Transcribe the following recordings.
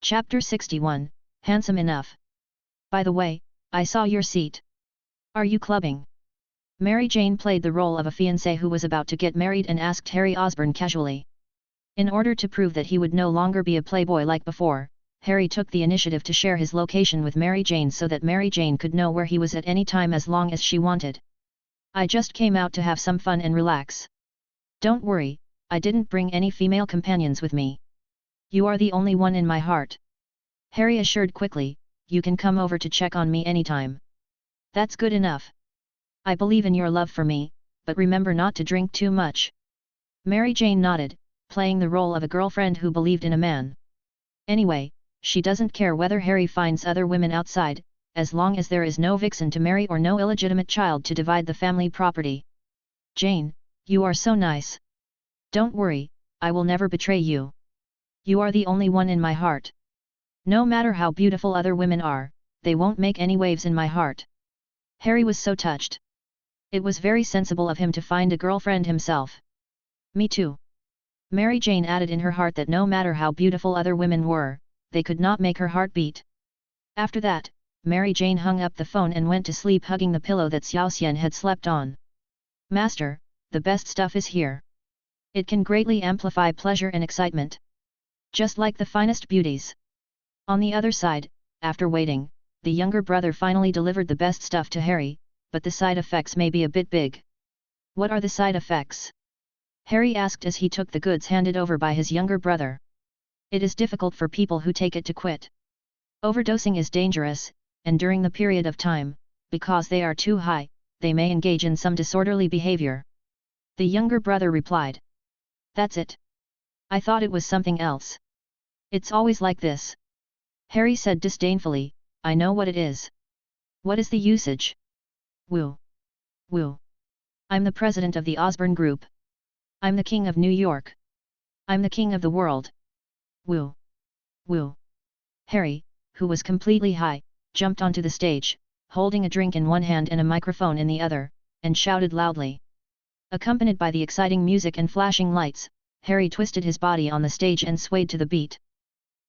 Chapter 61, Handsome Enough. By the way, I saw your seat. Are you clubbing? Mary Jane played the role of a fiancée who was about to get married and asked Harry Osborn casually. In order to prove that he would no longer be a playboy like before, Harry took the initiative to share his location with Mary Jane so that Mary Jane could know where he was at any time as long as she wanted. I just came out to have some fun and relax. Don't worry, I didn't bring any female companions with me. You are the only one in my heart. Harry assured quickly, you can come over to check on me anytime. That's good enough. I believe in your love for me, but remember not to drink too much. Mary Jane nodded, playing the role of a girlfriend who believed in a man. Anyway, she doesn't care whether Harry finds other women outside, as long as there is no vixen to marry or no illegitimate child to divide the family property. Jane, you are so nice. Don't worry, I will never betray you. You are the only one in my heart. No matter how beautiful other women are, they won't make any waves in my heart. Harry was so touched. It was very sensible of him to find a girlfriend himself. Me too. Mary Jane added in her heart that no matter how beautiful other women were, they could not make her heart beat. After that, Mary Jane hung up the phone and went to sleep hugging the pillow that Xiao Xian had slept on. Master, the best stuff is here. It can greatly amplify pleasure and excitement. Just like the finest beauties. On the other side, after waiting, the younger brother finally delivered the best stuff to Harry, but the side effects may be a bit big. What are the side effects? Harry asked as he took the goods handed over by his younger brother. It is difficult for people who take it to quit. Overdosing is dangerous, and during the period of time, because they are too high, they may engage in some disorderly behavior. The younger brother replied. That's it. I thought it was something else. It's always like this. Harry said disdainfully, I know what it is. What is the usage? Woo. Woo. I'm the president of the Osborn Group. I'm the king of New York. I'm the king of the world. Woo. Woo. Harry, who was completely high, jumped onto the stage, holding a drink in one hand and a microphone in the other, and shouted loudly. Accompanied by the exciting music and flashing lights, Harry twisted his body on the stage and swayed to the beat.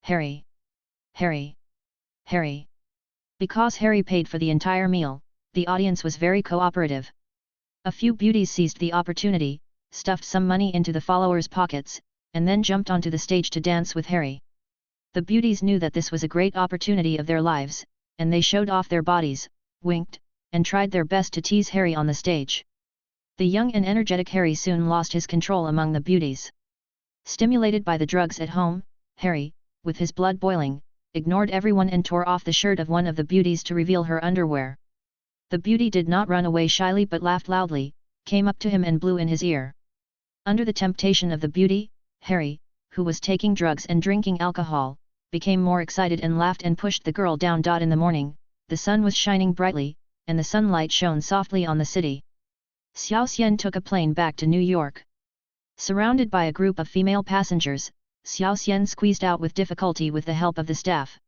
Harry. Harry. Harry. Because Harry paid for the entire meal, the audience was very cooperative. A few beauties seized the opportunity, stuffed some money into the followers' pockets, and then jumped onto the stage to dance with Harry. The beauties knew that this was a great opportunity of their lives, and they showed off their bodies, winked, and tried their best to tease Harry on the stage. The young and energetic Harry soon lost his control among the beauties. Stimulated by the drugs at home, Harry, with his blood boiling, ignored everyone and tore off the shirt of one of the beauties to reveal her underwear. The beauty did not run away shyly but laughed loudly, came up to him and blew in his ear. Under the temptation of the beauty, Harry, who was taking drugs and drinking alcohol, became more excited and laughed and pushed the girl down. In the morning, the sun was shining brightly, and the sunlight shone softly on the city. Xiao Xian took a plane back to New York. Surrounded by a group of female passengers, Xiao Xian squeezed out with difficulty with the help of the staff.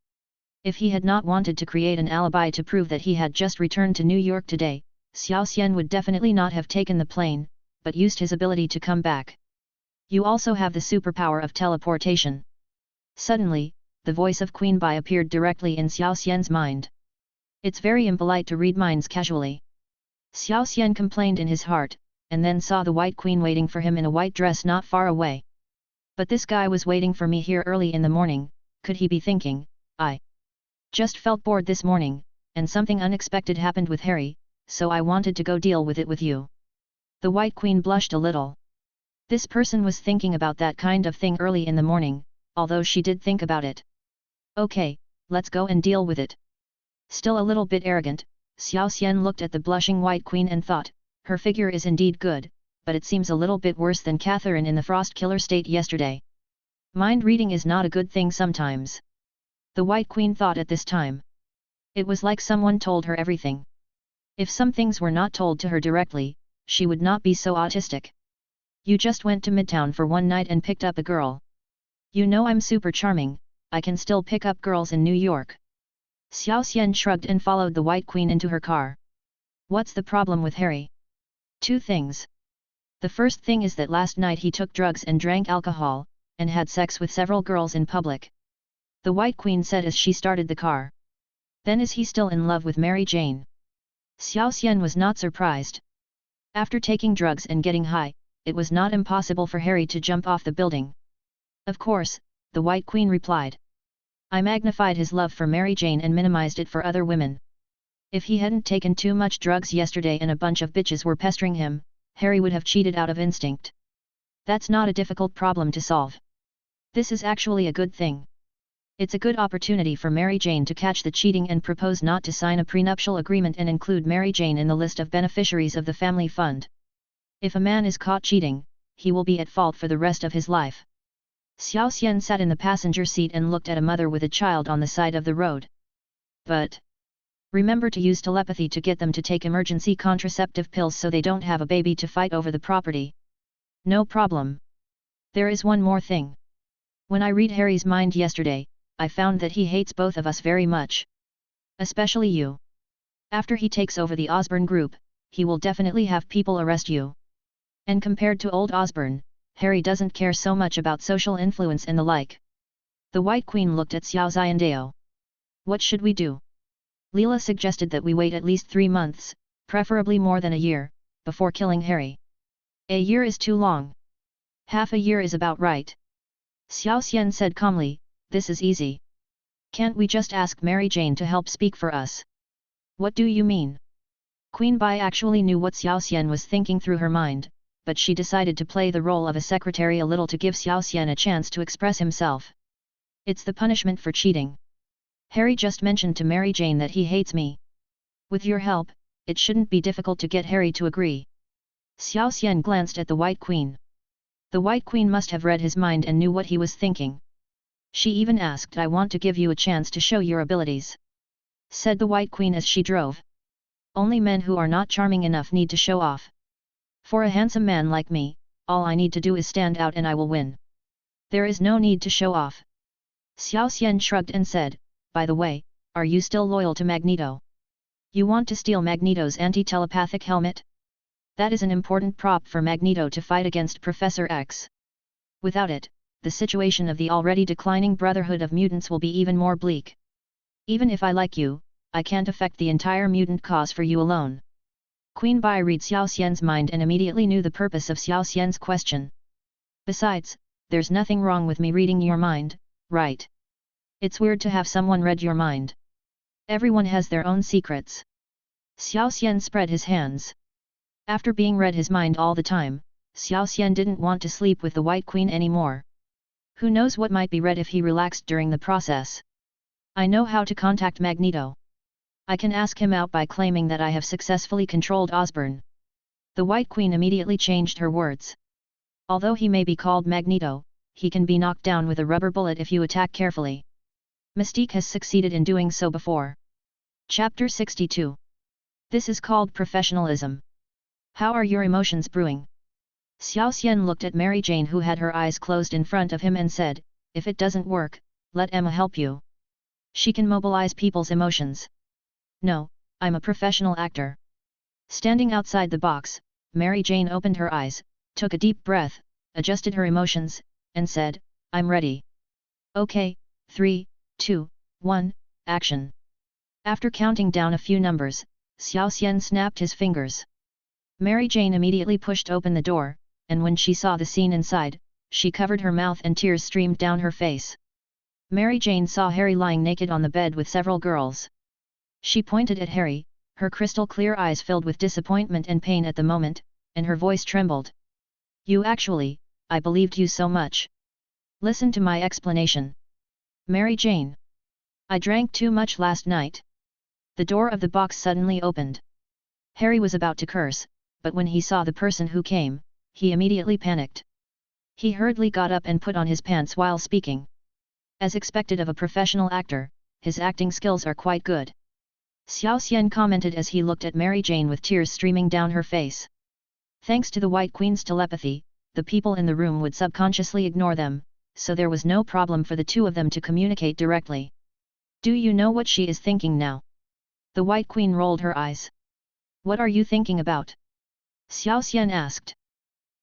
If he had not wanted to create an alibi to prove that he had just returned to New York today, Xiao Xian would definitely not have taken the plane, but used his ability to come back. You also have the superpower of teleportation. Suddenly, the voice of Queen Bai appeared directly in Xiao Xian's mind. It's very impolite to read minds casually. Xiao Xian complained in his heart, and then saw the White Queen waiting for him in a white dress not far away. But this guy was waiting for me here early in the morning, could he be thinking, I just felt bored this morning, and something unexpected happened with Harry, so I wanted to go deal with it with you. The White Queen blushed a little. This person was thinking about that kind of thing early in the morning, although she did think about it. Okay, let's go and deal with it. Still a little bit arrogant, Xiao Xian looked at the blushing White Queen and thought, her figure is indeed good, but it seems a little bit worse than Catherine in the Frost Killer state yesterday. Mind reading is not a good thing sometimes. The White Queen thought at this time. It was like someone told her everything. If some things were not told to her directly, she would not be so autistic. You just went to Midtown for one night and picked up a girl. You know I'm super charming, I can still pick up girls in New York. Xiao Xian shrugged and followed the White Queen into her car. What's the problem with Harry? Two things. The first thing is that last night he took drugs and drank alcohol, and had sex with several girls in public. the White Queen said as she started the car. Then is he still in love with Mary Jane? Xiao Xian was not surprised. After taking drugs and getting high, it was not impossible for Harry to jump off the building. Of course, the White Queen replied. I magnified his love for Mary Jane and minimized it for other women. If he hadn't taken too much drugs yesterday and a bunch of bitches were pestering him, Harry would have cheated out of instinct. That's not a difficult problem to solve. This is actually a good thing. It's a good opportunity for Mary Jane to catch the cheating and propose not to sign a prenuptial agreement and include Mary Jane in the list of beneficiaries of the family fund. If a man is caught cheating, he will be at fault for the rest of his life. Xiao Xian sat in the passenger seat and looked at a mother with a child on the side of the road. But remember to use telepathy to get them to take emergency contraceptive pills so they don't have a baby to fight over the property. No problem. There is one more thing. When I read Harry's mind yesterday, I found that he hates both of us very much. Especially you. After he takes over the Osborne group, he will definitely have people arrest you. And compared to old Osborne, Harry doesn't care so much about social influence and the like. The White Queen looked at Xiao Xiandao. What should we do? Leela suggested that we wait at least 3 months, preferably more than a year, before killing Harry. A year is too long. Half a year is about right. Xiao Xian said calmly, this is easy. Can't we just ask Mary Jane to help speak for us? What do you mean? Queen Bai actually knew what Xiao Xian was thinking through her mind, but she decided to play the role of a secretary a little to give Xiao Xian a chance to express himself. It's the punishment for cheating. Harry just mentioned to Mary Jane that he hates me. With your help, it shouldn't be difficult to get Harry to agree. Xiao Xian glanced at the White Queen. The White Queen must have read his mind and knew what he was thinking. She even asked, I want to give you a chance to show your abilities. Said the White Queen as she drove. Only men who are not charming enough need to show off. For a handsome man like me, all I need to do is stand out and I will win. There is no need to show off. Xiao Xian shrugged and said, by the way, are you still loyal to Magneto? You want to steal Magneto's anti-telepathic helmet? That is an important prop for Magneto to fight against Professor X. Without it, the situation of the already declining Brotherhood of Mutants will be even more bleak. Even if I like you, I can't affect the entire mutant cause for you alone. Queen Bai read Xiao Xian's mind and immediately knew the purpose of Xiao Xian's question. Besides, there's nothing wrong with me reading your mind, right? It's weird to have someone read your mind. Everyone has their own secrets. Xiao Xian spread his hands. After being read his mind all the time, Xiao Xian didn't want to sleep with the White Queen anymore. Who knows what might be read if he relaxed during the process. I know how to contact Magneto. I can ask him out by claiming that I have successfully controlled Osborne. The White Queen immediately changed her words. Although he may be called Magneto, he can be knocked down with a rubber bullet if you attack carefully. Mystique has succeeded in doing so before. Chapter 62. This is called professionalism. How are your emotions brewing? Xiao Xian looked at Mary Jane who had her eyes closed in front of him and said, if it doesn't work, let Emma help you. She can mobilize people's emotions. No, I'm a professional actor. Standing outside the box, Mary Jane opened her eyes, took a deep breath, adjusted her emotions, and said, I'm ready. Okay, 3, 2, 1, action. After counting down a few numbers, Xiao Xian snapped his fingers. Mary Jane immediately pushed open the door, and when she saw the scene inside, she covered her mouth and tears streamed down her face. Mary Jane saw Harry lying naked on the bed with several girls. She pointed at Harry, her crystal-clear eyes filled with disappointment and pain at the moment, and her voice trembled. I believed you so much. Listen to my explanation. Mary Jane. I drank too much last night. The door of the box suddenly opened. Harry was about to curse, but when he saw the person who came, he immediately panicked. He hurriedly got up and put on his pants while speaking. As expected of a professional actor, his acting skills are quite good. Xiao Xian commented as he looked at Mary Jane with tears streaming down her face. Thanks to the White Queen's telepathy, the people in the room would subconsciously ignore them, so there was no problem for the two of them to communicate directly. Do you know what she is thinking now? The White Queen rolled her eyes. What are you thinking about? Xiao Xian asked.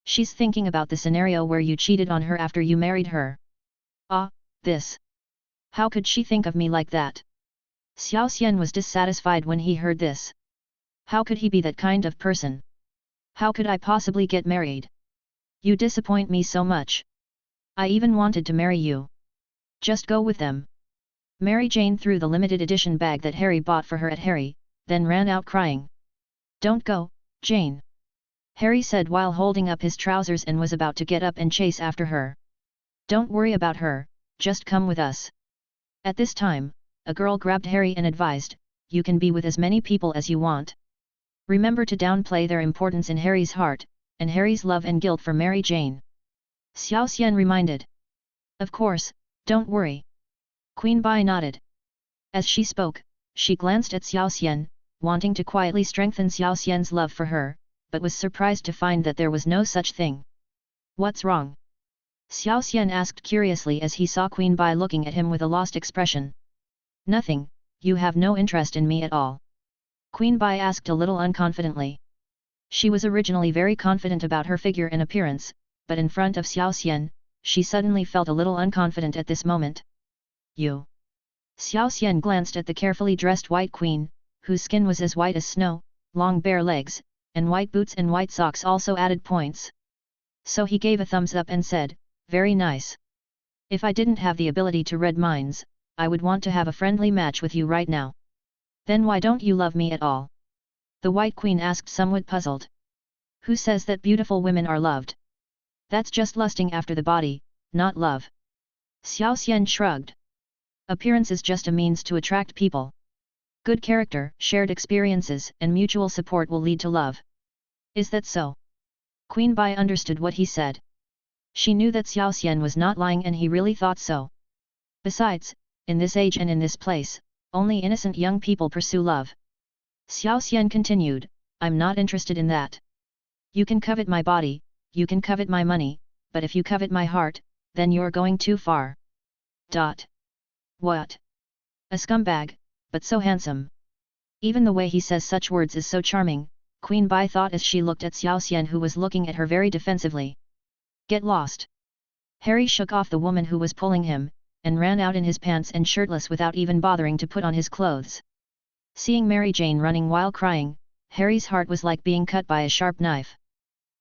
She's thinking about the scenario where you cheated on her after you married her. Ah, this. How could she think of me like that? Xiao Xian was dissatisfied when he heard this. How could he be that kind of person? How could I possibly get married? You disappoint me so much. I even wanted to marry you. Just go with them. Mary Jane threw the limited edition bag that Harry bought for her at Harry, then ran out crying. Don't go, Jane. Harry said while holding up his trousers and was about to get up and chase after her. Don't worry about her, just come with us. At this time, a girl grabbed Harry and advised, you can be with as many people as you want. Remember to downplay their importance in Harry's heart, and Harry's love and guilt for Mary Jane. Xiao Xian reminded. Of course, don't worry. Queen Bai nodded. As she spoke, she glanced at Xiao Xian, wanting to quietly strengthen Xiao Xian's love for her, but was surprised to find that there was no such thing. What's wrong? Xiao Xian asked curiously as he saw Queen Bai looking at him with a lost expression. Nothing, you have no interest in me at all. Queen Bai asked a little unconfidently. She was originally very confident about her figure and appearance, but in front of Xiao Xian, she suddenly felt a little unconfident at this moment. You. Xiao Xian glanced at the carefully dressed white queen, whose skin was as white as snow, long bare legs, and white boots and white socks also added points. So he gave a thumbs up and said, very nice. If I didn't have the ability to read minds, I would want to have a friendly match with you right now. Then why don't you love me at all? The White Queen asked somewhat puzzled. Who says that beautiful women are loved? That's just lusting after the body, not love. Xiao Xian shrugged. Appearance is just a means to attract people. Good character, shared experiences, and mutual support will lead to love. Is that so? Queen Bai understood what he said. She knew that Xiao Xian was not lying and he really thought so. Besides, in this age and in this place, only innocent young people pursue love. Xiao Xian continued, I'm not interested in that. You can covet my body, you can covet my money, but if you covet my heart, then you're going too far. What? A scumbag, but so handsome. Even the way he says such words is so charming, Queen Bai thought as she looked at Xiao Xian who was looking at her very defensively. Get lost. Harry shook off the woman who was pulling him, and ran out in his pants and shirtless without even bothering to put on his clothes. Seeing Mary Jane running while crying, Harry's heart was like being cut by a sharp knife.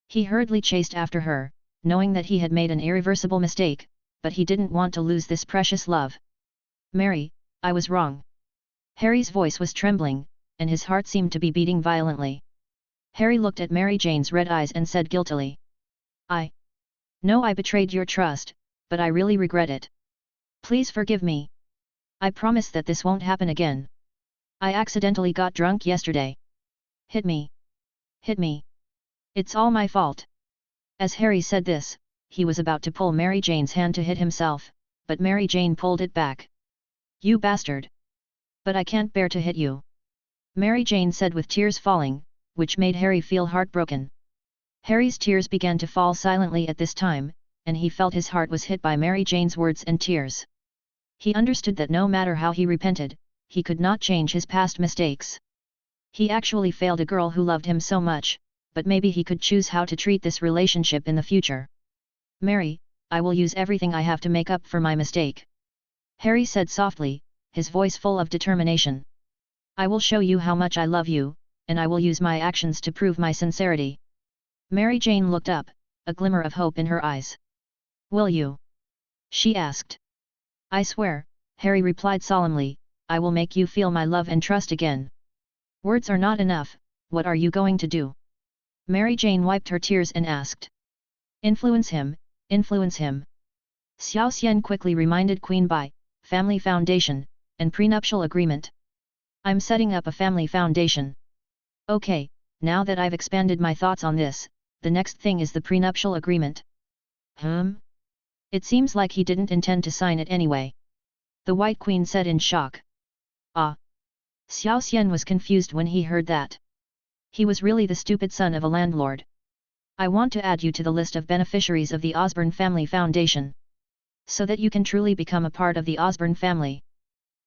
He hurriedly chased after her, knowing that he had made an irreversible mistake, but he didn't want to lose this precious love. Mary, I was wrong. Harry's voice was trembling, and his heart seemed to be beating violently. Harry looked at Mary Jane's red eyes and said guiltily. I know I betrayed your trust, but I really regret it. Please forgive me. I promise that this won't happen again. I accidentally got drunk yesterday. Hit me. Hit me. It's all my fault. As Harry said this, he was about to pull Mary Jane's hand to hit himself, but Mary Jane pulled it back. You bastard. But I can't bear to hit you. Mary Jane said with tears falling, which made Harry feel heartbroken. Harry's tears began to fall silently at this time, and he felt his heart was hit by Mary Jane's words and tears. He understood that no matter how he repented, he could not change his past mistakes. He actually failed a girl who loved him so much, but maybe he could choose how to treat this relationship in the future. Mary, I will use everything I have to make up for my mistake. Harry said softly, his voice full of determination. I will show you how much I love you, and I will use my actions to prove my sincerity. Mary Jane looked up, a glimmer of hope in her eyes. Will you? She asked. I swear, Harry replied solemnly, I will make you feel my love and trust again. Words are not enough, what are you going to do? Mary Jane wiped her tears and asked. Influence him, influence him. Xiao Xian quickly reminded Queen Bai, family foundation, and prenuptial agreement. I'm setting up a family foundation. Okay, now that I've expanded my thoughts on this, the next thing is the prenuptial agreement. It seems like he didn't intend to sign it anyway. The White Queen said in shock. Ah! Xiao Xian was confused when he heard that. He was really the stupid son of a landlord. I want to add you to the list of beneficiaries of the Osborne Family Foundation. So that you can truly become a part of the Osborne family.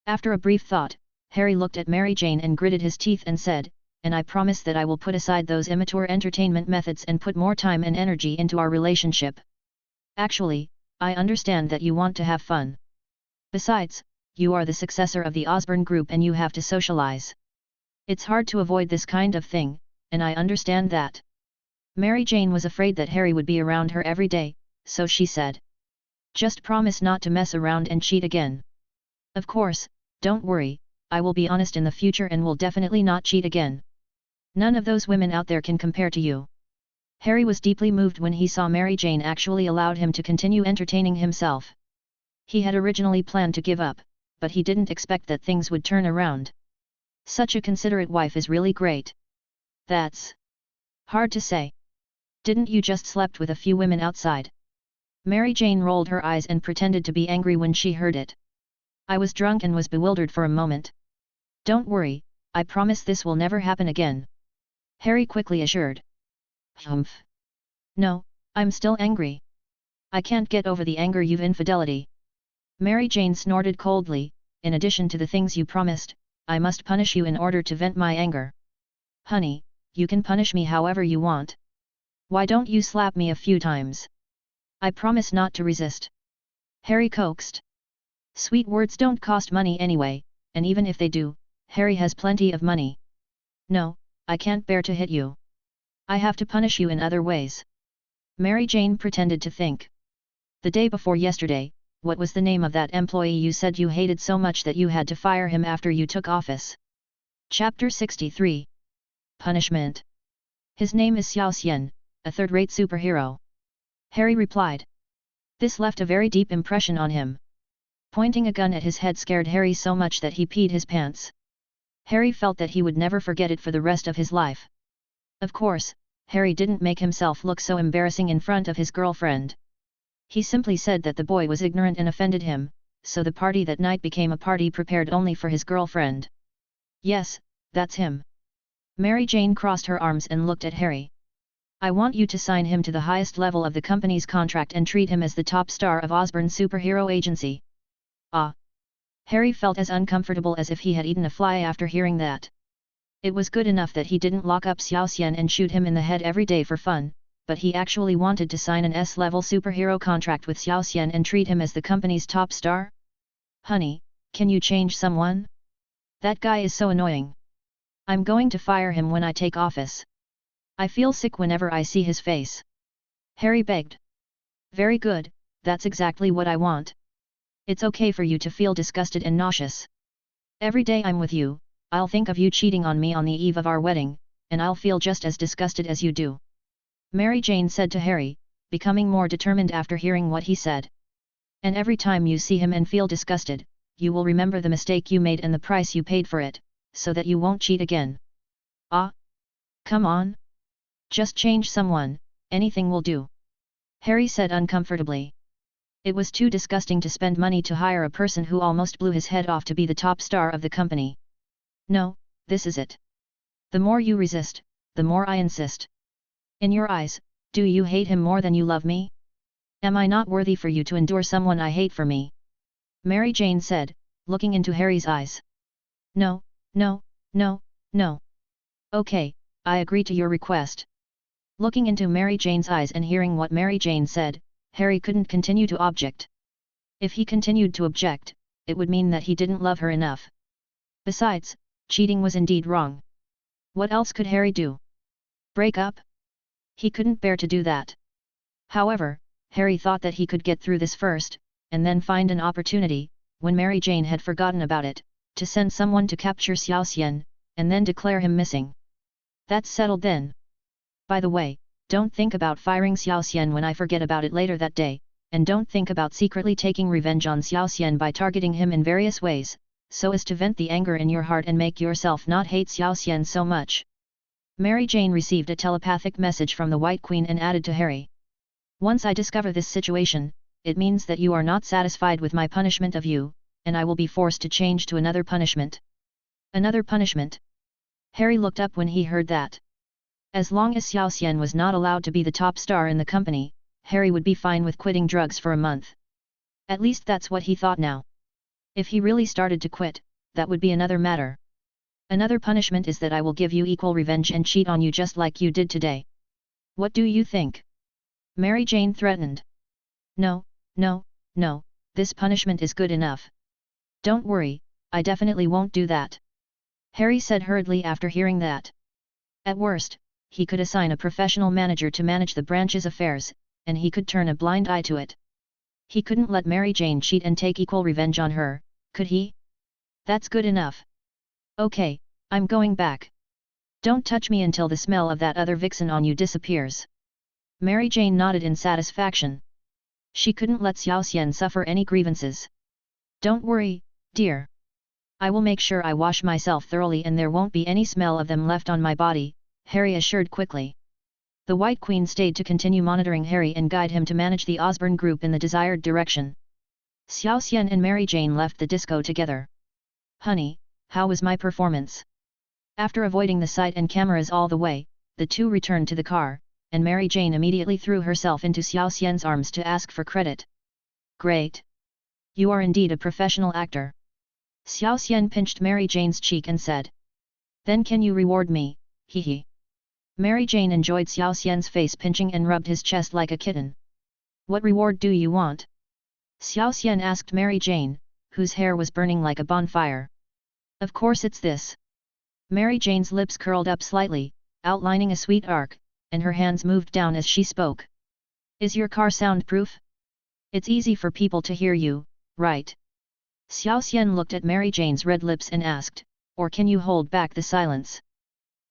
After a brief thought, Harry looked at Mary Jane and gritted his teeth and said, and I promise that I will put aside those immature entertainment methods and put more time and energy into our relationship. Actually, I understand that you want to have fun. Besides, you are the successor of the Osborne Group and you have to socialize. It's hard to avoid this kind of thing, and I understand that. Mary Jane was afraid that Harry would be around her every day, so she said. Just promise not to mess around and cheat again. Of course, don't worry, I will be honest in the future and will definitely not cheat again. None of those women out there can compare to you. Harry was deeply moved when he saw Mary Jane actually allowed him to continue entertaining himself. He had originally planned to give up, but he didn't expect that things would turn around. Such a considerate wife is really great. That's hard to say. Didn't you just slept with a few women outside? Mary Jane rolled her eyes and pretended to be angry when she heard it. I was drunk and was bewildered for a moment. Don't worry, I promise this will never happen again. Harry quickly assured. Humph. No, I'm still angry. I can't get over the anger you've infidelity. Mary Jane snorted coldly, in addition to the things you promised, I must punish you in order to vent my anger. Honey, you can punish me however you want. Why don't you slap me a few times? I promise not to resist. Harry coaxed. Sweet words don't cost money anyway, and even if they do, Harry has plenty of money. No, I can't bear to hit you. I have to punish you in other ways. Mary Jane pretended to think. The day before yesterday, what was the name of that employee you said you hated so much that you had to fire him after you took office? Chapter 63. Punishment. His name is Xiao Xian, a third-rate superhero. Harry replied. This left a very deep impression on him. Pointing a gun at his head scared Harry so much that he peed his pants. Harry felt that he would never forget it for the rest of his life. Of course, Harry didn't make himself look so embarrassing in front of his girlfriend. He simply said that the boy was ignorant and offended him, so the party that night became a party prepared only for his girlfriend. Yes, that's him. Mary Jane crossed her arms and looked at Harry. I want you to sign him to the highest level of the company's contract and treat him as the top star of Osborne Superhero Agency. Ah! Harry felt as uncomfortable as if he had eaten a fly after hearing that. It was good enough that he didn't lock up Xiao Xian and shoot him in the head every day for fun, but he actually wanted to sign an S-level superhero contract with Xiao Xian and treat him as the company's top star? Honey, can you change someone? That guy is so annoying. I'm going to fire him when I take office. I feel sick whenever I see his face. Harry begged. Very good, that's exactly what I want. It's okay for you to feel disgusted and nauseous. Every day I'm with you, I'll think of you cheating on me on the eve of our wedding, and I'll feel just as disgusted as you do. Mary Jane said to Harry, becoming more determined after hearing what he said. And every time you see him and feel disgusted, you will remember the mistake you made and the price you paid for it, so that you won't cheat again. Ah? Come on. Just change someone, anything will do. Harry said uncomfortably. It was too disgusting to spend money to hire a person who almost blew his head off to be the top star of the company. No, this is it. The more you resist, the more I insist. In your eyes, do you hate him more than you love me? Am I not worthy for you to endure someone I hate for me? Mary Jane said, looking into Harry's eyes. No, no, no, no. Okay, I agree to your request. Looking into Mary Jane's eyes and hearing what Mary Jane said, Harry couldn't continue to object. If he continued to object, it would mean that he didn't love her enough. Besides, cheating was indeed wrong. What else could Harry do? Break up? He couldn't bear to do that. However, Harry thought that he could get through this first, and then find an opportunity, when Mary Jane had forgotten about it, to send someone to capture Xiao Xian, and then declare him missing. That's settled then. By the way, don't think about firing Xiao Xian when I forget about it later that day, and don't think about secretly taking revenge on Xiao Xian by targeting him in various ways, so as to vent the anger in your heart and make yourself not hate Xiao Xian so much. Mary Jane received a telepathic message from the White Queen and added to Harry. Once I discover this situation, it means that you are not satisfied with my punishment of you, and I will be forced to change to another punishment. Another punishment? Harry looked up when he heard that. As long as Xiao Xian was not allowed to be the top star in the company, Harry would be fine with quitting drugs for a month. At least that's what he thought now. If he really started to quit, that would be another matter. Another punishment is that I will give you equal revenge and cheat on you just like you did today. What do you think? Mary Jane threatened. No, no, no, this punishment is good enough. Don't worry, I definitely won't do that. Harry said hurriedly after hearing that. At worst, he could assign a professional manager to manage the branch's affairs, and he could turn a blind eye to it. He couldn't let Mary Jane cheat and take equal revenge on her, could he? That's good enough. Okay, I'm going back. Don't touch me until the smell of that other vixen on you disappears. Mary Jane nodded in satisfaction. She couldn't let Xiao Xian suffer any grievances. Don't worry, dear. I will make sure I wash myself thoroughly and there won't be any smell of them left on my body, Harry assured quickly. The White Queen stayed to continue monitoring Harry and guide him to manage the Osborne group in the desired direction. Xiao Xian and Mary Jane left the disco together. Honey, how was my performance? After avoiding the sight and cameras all the way, the two returned to the car, and Mary Jane immediately threw herself into Xiao Xian's arms to ask for credit. Great! You are indeed a professional actor. Xiao Xian pinched Mary Jane's cheek and said. Then can you reward me, hee hee. Mary Jane enjoyed Xiao Xian's face pinching and rubbed his chest like a kitten. What reward do you want? Xiao Xian asked Mary Jane, whose hair was burning like a bonfire. Of course it's this. Mary Jane's lips curled up slightly, outlining a sweet arc, and her hands moved down as she spoke. Is your car soundproof? It's easy for people to hear you, right? Xiao Xian looked at Mary Jane's red lips and asked, or can you hold back the silence?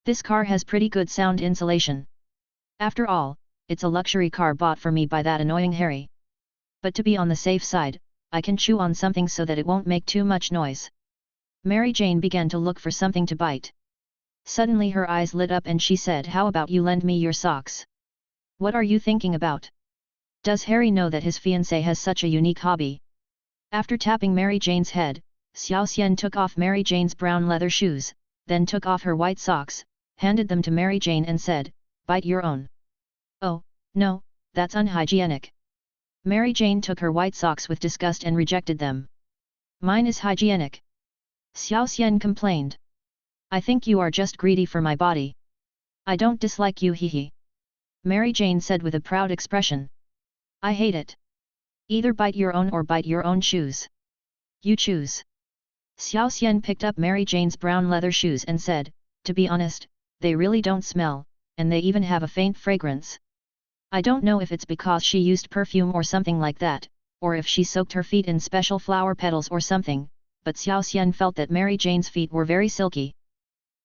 This car has pretty good sound insulation. After all, it's a luxury car bought for me by that annoying Harry. But to be on the safe side, I can chew on something so that it won't make too much noise. Mary Jane began to look for something to bite. Suddenly her eyes lit up and she said, how about you lend me your socks? What are you thinking about? Does Harry know that his fiancée has such a unique hobby? After tapping Mary Jane's head, Xiao Xian took off Mary Jane's brown leather shoes, then took off her white socks, handed them to Mary Jane and said, bite your own. Oh, no, that's unhygienic. Mary Jane took her white socks with disgust and rejected them. Mine is hygienic. Xiao Xian complained. I think you are just greedy for my body. I don't dislike you, hee hee. Mary Jane said with a proud expression. I hate it. Either bite your own or bite your own shoes. You choose. Xiao Xian picked up Mary Jane's brown leather shoes and said, to be honest, they really don't smell, and they even have a faint fragrance. I don't know if it's because she used perfume or something like that, or if she soaked her feet in special flower petals or something, but Xiao Xian felt that Mary Jane's feet were very silky.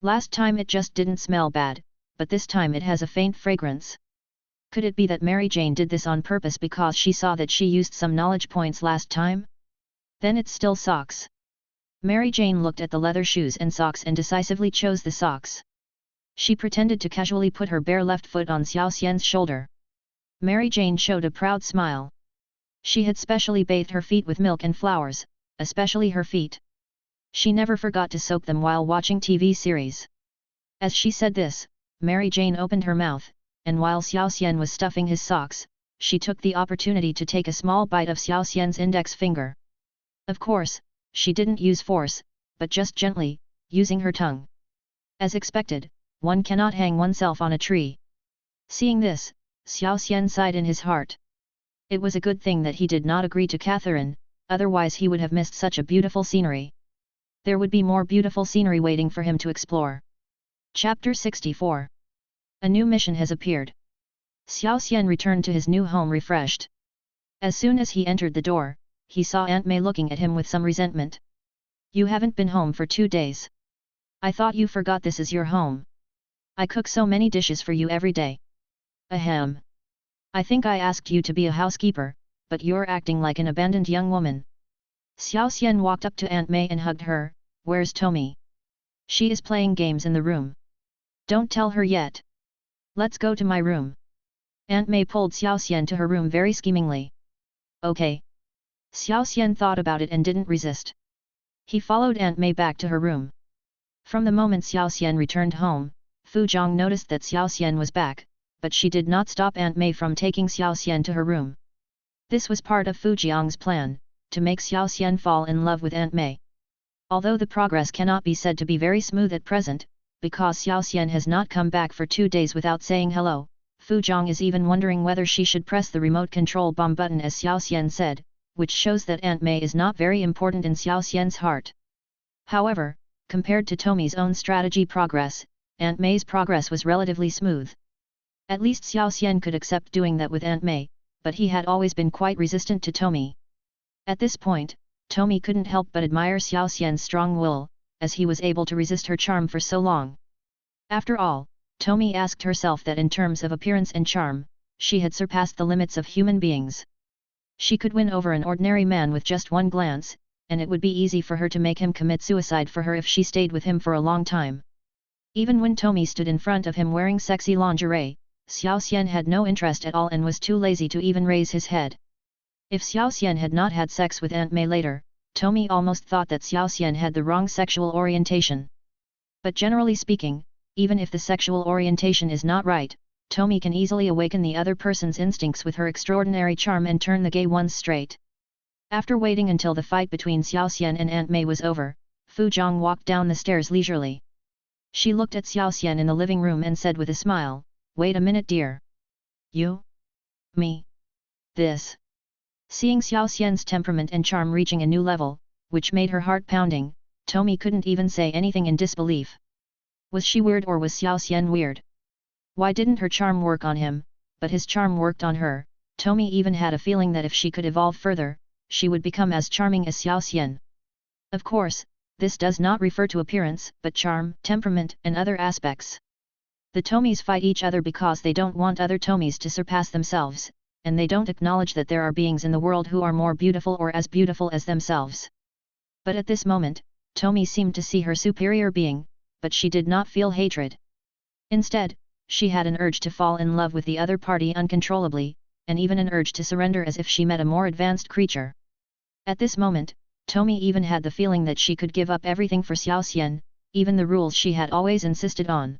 Last time it just didn't smell bad, but this time it has a faint fragrance. Could it be that Mary Jane did this on purpose because she saw that she used some knowledge points last time? Then it's still socks. Mary Jane looked at the leather shoes and socks and decisively chose the socks. She pretended to casually put her bare left foot on Xiao Xian's shoulder. Mary Jane showed a proud smile. She had specially bathed her feet with milk and flowers, especially her feet. She never forgot to soak them while watching TV series. As she said this, Mary Jane opened her mouth, and while Xiao Xian was stuffing his socks, she took the opportunity to take a small bite of Xiao Xian's index finger. Of course, she didn't use force, but just gently, using her tongue. As expected, one cannot hang oneself on a tree. Seeing this, Xiao Xian sighed in his heart. It was a good thing that he did not agree to Catherine, otherwise he would have missed such a beautiful scenery. There would be more beautiful scenery waiting for him to explore. Chapter 64. A new mission has appeared. Xiao Xian returned to his new home refreshed. As soon as he entered the door, he saw Aunt May looking at him with some resentment. You haven't been home for 2 days. I thought you forgot this is your home. I cook so many dishes for you every day. Ahem. I think I asked you to be a housekeeper, but you're acting like an abandoned young woman. Xiao Xian walked up to Aunt May and hugged her. Where's Tommy? She is playing games in the room. Don't tell her yet. Let's go to my room. Aunt May pulled Xiao Xian to her room very schemingly. Okay. Xiao Xian thought about it and didn't resist. He followed Aunt May back to her room. From the moment Xiao Xian returned home, Fu Zhang noticed that Xiao Xian was back, but she did not stop Aunt May from taking Xiao Xian to her room. This was part of Fu Jiang's plan, to make Xiao Xian fall in love with Aunt May. Although the progress cannot be said to be very smooth at present, because Xiao Xian has not come back for 2 days without saying hello, Fu Zhang is even wondering whether she should press the remote control bomb button as Xiao Xian said, which shows that Aunt May is not very important in Xiao Xian's heart. However, compared to Tomi's own strategy progress, Aunt May's progress was relatively smooth. At least Xiao Xian could accept doing that with Aunt May, but he had always been quite resistant to Tomi. At this point, Tomi couldn't help but admire Xiao Xian's strong will, as he was able to resist her charm for so long. After all, Tomi asked herself that in terms of appearance and charm, she had surpassed the limits of human beings. She could win over an ordinary man with just one glance, and it would be easy for her to make him commit suicide for her if she stayed with him for a long time. Even when Tomi stood in front of him wearing sexy lingerie, Xiao Xian had no interest at all and was too lazy to even raise his head. If Xiao Xian had not had sex with Aunt May later, Tomi almost thought that Xiao Xian had the wrong sexual orientation. But generally speaking, even if the sexual orientation is not right, Tomi can easily awaken the other person's instincts with her extraordinary charm and turn the gay ones straight. After waiting until the fight between Xiao Xian and Aunt May was over, Fu Zhang walked down the stairs leisurely. She looked at Xiao Xian in the living room and said with a smile, "Wait a minute, dear. You? Me? This?" Seeing Xiao Xian's temperament and charm reaching a new level, which made her heart pounding, Tomi couldn't even say anything in disbelief. Was she weird or was Xiao Xian weird? Why didn't her charm work on him, but his charm worked on her? Tomi even had a feeling that if she could evolve further, she would become as charming as Xiao Xian. Of course, this does not refer to appearance, but charm, temperament, and other aspects. The Tomis fight each other because they don't want other Tomis to surpass themselves, and they don't acknowledge that there are beings in the world who are more beautiful or as beautiful as themselves. But at this moment, Tomi seemed to see her superior being, but she did not feel hatred. Instead, she had an urge to fall in love with the other party uncontrollably, and even an urge to surrender as if she met a more advanced creature. At this moment, Tomi even had the feeling that she could give up everything for Xiao Xian, even the rules she had always insisted on.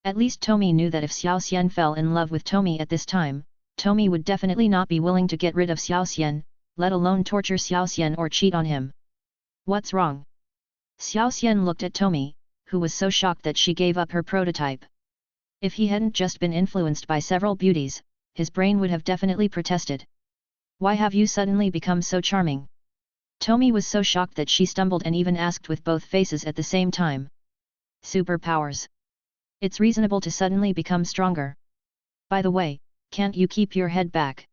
At least Tomi knew that if Xiao Xian fell in love with Tomi at this time, Tomi would definitely not be willing to get rid of Xiao Xian, let alone torture Xiao Xian or cheat on him. What's wrong? Xiao Xian looked at Tomi, who was so shocked that she gave up her prototype. If he hadn't just been influenced by several beauties, his brain would have definitely protested. Why have you suddenly become so charming? Tomi was so shocked that she stumbled and even asked with both faces at the same time. Superpowers. It's reasonable to suddenly become stronger. By the way, can't you keep your head back?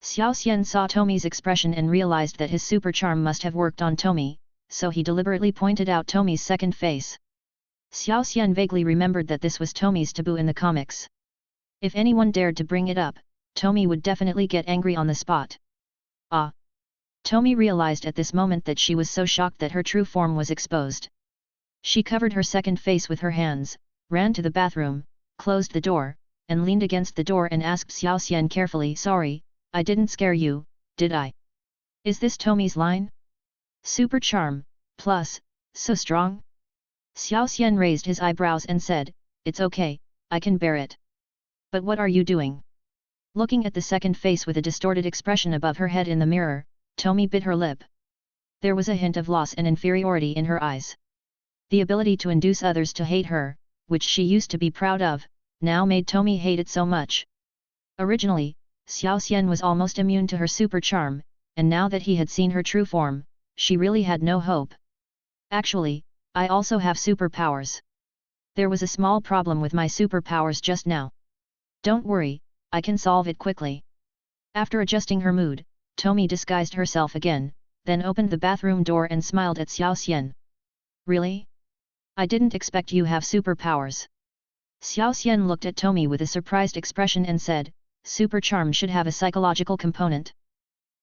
Xiao Xian saw Tomi's expression and realized that his super charm must have worked on Tomi, so he deliberately pointed out Tomi's second face. Xiao Xian vaguely remembered that this was Tomi's taboo in the comics. If anyone dared to bring it up, Tomi would definitely get angry on the spot. Ah! Tomi realized at this moment that she was so shocked that her true form was exposed. She covered her second face with her hands, ran to the bathroom, closed the door, and leaned against the door and asked Xiao Xian carefully, "Sorry, I didn't scare you, did I? Is this Tomi's line? Super charm, plus, so strong?" Xiao Xian raised his eyebrows and said, "It's okay, I can bear it." "But what are you doing?" Looking at the second face with a distorted expression above her head in the mirror, Tomi bit her lip. There was a hint of loss and inferiority in her eyes. The ability to induce others to hate her, which she used to be proud of, now made Tomi hate it so much. Originally, Xiao Xian was almost immune to her super charm, and now that he had seen her true form, she really had no hope. "Actually, I also have superpowers. There was a small problem with my superpowers just now. Don't worry, I can solve it quickly." After adjusting her mood, Tomi disguised herself again, then opened the bathroom door and smiled at Xiao Xian. "Really? I didn't expect you have superpowers." Xiao Xian looked at Tomi with a surprised expression and said, "Super charm should have a psychological component."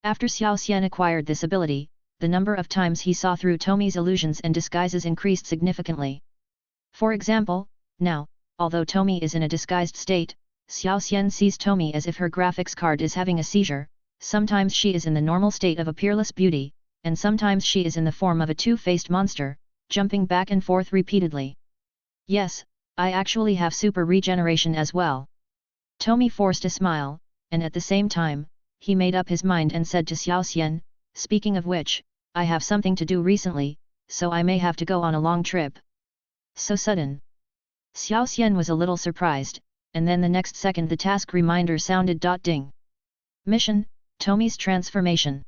After Xiao Xian acquired this ability, the number of times he saw through Tomi's illusions and disguises increased significantly. For example, now, although Tomi is in a disguised state, Xiao Xian sees Tomi as if her graphics card is having a seizure. Sometimes she is in the normal state of a peerless beauty, and sometimes she is in the form of a two-faced monster, jumping back and forth repeatedly. "Yes, I actually have super regeneration as well." Tomi forced a smile, and at the same time, he made up his mind and said to Xiao Xian, "Speaking of which, I have something to do recently, so I may have to go on a long trip." So sudden. Xiao Xian was a little surprised, and then the next second the task reminder sounded. Ding. Mission, Tomi's transformation.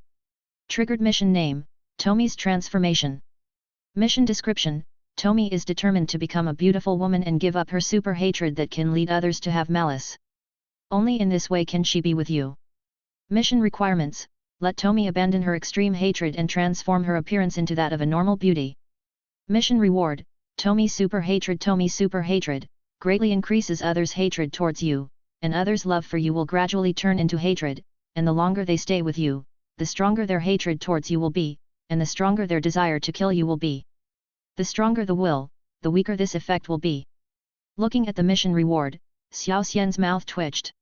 Triggered mission name, Tomi's transformation. Mission description, Tomi is determined to become a beautiful woman and give up her super hatred that can lead others to have malice. Only in this way can she be with you. Mission requirements, let Tomi abandon her extreme hatred and transform her appearance into that of a normal beauty. Mission reward, Tomi super hatred greatly increases others' hatred towards you, and others' love for you will gradually turn into hatred, and the longer they stay with you, the stronger their hatred towards you will be, and the stronger their desire to kill you will be. The stronger the will, the weaker this effect will be. Looking at the mission reward, Xiao Xian's mouth twitched.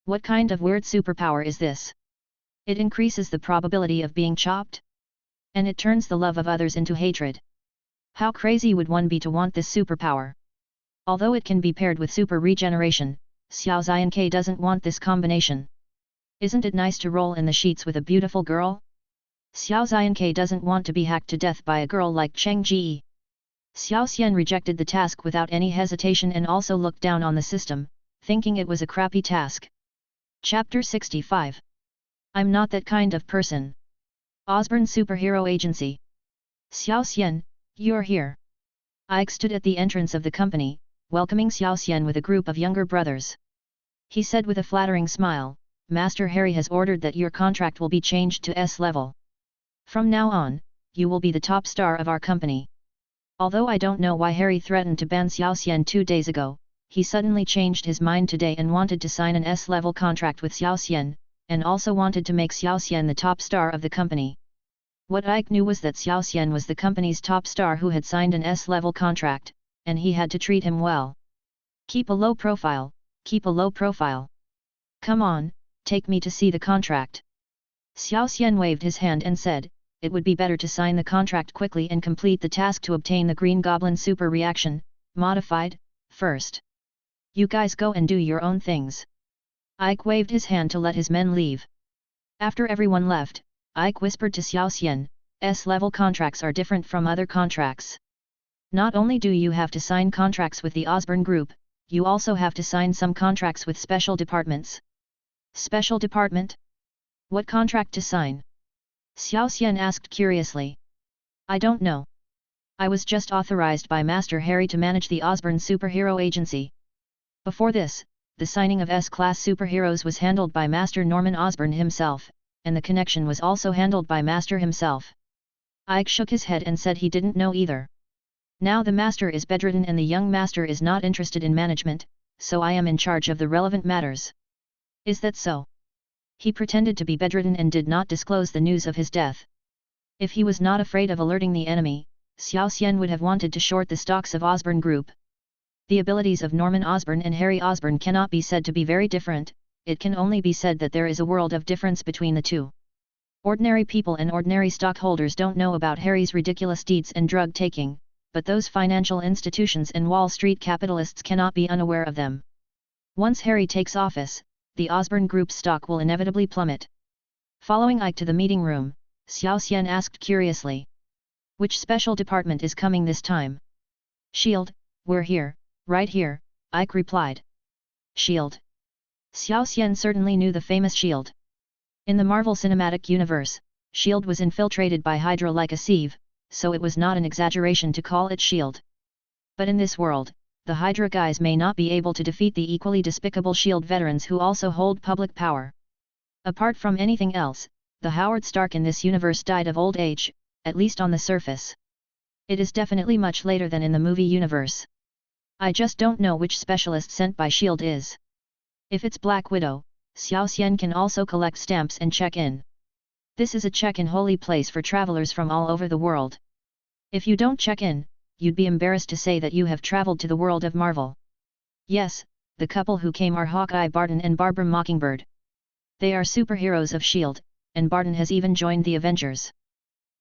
What kind of weird superpower is this? It increases the probability of being chopped? And it turns the love of others into hatred. How crazy would one be to want this superpower? Although it can be paired with super regeneration, Xiao Xianke doesn't want this combination. Isn't it nice to roll in the sheets with a beautiful girl? Xiao Xianke doesn't want to be hacked to death by a girl like Cheng Ji. Xiao Xian rejected the task without any hesitation and also looked down on the system, thinking it was a crappy task. Chapter 65. I'm not that kind of person. Osborne Superhero Agency. Xiao Xian, you're here. Ike stood at the entrance of the company, welcoming Xiao Xian with a group of younger brothers. He said with a flattering smile, Master Harry has ordered that your contract will be changed to S level. From now on, you will be the top star of our company. Although I don't know why Harry threatened to ban Xiao Xian 2 days ago, he suddenly changed his mind today and wanted to sign an S-level contract with Xiao Xian, and also wanted to make Xiao Xian the top star of the company. What Ike knew was that Xiao Xian was the company's top star who had signed an S-level contract, and he had to treat him well. Keep a low profile, keep a low profile. Come on, take me to see the contract. Xiao Xian waved his hand and said, it would be better to sign the contract quickly and complete the task to obtain the Green Goblin Super Reaction, modified, first. You guys go and do your own things. Ike waved his hand to let his men leave. After everyone left, Ike whispered to Xiao Xian, S-level contracts are different from other contracts. Not only do you have to sign contracts with the Osborne Group, you also have to sign some contracts with special departments. Special department? What contract to sign? Xiao Xian asked curiously. I don't know. I was just authorized by Master Harry to manage the Osborne Superhero Agency. Before this, the signing of S-class superheroes was handled by Master Norman Osborne himself, and the connection was also handled by Master himself. Ike shook his head and said he didn't know either. Now the Master is bedridden and the young Master is not interested in management, so I am in charge of the relevant matters. Is that so? He pretended to be bedridden and did not disclose the news of his death. If he was not afraid of alerting the enemy, Xiao Xian would have wanted to short the stocks of Osborne Group. The abilities of Norman Osborne and Harry Osborne cannot be said to be very different, it can only be said that there is a world of difference between the two. Ordinary people and ordinary stockholders don't know about Harry's ridiculous deeds and drug-taking, but those financial institutions and Wall Street capitalists cannot be unaware of them. Once Harry takes office, the Osborne Group's stock will inevitably plummet. Following Ike to the meeting room, Xiao Xian asked curiously. Which special department is coming this time? S.H.I.E.L.D., we're here, right here, Ike replied. S.H.I.E.L.D. Xiao Xian certainly knew the famous S.H.I.E.L.D. In the Marvel Cinematic Universe, S.H.I.E.L.D. was infiltrated by Hydra like a sieve, so it was not an exaggeration to call it S.H.I.E.L.D. But in this world, the Hydra guys may not be able to defeat the equally despicable S.H.I.E.L.D. veterans who also hold public power. Apart from anything else, the Howard Stark in this universe died of old age, at least on the surface. It is definitely much later than in the movie universe. I just don't know which specialist sent by S.H.I.E.L.D. is. If it's Black Widow, Xiao Xian can also collect stamps and check in. This is a check-in holy place for travelers from all over the world. If you don't check in, you'd be embarrassed to say that you have traveled to the world of Marvel. Yes, the couple who came are Hawkeye Barton and Barbara Mockingbird. They are superheroes of S.H.I.E.L.D., and Barton has even joined the Avengers.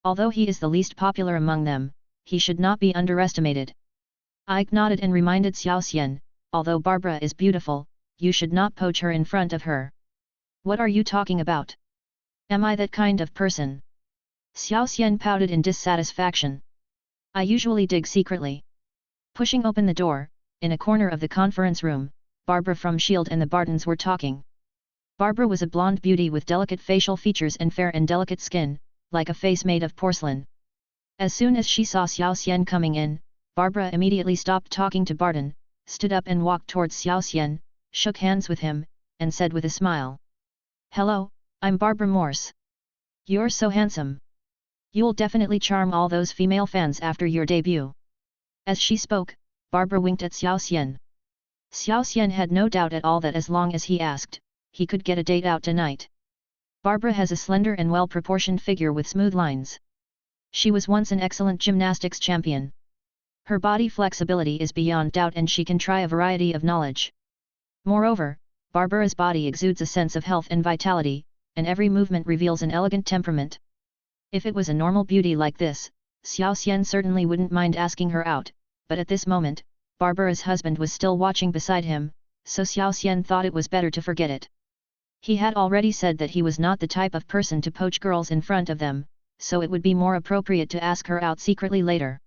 Although he is the least popular among them, he should not be underestimated. Ike nodded and reminded Xiao Xian, although Barbara is beautiful, you should not poach her in front of her. What are you talking about? Am I that kind of person? Xiao Xian pouted in dissatisfaction. I usually dig secretly. Pushing open the door, in a corner of the conference room, Barbara from S.H.I.E.L.D. and the Bartons were talking. Barbara was a blonde beauty with delicate facial features and fair and delicate skin, like a face made of porcelain. As soon as she saw Xiao Xian coming in, Barbara immediately stopped talking to Barton, stood up and walked towards Xiao Xian, shook hands with him, and said with a smile. "Hello, I'm Barbara Morse. You're so handsome. You'll definitely charm all those female fans after your debut." As she spoke, Barbara winked at Xiao Xian. Xiao Xian had no doubt at all that as long as he asked, he could get a date out tonight. Barbara has a slender and well-proportioned figure with smooth lines. She was once an excellent gymnastics champion. Her body flexibility is beyond doubt and she can try a variety of knowledge. Moreover, Barbara's body exudes a sense of health and vitality, and every movement reveals an elegant temperament. If it was a normal beauty like this, Xiao Xian certainly wouldn't mind asking her out, but at this moment, Barbara's husband was still watching beside him, so Xiao Xian thought it was better to forget it. He had already said that he was not the type of person to poach girls in front of them, so it would be more appropriate to ask her out secretly later.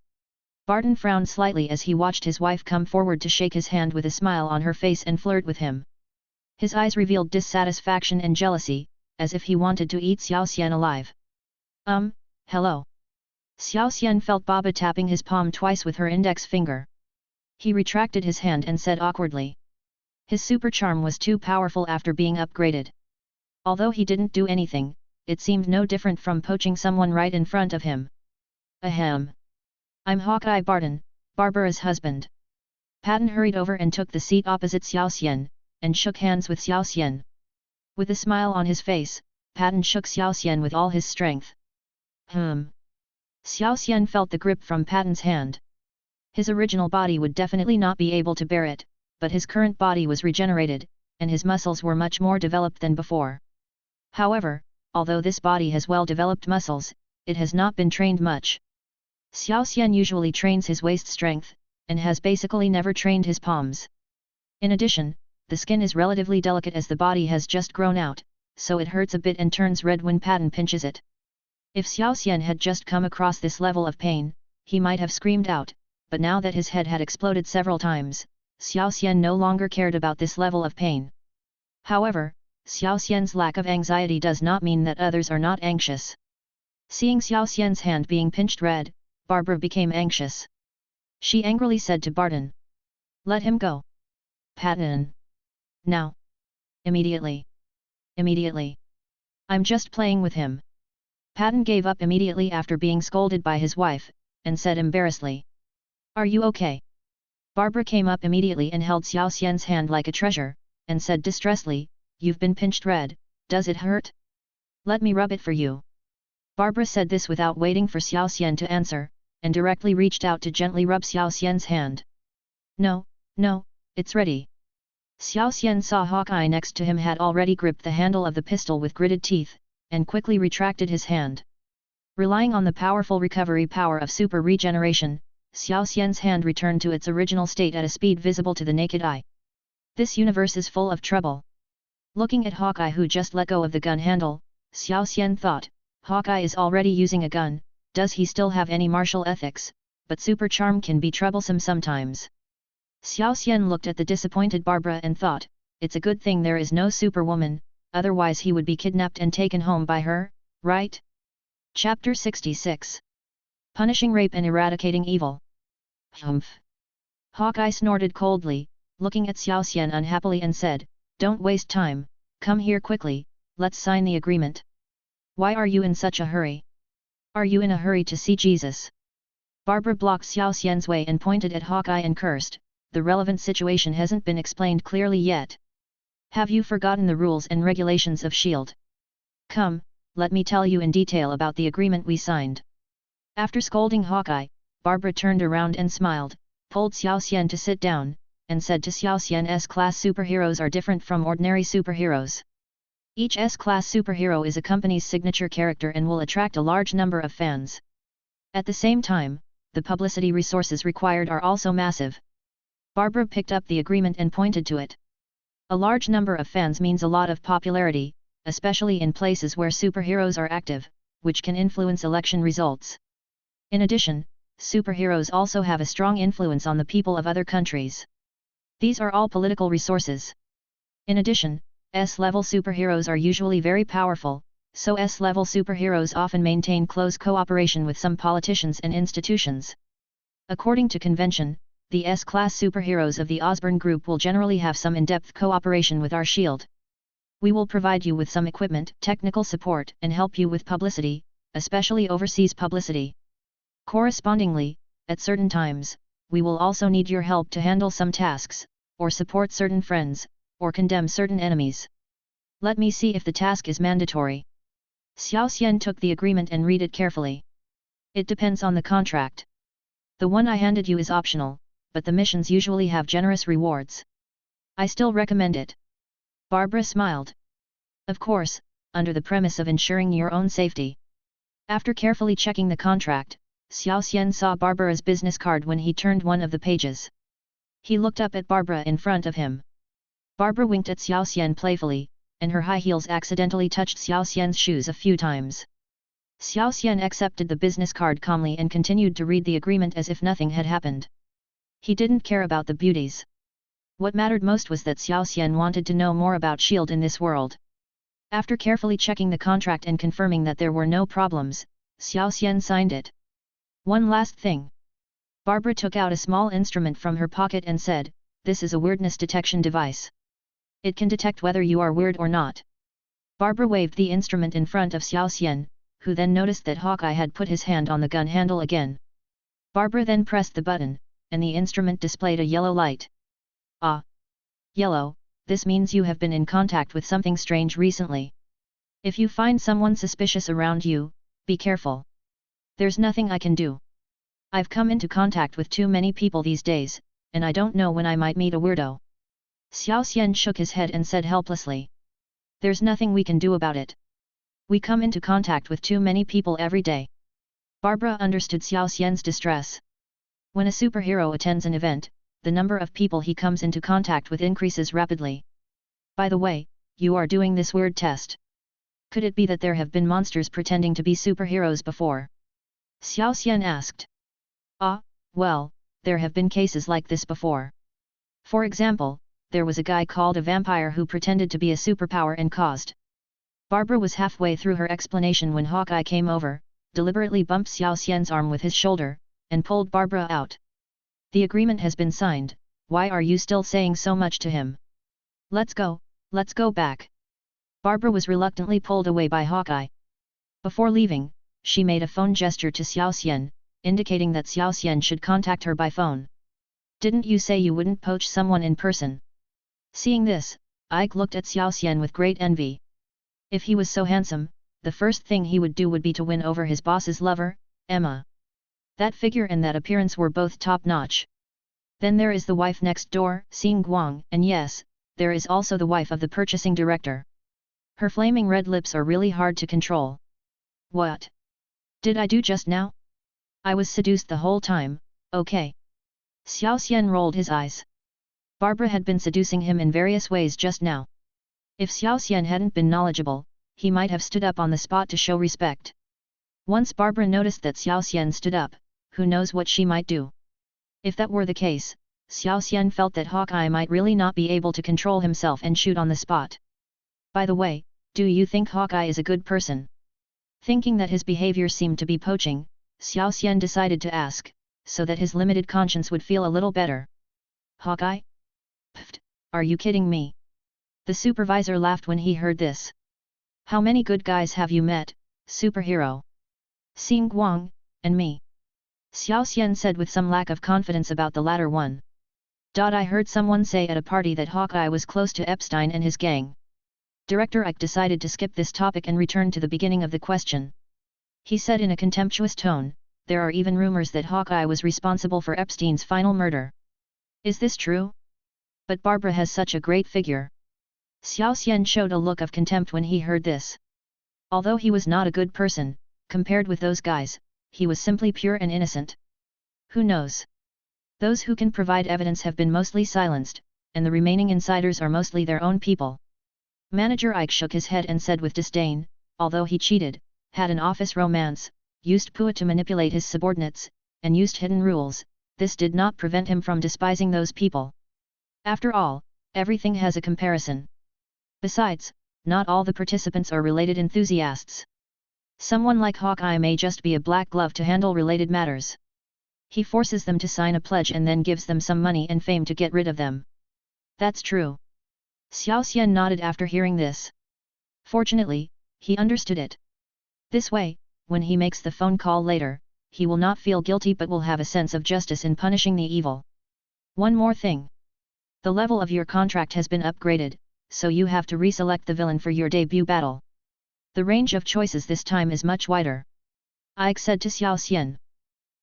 Barton frowned slightly as he watched his wife come forward to shake his hand with a smile on her face and flirt with him. His eyes revealed dissatisfaction and jealousy, as if he wanted to eat Xiao Xian alive. Hello. Xiao Xian felt Baba tapping his palm twice with her index finger. He retracted his hand and said awkwardly. His super charm was too powerful after being upgraded. Although he didn't do anything, it seemed no different from poaching someone right in front of him. Ahem. I'm Hawkeye Barton, Barbara's husband. Patton hurried over and took the seat opposite Xiao Xian, and shook hands with Xiao Xian. With a smile on his face, Patton shook Xiao Xian with all his strength. Xiao Xian felt the grip from Patton's hand. His original body would definitely not be able to bear it, but his current body was regenerated, and his muscles were much more developed than before. However, although this body has well-developed muscles, it has not been trained much. Xiao Xian usually trains his waist strength, and has basically never trained his palms. In addition, the skin is relatively delicate as the body has just grown out, so it hurts a bit and turns red when Patton pinches it. If Xiao Xian had just come across this level of pain, he might have screamed out, but now that his head had exploded several times, Xiao Xian no longer cared about this level of pain. However, Xiao Xian's lack of anxiety does not mean that others are not anxious. Seeing Xiao Xian's hand being pinched red, Barbara became anxious. She angrily said to Barton. Let him go. Patton. Now. Immediately. Immediately. I'm just playing with him. Patton gave up immediately after being scolded by his wife, and said embarrassedly. Are you okay? Barbara came up immediately and held Xiao Xian's hand like a treasure, and said distressedly, You've been pinched red, does it hurt? Let me rub it for you. Barbara said this without waiting for Xiao Xian to answer, and directly reached out to gently rub Xiao Xian's hand. No, it's ready. Xiao Xian saw Hawkeye next to him had already gripped the handle of the pistol with gritted teeth, and quickly retracted his hand. Relying on the powerful recovery power of super regeneration, Xiao Xian's hand returned to its original state at a speed visible to the naked eye. This universe is full of trouble. Looking at Hawkeye who just let go of the gun handle, Xiao Xian thought, Hawkeye is already using a gun, does he still have any martial ethics, but super charm can be troublesome sometimes. Xiao Xian looked at the disappointed Barbara and thought, it's a good thing there is no superwoman, otherwise he would be kidnapped and taken home by her, right? Chapter 66. Punishing Rape and Eradicating Evil. Humph. Hawkeye snorted coldly, looking at Xiao Xian unhappily and said, Don't waste time, come here quickly, let's sign the agreement. Why are you in such a hurry? Are you in a hurry to see Jesus? Barbara blocked Xiao Xian's way and pointed at Hawkeye and cursed, the relevant situation hasn't been explained clearly yet. Have you forgotten the rules and regulations of S.H.I.E.L.D.? Come, let me tell you in detail about the agreement we signed. After scolding Hawkeye, Barbara turned around and smiled, pulled Xiao Xian to sit down, and said to Xiao Xian S-class superheroes are different from ordinary superheroes. Each S-class superhero is a company's signature character and will attract a large number of fans. At the same time, the publicity resources required are also massive. Barbara picked up the agreement and pointed to it. A large number of fans means a lot of popularity, especially in places where superheroes are active, which can influence election results. In addition, superheroes also have a strong influence on the people of other countries. These are all political resources. In addition, S-level superheroes are usually very powerful, so S-level superheroes often maintain close cooperation with some politicians and institutions. According to convention, the S-class superheroes of the Osborn Group will generally have some in-depth cooperation with our shield. We will provide you with some equipment, technical support, and help you with publicity, especially overseas publicity. Correspondingly, at certain times, we will also need your help to handle some tasks, or support certain friends, or condemn certain enemies. Let me see if the task is mandatory. Xiao Xian took the agreement and read it carefully. It depends on the contract. The one I handed you is optional, but the missions usually have generous rewards. I still recommend it. Barbara smiled. Of course, under the premise of ensuring your own safety. After carefully checking the contract, Xiao Xian saw Barbara's business card when he turned one of the pages. He looked up at Barbara in front of him. Barbara winked at Xiao Xian playfully, and her high heels accidentally touched Xiao Xian's shoes a few times. Xiao Xian accepted the business card calmly and continued to read the agreement as if nothing had happened. He didn't care about the beauties. What mattered most was that Xiao Xian wanted to know more about S.H.I.E.L.D. in this world. After carefully checking the contract and confirming that there were no problems, Xiao Xian signed it. One last thing. Barbara took out a small instrument from her pocket and said, "This is a weirdness detection device. It can detect whether you are weird or not." Barbara waved the instrument in front of Xiao Xian, who then noticed that Hawkeye had put his hand on the gun handle again. Barbara then pressed the button, and the instrument displayed a yellow light. Ah! Yellow, this means you have been in contact with something strange recently. If you find someone suspicious around you, be careful. There's nothing I can do. I've come into contact with too many people these days, and I don't know when I might meet a weirdo. Xiao Xian shook his head and said helplessly. There's nothing we can do about it. We come into contact with too many people every day. Barbara understood Xiao Xian's distress. When a superhero attends an event, the number of people he comes into contact with increases rapidly. By the way, you are doing this weird test. Could it be that there have been monsters pretending to be superheroes before? Xiao Xian asked. Ah, well, there have been cases like this before. For example, there was a guy called a vampire who pretended to be a superpower and caused. Barbara was halfway through her explanation when Hawkeye came over, deliberately bumped Xiao Xian's arm with his shoulder, and pulled Barbara out. The agreement has been signed, why are you still saying so much to him? Let's go back. Barbara was reluctantly pulled away by Hawkeye. Before leaving, she made a phone gesture to Xiao Xian, indicating that Xiao Xian should contact her by phone. Didn't you say you wouldn't poach someone in person? Seeing this, Ike looked at Xiao Xian with great envy. If he was so handsome, the first thing he would do would be to win over his boss's lover, Emma. That figure and that appearance were both top-notch. Then there is the wife next door, Xing Guang, and yes, there is also the wife of the purchasing director. Her flaming red lips are really hard to control. What did I do just now? I was seduced the whole time, okay. Xiao Xian rolled his eyes. Barbara had been seducing him in various ways just now. If Xiao Xian hadn't been knowledgeable, he might have stood up on the spot to show respect. Once Barbara noticed that Xiao Xian stood up, who knows what she might do. If that were the case, Xiao Xian felt that Hawkeye might really not be able to control himself and shoot on the spot. By the way, do you think Hawkeye is a good person? Thinking that his behavior seemed to be poaching, Xiao Xian decided to ask, so that his limited conscience would feel a little better. Hawkeye? Pfft, are you kidding me? The supervisor laughed when he heard this. How many good guys have you met, superhero? Xing Guang, and me. Xiao Xian said with some lack of confidence about the latter one. I heard someone say at a party that Hawkeye was close to Epstein and his gang. Director Ike decided to skip this topic and return to the beginning of the question. He said in a contemptuous tone, there are even rumors that Hawkeye was responsible for Epstein's final murder. Is this true? But Barbara has such a great figure. Xiao Xian showed a look of contempt when he heard this. Although he was not a good person, compared with those guys, he was simply pure and innocent. Who knows? Those who can provide evidence have been mostly silenced, and the remaining insiders are mostly their own people. Manager Ike shook his head and said with disdain, although he cheated, had an office romance, used Pua to manipulate his subordinates, and used hidden rules, this did not prevent him from despising those people. After all, everything has a comparison. Besides, not all the participants are related enthusiasts. Someone like Hawkeye may just be a black glove to handle related matters. He forces them to sign a pledge and then gives them some money and fame to get rid of them. That's true. Xiao Xian nodded after hearing this. Fortunately, he understood it. This way, when he makes the phone call later, he will not feel guilty but will have a sense of justice in punishing the evil. One more thing. The level of your contract has been upgraded, so you have to reselect the villain for your debut battle. The range of choices this time is much wider. Ike said to Xiao Xian.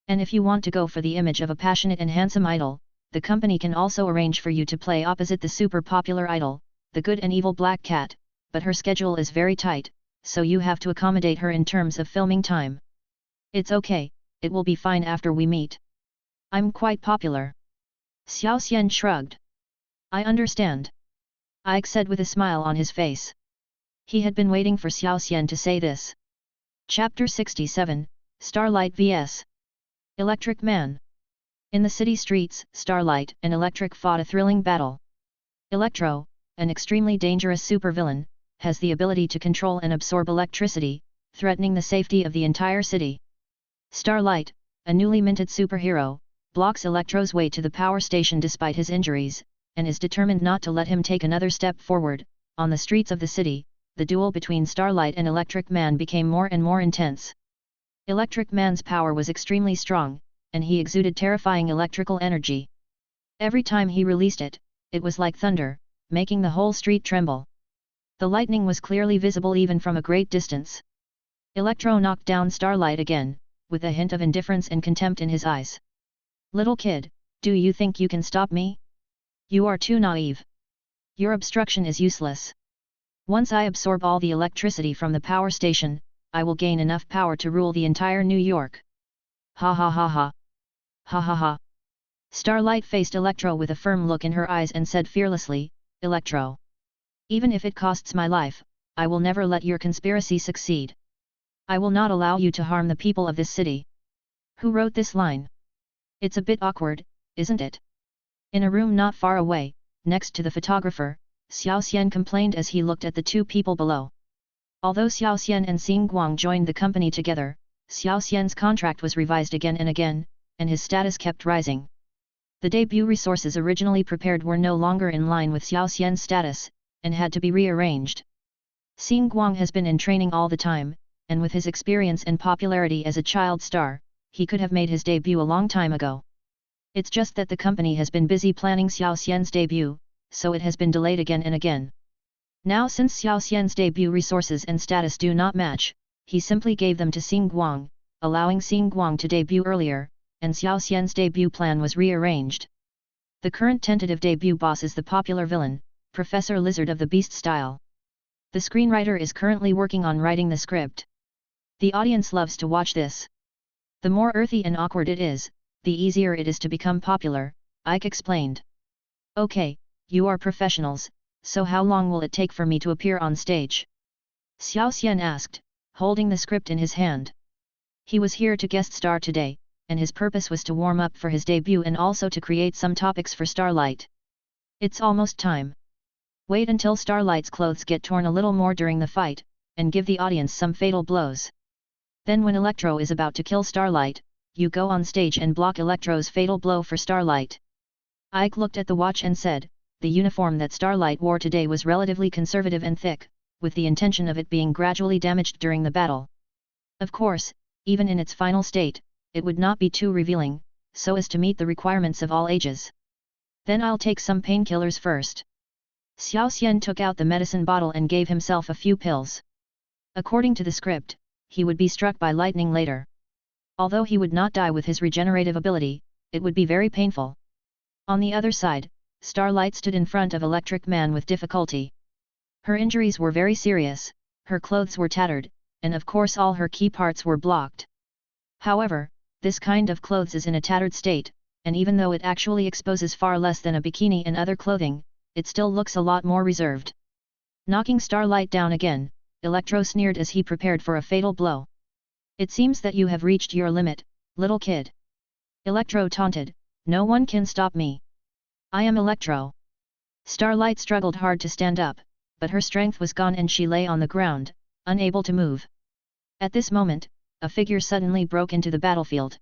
And if you want to go for the image of a passionate and handsome idol, the company can also arrange for you to play opposite the super popular idol, the good and evil Black Cat, but her schedule is very tight, so you have to accommodate her in terms of filming time. It's okay, it will be fine after we meet. I'm quite popular. Xiao Xian shrugged. I understand. Ike said with a smile on his face. He had been waiting for Xiao Xian to say this. Chapter 67, Starlight vs. Electric Man. In the city streets, Starlight and Electric fought a thrilling battle. Electro, an extremely dangerous supervillain, has the ability to control and absorb electricity, threatening the safety of the entire city. Starlight, a newly minted superhero, blocks Electro's way to the power station despite his injuries, and is determined not to let him take another step forward. On the streets of the city, the duel between Starlight and Electric Man became more and more intense. Electric Man's power was extremely strong, and he exuded terrifying electrical energy. Every time he released it, it was like thunder, making the whole street tremble. The lightning was clearly visible even from a great distance. Electro knocked down Starlight again, with a hint of indifference and contempt in his eyes. Little kid, do you think you can stop me? You are too naive. Your obstruction is useless. Once I absorb all the electricity from the power station, I will gain enough power to rule the entire New York. Ha ha ha ha. Ha ha ha. Starlight faced Electro with a firm look in her eyes and said fearlessly, Electro. Even if it costs my life, I will never let your conspiracy succeed. I will not allow you to harm the people of this city. Who wrote this line? It's a bit awkward, isn't it? In a room not far away, next to the photographer, Xiao Xian complained as he looked at the two people below. Although Xiao Xian and Xing Guang joined the company together, Xiao Xian's contract was revised again and again, and his status kept rising. The debut resources originally prepared were no longer in line with Xiao Xian's status, and had to be rearranged. Xing Guang has been in training all the time, and with his experience and popularity as a child star, he could have made his debut a long time ago. It's just that the company has been busy planning Xiao Xian's debut, so it has been delayed again and again. Now since Xiao Xian's debut resources and status do not match, he simply gave them to Xing Guang, allowing Xing Guang to debut earlier, and Xiao Xian's debut plan was rearranged. The current tentative debut boss is the popular villain, Professor Lizard of the Beast style. The screenwriter is currently working on writing the script. The audience loves to watch this. The more earthy and awkward it is, the easier it is to become popular, Ike explained. Okay, you are professionals, so how long will it take for me to appear on stage? Xiao Xian asked, holding the script in his hand. He was here to guest star today, and his purpose was to warm up for his debut and also to create some topics for Starlight. It's almost time. Wait until Starlight's clothes get torn a little more during the fight, and give the audience some fatal blows. Then when Electro is about to kill Starlight, you go on stage and block Electro's fatal blow for Starlight. Ike looked at the watch and said, the uniform that Starlight wore today was relatively conservative and thick, with the intention of it being gradually damaged during the battle. Of course, even in its final state, it would not be too revealing, so as to meet the requirements of all ages. Then I'll take some painkillers first. Xiao Xian took out the medicine bottle and gave himself a few pills. According to the script, he would be struck by lightning later. Although he would not die with his regenerative ability, it would be very painful. On the other side, Starlight stood in front of Electric Man with difficulty. Her injuries were very serious, her clothes were tattered, and of course all her key parts were blocked. However, this kind of clothes is in a tattered state, and even though it actually exposes far less than a bikini and other clothing, it still looks a lot more reserved. Knocking Starlight down again, Electro sneered as he prepared for a fatal blow. It seems that you have reached your limit, little kid. Electro taunted, no one can stop me. I am Electro. Starlight struggled hard to stand up, but her strength was gone and she lay on the ground, unable to move. At this moment, a figure suddenly broke into the battlefield.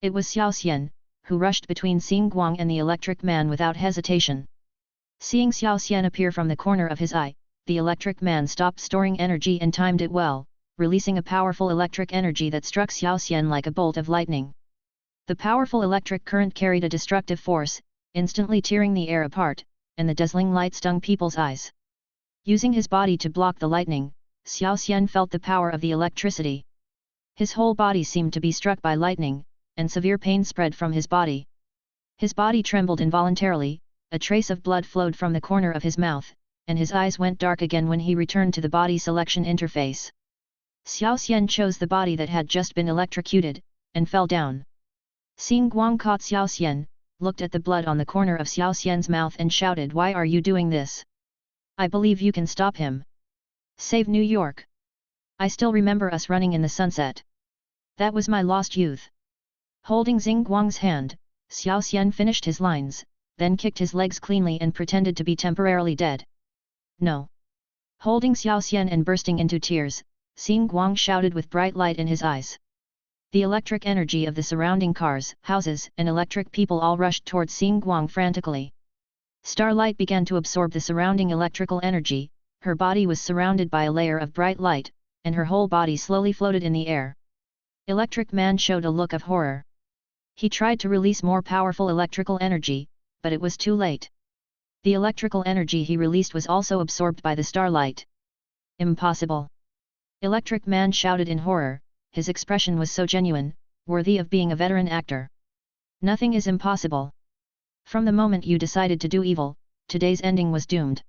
It was Xiao Xian, who rushed between Xing Guang and the electric man without hesitation. Seeing Xiao Xian appear from the corner of his eye, the electric man stopped storing energy and timed it well, releasing a powerful electric energy that struck Xiao Xian like a bolt of lightning. The powerful electric current carried a destructive force, instantly tearing the air apart, and the dazzling light stung people's eyes. Using his body to block the lightning, Xiao Xian felt the power of the electricity. His whole body seemed to be struck by lightning, and severe pain spread from his body. His body trembled involuntarily, a trace of blood flowed from the corner of his mouth, and his eyes went dark again when he returned to the body selection interface. Xiao Xian chose the body that had just been electrocuted, and fell down. Xing Guang caught Xiao Xian, looked at the blood on the corner of Xiao Xian's mouth and shouted, "Why are you doing this? I believe you can stop him. Save New York. I still remember us running in the sunset. That was my lost youth." Holding Xing Guang's hand, Xiao Xian finished his lines, then kicked his legs cleanly and pretended to be temporarily dead. "No!" Holding Xiao Xian and bursting into tears, Xing Guang shouted with bright light in his eyes. The electric energy of the surrounding cars, houses and electric people all rushed towards Xing Guang frantically. Starlight began to absorb the surrounding electrical energy, her body was surrounded by a layer of bright light, and her whole body slowly floated in the air. Electric Man showed a look of horror. He tried to release more powerful electrical energy, but it was too late. The electrical energy he released was also absorbed by the starlight. "Impossible!" Electric Man shouted in horror, his expression was so genuine, worthy of being a veteran actor. "Nothing is impossible. From the moment you decided to do evil, today's ending was doomed."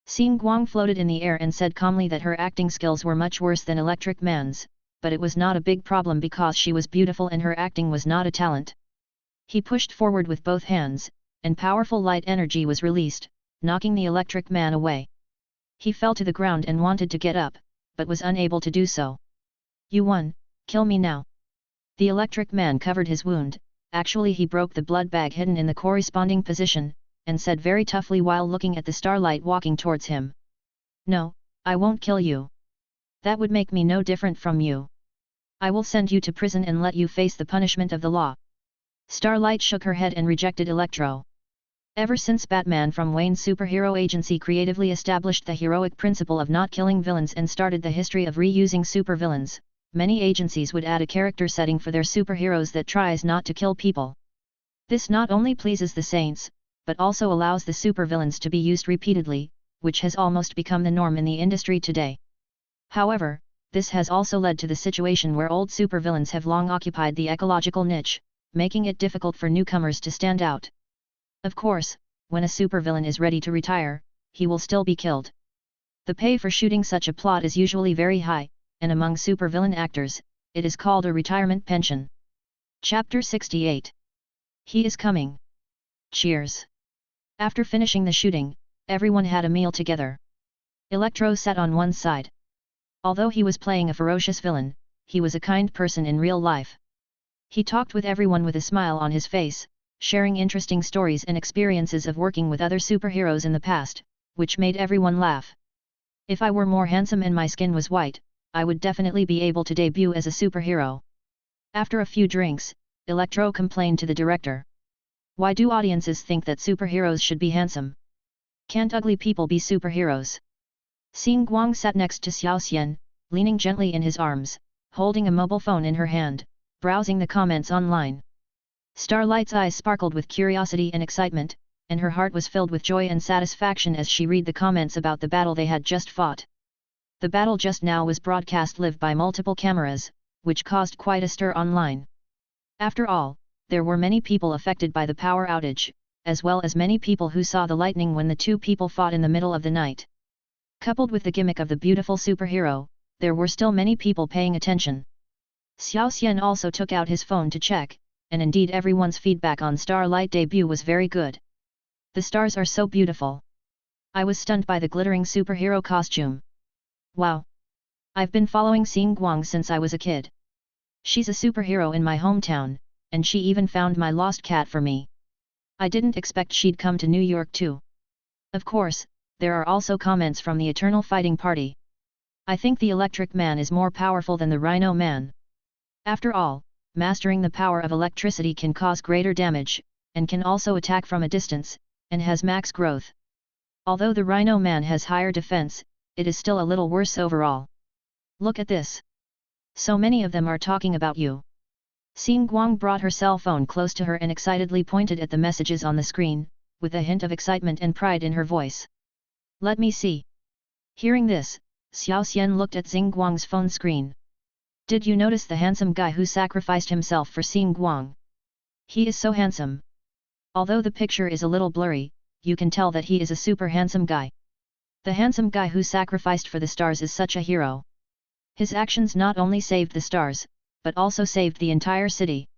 Xing Guang floated in the air and said calmly that her acting skills were much worse than Electric Man's, but it was not a big problem because she was beautiful and her acting was not a talent. He pushed forward with both hands, and powerful light energy was released, knocking the Electric Man away. He fell to the ground and wanted to get up, but was unable to do so. "You won, kill me now." The Electric Man covered his wound, actually he broke the blood bag hidden in the corresponding position, and said very toughly while looking at the starlight walking towards him. "No, I won't kill you. That would make me no different from you. I will send you to prison and let you face the punishment of the law." Starlight shook her head and rejected Electro. Ever since Batman from Wayne's superhero agency creatively established the heroic principle of not killing villains and started the history of reusing supervillains, many agencies would add a character setting for their superheroes that tries not to kill people. This not only pleases the saints, but also allows the supervillains to be used repeatedly, which has almost become the norm in the industry today. However, this has also led to the situation where old supervillains have long occupied the ecological niche, making it difficult for newcomers to stand out. Of course, when a supervillain is ready to retire, he will still be killed. The pay for shooting such a plot is usually very high, and among supervillain actors, it is called a retirement pension. Chapter 68. He is coming. Cheers. After finishing the shooting, everyone had a meal together. Electro sat on one side. Although he was playing a ferocious villain, he was a kind person in real life. He talked with everyone with a smile on his face, sharing interesting stories and experiences of working with other superheroes in the past, which made everyone laugh. "If I were more handsome and my skin was white, I would definitely be able to debut as a superhero." After a few drinks, Electro complained to the director. "Why do audiences think that superheroes should be handsome? Can't ugly people be superheroes?" Xing Guang sat next to Xiao Xian, leaning gently in his arms, holding a mobile phone in her hand, browsing the comments online. Starlight's eyes sparkled with curiosity and excitement, and her heart was filled with joy and satisfaction as she read the comments about the battle they had just fought. The battle just now was broadcast live by multiple cameras, which caused quite a stir online. After all, there were many people affected by the power outage, as well as many people who saw the lightning when the two people fought in the middle of the night. Coupled with the gimmick of the beautiful superhero, there were still many people paying attention. Xiao Xian also took out his phone to check, and indeed everyone's feedback on Starlight debut was very good. "The stars are so beautiful. I was stunned by the glittering superhero costume. Wow! I've been following Xing Guang since I was a kid. She's a superhero in my hometown, and she even found my lost cat for me. I didn't expect she'd come to New York too. Of course, There are also comments from the Eternal Fighting Party. I think the Electric Man is more powerful than the Rhino Man. After all, mastering the power of electricity can cause greater damage, and can also attack from a distance, and has max growth. Although the Rhino Man has higher defense, it is still a little worse overall. Look at this. So many of them are talking about you. Xin Guang brought her cell phone close to her and excitedly pointed at the messages on the screen, with a hint of excitement and pride in her voice. Let me see. Hearing this, Xiao Xian looked at Xing Guang's phone screen. Did you notice the handsome guy who sacrificed himself for Xin Guang? He is so handsome. Although the picture is a little blurry, you can tell that he is a super handsome guy. The handsome guy who sacrificed for the stars is such a hero. His actions not only saved the stars, but also saved the entire city.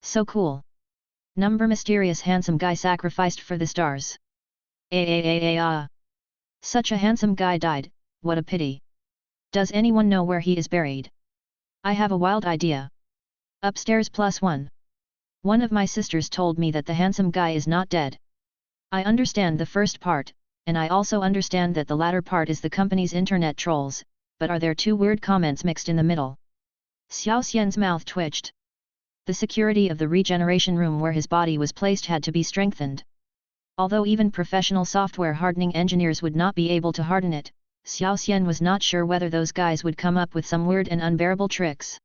So cool. Number mysterious handsome guy sacrificed for the stars. Such a handsome guy died, what a pity. Does anyone know where he is buried? I have a wild idea. Upstairs +1. One of my sisters told me that the handsome guy is not dead. I understand the first part, and I also understand that the latter part is the company's internet trolls, but are there two weird comments mixed in the middle? Xiao Xian's mouth twitched. The security of the regeneration room where his body was placed had to be strengthened. Although even professional software hardening engineers would not be able to harden it, Xiao Xian was not sure whether those guys would come up with some weird and unbearable tricks.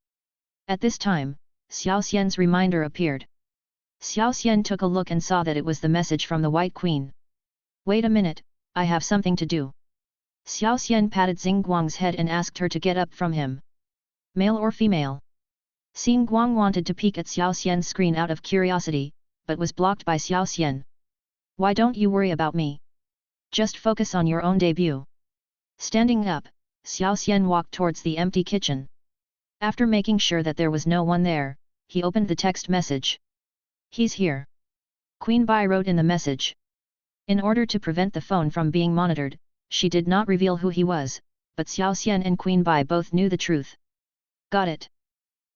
At this time, Xiao Xian's reminder appeared. Xiao Xian took a look and saw that it was the message from the White Queen. Wait a minute, I have something to do. Xiao Xian patted Xing Guang's head and asked her to get up from him. Male or female? Xing Guang wanted to peek at Xiao Xian's screen out of curiosity, but was blocked by Xiao Xian. Why don't you worry about me? Just focus on your own debut. Standing up, Xiao Xian walked towards the empty kitchen. After making sure that there was no one there, he opened the text message. He's here. Queen Bai wrote in the message. In order to prevent the phone from being monitored, she did not reveal who he was, but Xiao Xian and Queen Bai both knew the truth. Got it.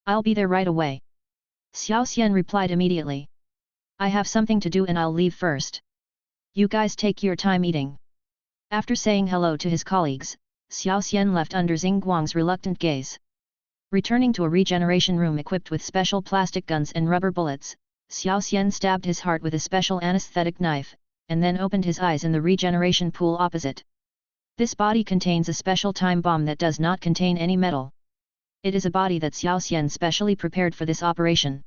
I'll be there right away. Xiao Xian replied immediately. I have something to do and I'll leave first. You guys take your time eating. After saying hello to his colleagues, Xiao Xian left under Xing Guang's reluctant gaze. Returning to a regeneration room equipped with special plastic guns and rubber bullets, Xiao Xian stabbed his heart with a special anesthetic knife, and then opened his eyes in the regeneration pool opposite. This body contains a special time bomb that does not contain any metal. It is a body that Xiao Xian specially prepared for this operation.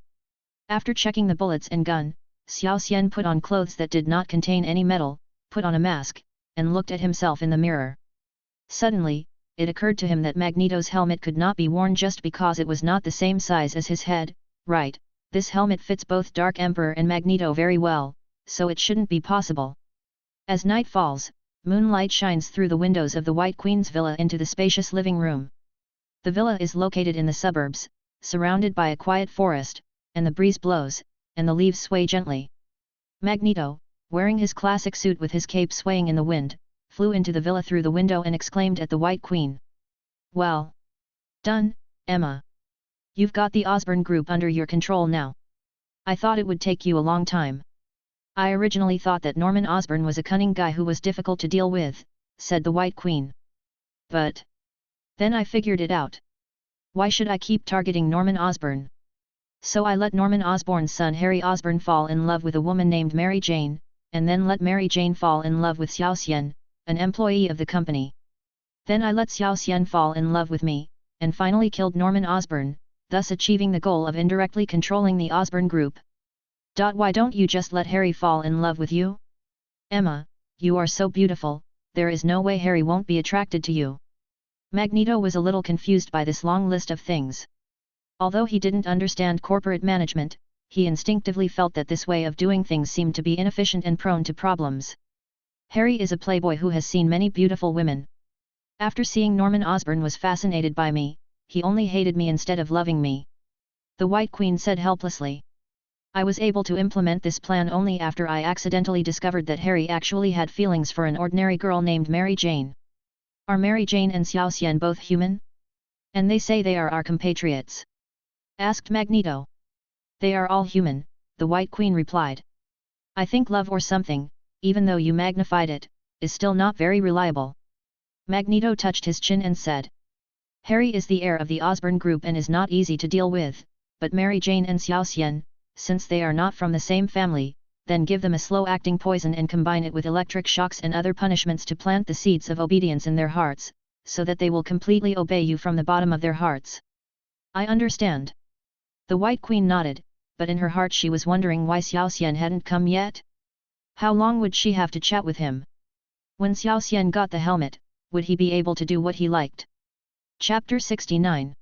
After checking the bullets and gun, Xiao Xian put on clothes that did not contain any metal, put on a mask, and looked at himself in the mirror. Suddenly, it occurred to him that Magneto's helmet could not be worn just because it was not the same size as his head. Right, this helmet fits both Dark Emperor and Magneto very well, so it shouldn't be possible. As night falls, moonlight shines through the windows of the White Queen's villa into the spacious living room. The villa is located in the suburbs, surrounded by a quiet forest, and the breeze blows, and the leaves sway gently. Magneto, wearing his classic suit with his cape swaying in the wind, flew into the villa through the window and exclaimed at the White Queen. Well done, Emma. You've got the Osborn group under your control now. I thought it would take you a long time. I originally thought that Norman Osborn was a cunning guy who was difficult to deal with, said the White Queen. But then I figured it out. Why should I keep targeting Norman Osborn? So I let Norman Osborn's son Harry Osborn fall in love with a woman named Mary Jane, and then let Mary Jane fall in love with Xiao Xian, an employee of the company. Then I let Xiao Xian fall in love with me, and finally killed Norman Osborn, thus achieving the goal of indirectly controlling the Osborn group. Why don't you just let Harry fall in love with you? Emma, you are so beautiful, there is no way Harry won't be attracted to you. Magneto was a little confused by this long list of things. Although he didn't understand corporate management, he instinctively felt that this way of doing things seemed to be inefficient and prone to problems. Harry is a playboy who has seen many beautiful women. After seeing Norman Osborn was fascinated by me, he only hated me instead of loving me. The White Queen said helplessly. I was able to implement this plan only after I accidentally discovered that Harry actually had feelings for an ordinary girl named Mary Jane. Are Mary Jane and Xiao Xian both human? And they say they are our compatriots. Asked Magneto. They are all human, the White Queen replied. I think love or something, even though you magnified it, is still not very reliable. Magneto touched his chin and said. Harry is the heir of the Osborn group and is not easy to deal with, but Mary Jane and Xiao Xian, since they are not from the same family, then give them a slow-acting poison and combine it with electric shocks and other punishments to plant the seeds of obedience in their hearts, so that they will completely obey you from the bottom of their hearts. I understand. The White Queen nodded, but in her heart she was wondering why Xiao Xian hadn't come yet. How long would she have to chat with him? When Xiao Xian got the helmet, would he be able to do what he liked? Chapter 69.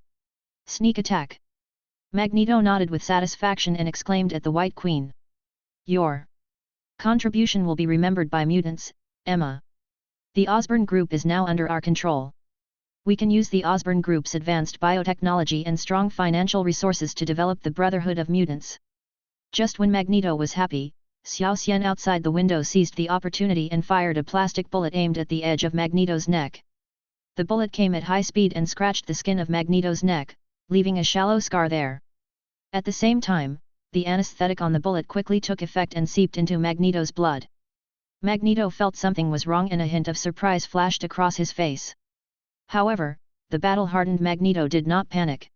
Sneak Attack. Magneto nodded with satisfaction and exclaimed at the White Queen. Your contribution will be remembered by mutants, Emma. The Osborn group is now under our control. We can use the Osborn group's advanced biotechnology and strong financial resources to develop the Brotherhood of Mutants. Just when Magneto was happy, Xiao Xian outside the window seized the opportunity and fired a plastic bullet aimed at the edge of Magneto's neck. The bullet came at high speed and scratched the skin of Magneto's neck, leaving a shallow scar there. At the same time, the anesthetic on the bullet quickly took effect and seeped into Magneto's blood. Magneto felt something was wrong and a hint of surprise flashed across his face. However, the battle-hardened Magneto did not panic.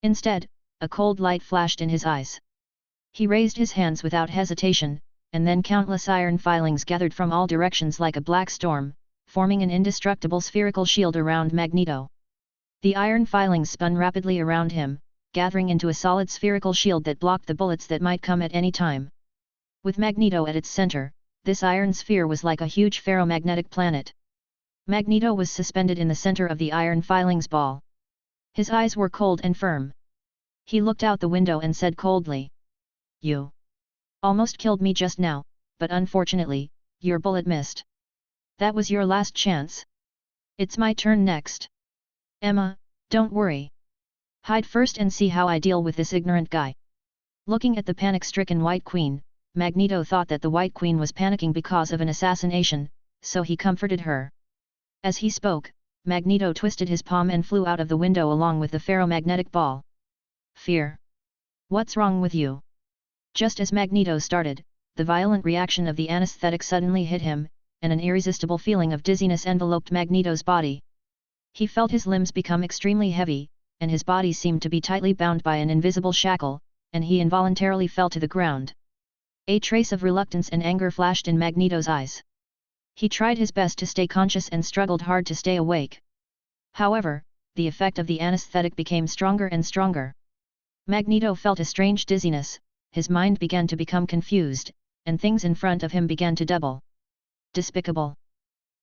Instead, a cold light flashed in his eyes. He raised his hands without hesitation, and then countless iron filings gathered from all directions like a black storm, forming an indestructible spherical shield around Magneto. The iron filings spun rapidly around him, gathering into a solid spherical shield that blocked the bullets that might come at any time. With Magneto at its center, this iron sphere was like a huge ferromagnetic planet. Magneto was suspended in the center of the iron filings ball. His eyes were cold and firm. He looked out the window and said coldly. You almost killed me just now, but unfortunately, your bullet missed. That was your last chance. It's my turn next. Emma, don't worry. Hide first and see how I deal with this ignorant guy. Looking at the panic-stricken White Queen, Magneto thought that the White Queen was panicking because of an assassination, so he comforted her. As he spoke, Magneto twisted his palm and flew out of the window along with the ferromagnetic ball. Fear. What's wrong with you? Just as Magneto started, the violent reaction of the anesthetic suddenly hit him, and an irresistible feeling of dizziness enveloped Magneto's body. He felt his limbs become extremely heavy, and his body seemed to be tightly bound by an invisible shackle, and he involuntarily fell to the ground. A trace of reluctance and anger flashed in Magneto's eyes. He tried his best to stay conscious and struggled hard to stay awake. However, the effect of the anesthetic became stronger and stronger. Magneto felt a strange dizziness, his mind began to become confused, and things in front of him began to double. Despicable.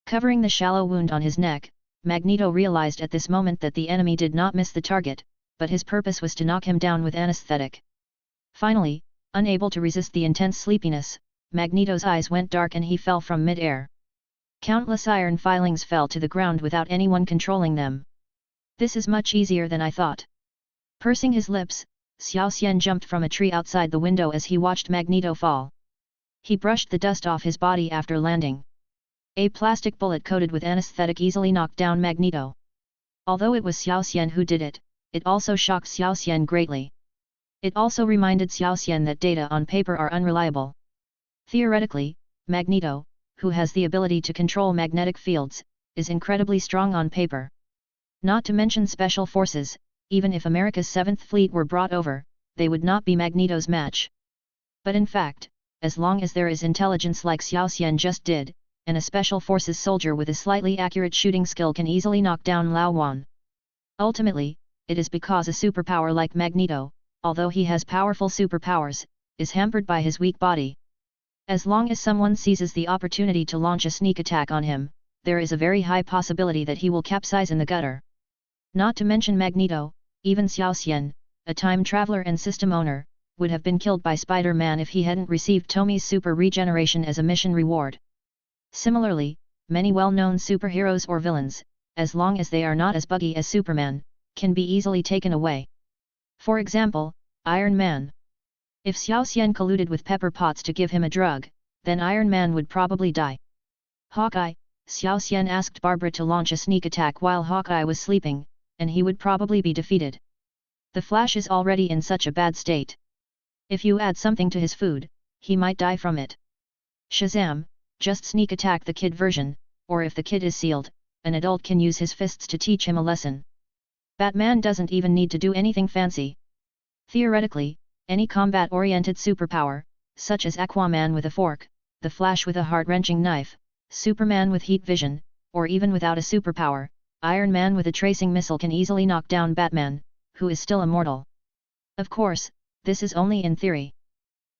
Covering the shallow wound on his neck, Magneto realized at this moment that the enemy did not miss the target, but his purpose was to knock him down with anesthetic. Finally, unable to resist the intense sleepiness, Magneto's eyes went dark and he fell from mid-air. Countless iron filings fell to the ground without anyone controlling them. This is much easier than I thought. Pursing his lips, Xiao Xian jumped from a tree outside the window as he watched Magneto fall. He brushed the dust off his body after landing. A plastic bullet coated with anesthetic easily knocked down Magneto. Although it was Xiao Xian who did it, it also shocked Xiao Xian greatly. It also reminded Xiao Xian that data on paper are unreliable. Theoretically, Magneto, who has the ability to control magnetic fields, is incredibly strong on paper. Not to mention special forces, even if America's 7th Fleet were brought over, they would not be Magneto's match. But in fact, as long as there is intelligence like Xiao Xian just did, and a special forces soldier with a slightly accurate shooting skill can easily knock down Lao Wan. Ultimately, it is because a superpower like Magneto, although he has powerful superpowers, is hampered by his weak body. As long as someone seizes the opportunity to launch a sneak attack on him, there is a very high possibility that he will capsize in the gutter. Not to mention Magneto, even Xiao Xian, a time traveler and system owner, would have been killed by Spider-Man if he hadn't received Tommy's super regeneration as a mission reward. Similarly, many well-known superheroes or villains, as long as they are not as buggy as Superman, can be easily taken away. For example, Iron Man. If Xiao Xian colluded with Pepper Potts to give him a drug, then Iron Man would probably die. Hawkeye. Xiao Xian asked Barbara to launch a sneak attack while Hawkeye was sleeping, and he would probably be defeated. The Flash is already in such a bad state. If you add something to his food, he might die from it. Shazam. Just sneak attack the kid version, or if the kid is sealed, an adult can use his fists to teach him a lesson. Batman doesn't even need to do anything fancy. Theoretically, any combat-oriented superpower, such as Aquaman with a fork, the Flash with a heart-wrenching knife, Superman with heat vision, or even without a superpower, Iron Man with a tracing missile can easily knock down Batman, who is still immortal. Of course, this is only in theory.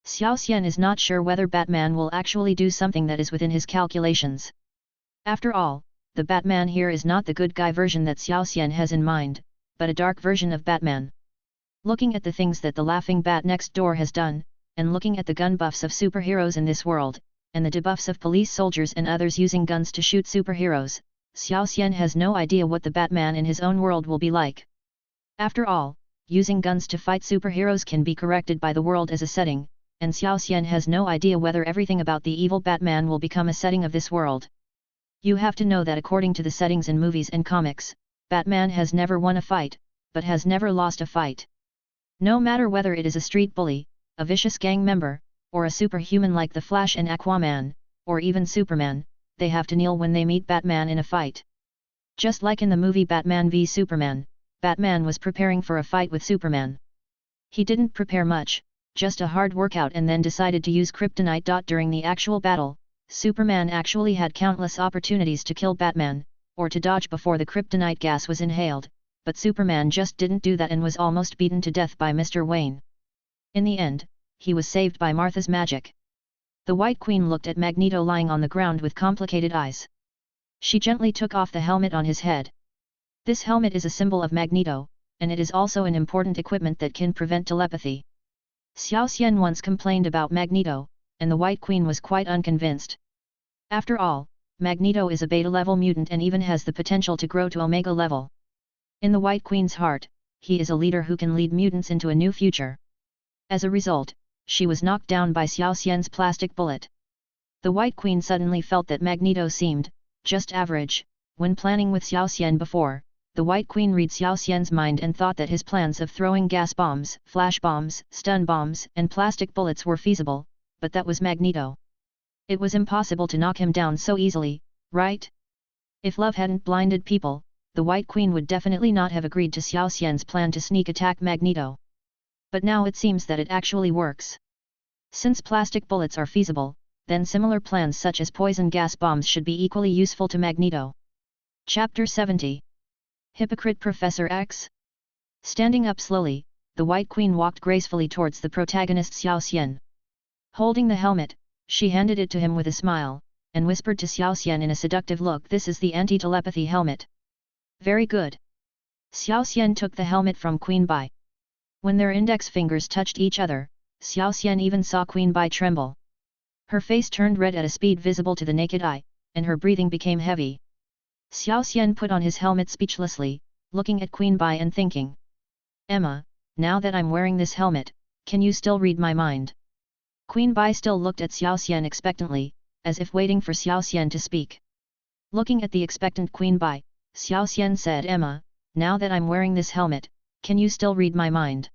Xiao Xian is not sure whether Batman will actually do something that is within his calculations. After all, the Batman here is not the good guy version that Xiao Xian has in mind, but a dark version of Batman. Looking at the things that the laughing bat next door has done, and looking at the gun buffs of superheroes in this world, and the debuffs of police soldiers and others using guns to shoot superheroes, Xiao Xian has no idea what the Batman in his own world will be like. After all, using guns to fight superheroes can be corrected by the world as a setting, and Xiao Xian has no idea whether everything about the evil Batman will become a setting of this world. You have to know that according to the settings in movies and comics, Batman has never won a fight, but has never lost a fight. No matter whether it is a street bully, a vicious gang member, or a superhuman like the Flash and Aquaman, or even Superman, they have to kneel when they meet Batman in a fight. Just like in the movie Batman v Superman, Batman was preparing for a fight with Superman. He didn't prepare much, just a hard workout, and then decided to use kryptonite. During the actual battle, Superman actually had countless opportunities to kill Batman, or to dodge before the kryptonite gas was inhaled, but Superman just didn't do that and was almost beaten to death by Mr. Wayne. In the end, he was saved by Martha's magic. The White Queen looked at Magneto lying on the ground with complicated eyes. She gently took off the helmet on his head. This helmet is a symbol of Magneto, and it is also an important equipment that can prevent telepathy. Xiao Xian once complained about Magneto, and the White Queen was quite unconvinced. After all, Magneto is a beta-level mutant and even has the potential to grow to Omega level. In the White Queen's heart, he is a leader who can lead mutants into a new future. As a result, she was knocked down by Xiao Xian's plastic bullet. The White Queen suddenly felt that Magneto seemed just average. When planning with Xiao Xian before, the White Queen read Xiao Xian's mind and thought that his plans of throwing gas bombs, flash bombs, stun bombs, and plastic bullets were feasible, but that was Magneto. It was impossible to knock him down so easily, right? If love hadn't blinded people, the White Queen would definitely not have agreed to Xiao Xian's plan to sneak attack Magneto. But now it seems that it actually works. Since plastic bullets are feasible, then similar plans such as poison gas bombs should be equally useful to Magneto. Chapter 70. Hypocrite Professor X? Standing up slowly, the White Queen walked gracefully towards the protagonist Xiao Xian. Holding the helmet, she handed it to him with a smile, and whispered to Xiao Xian in a seductive look, "This is the anti-telepathy helmet." "Very good." Xiao Xian took the helmet from Queen Bai. When their index fingers touched each other, Xiao Xian even saw Queen Bai tremble. Her face turned red at a speed visible to the naked eye, and her breathing became heavy. Xiao Xian put on his helmet speechlessly, looking at Queen Bai and thinking, "Emma, now that I'm wearing this helmet, can you still read my mind?" Queen Bai still looked at Xiao Xian expectantly, as if waiting for Xiao Xian to speak. Looking at the expectant Queen Bai, Xiao Xian said, "Emma, now that I'm wearing this helmet, can you still read my mind?"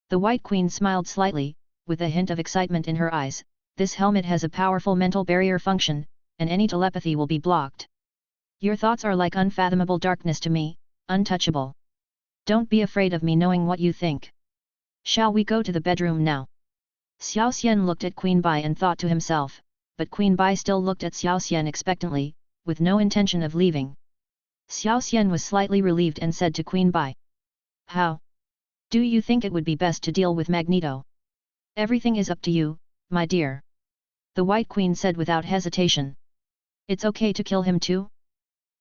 The White Queen smiled slightly, with a hint of excitement in her eyes. "This helmet has a powerful mental barrier function, and any telepathy will be blocked. Your thoughts are like unfathomable darkness to me, untouchable. Don't be afraid of me knowing what you think. Shall we go to the bedroom now?" Xiao Xian looked at Queen Bai and thought to himself, but Queen Bai still looked at Xiao Xian expectantly, with no intention of leaving. Xiao Xian was slightly relieved and said to Queen Bai, "How do you think it would be best to deal with Magneto?" "Everything is up to you, my dear," the White Queen said without hesitation. "It's okay to kill him too?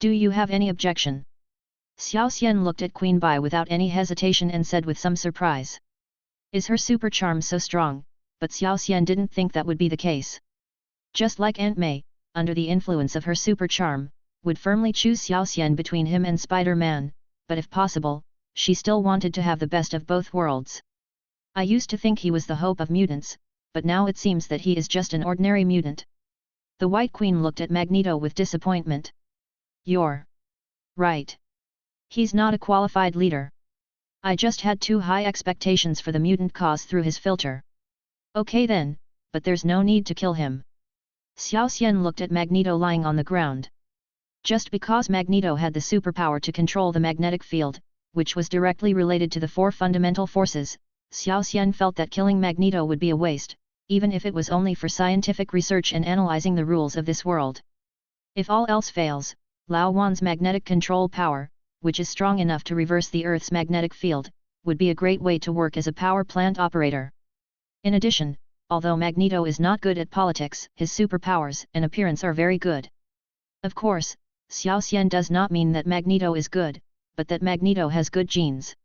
Do you have any objection?" Xiao Xian looked at Queen Bai without any hesitation and said with some surprise, "Is her super charm so strong?" But Xiao Xian didn't think that would be the case. Just like Aunt May, under the influence of her super charm, would firmly choose Xiao Xian between him and Spider-Man, but if possible, she still wanted to have the best of both worlds. "I used to think he was the hope of mutants, but now it seems that he is just an ordinary mutant." The White Queen looked at Magneto with disappointment. "You're right. He's not a qualified leader. I just had too high expectations for the mutant cause through his filter." "Okay then, but there's no need to kill him." Xiao Xian looked at Magneto lying on the ground. Just because Magneto had the superpower to control the magnetic field, which was directly related to the four fundamental forces, Xiao Xian felt that killing Magneto would be a waste, even if it was only for scientific research and analyzing the rules of this world. If all else fails, Lao Wan's magnetic control power, which is strong enough to reverse the Earth's magnetic field, would be a great way to work as a power plant operator. In addition, although Magneto is not good at politics, his superpowers and appearance are very good. Of course, Xiao Xian does not mean that Magneto is good, but that Magneto has good genes.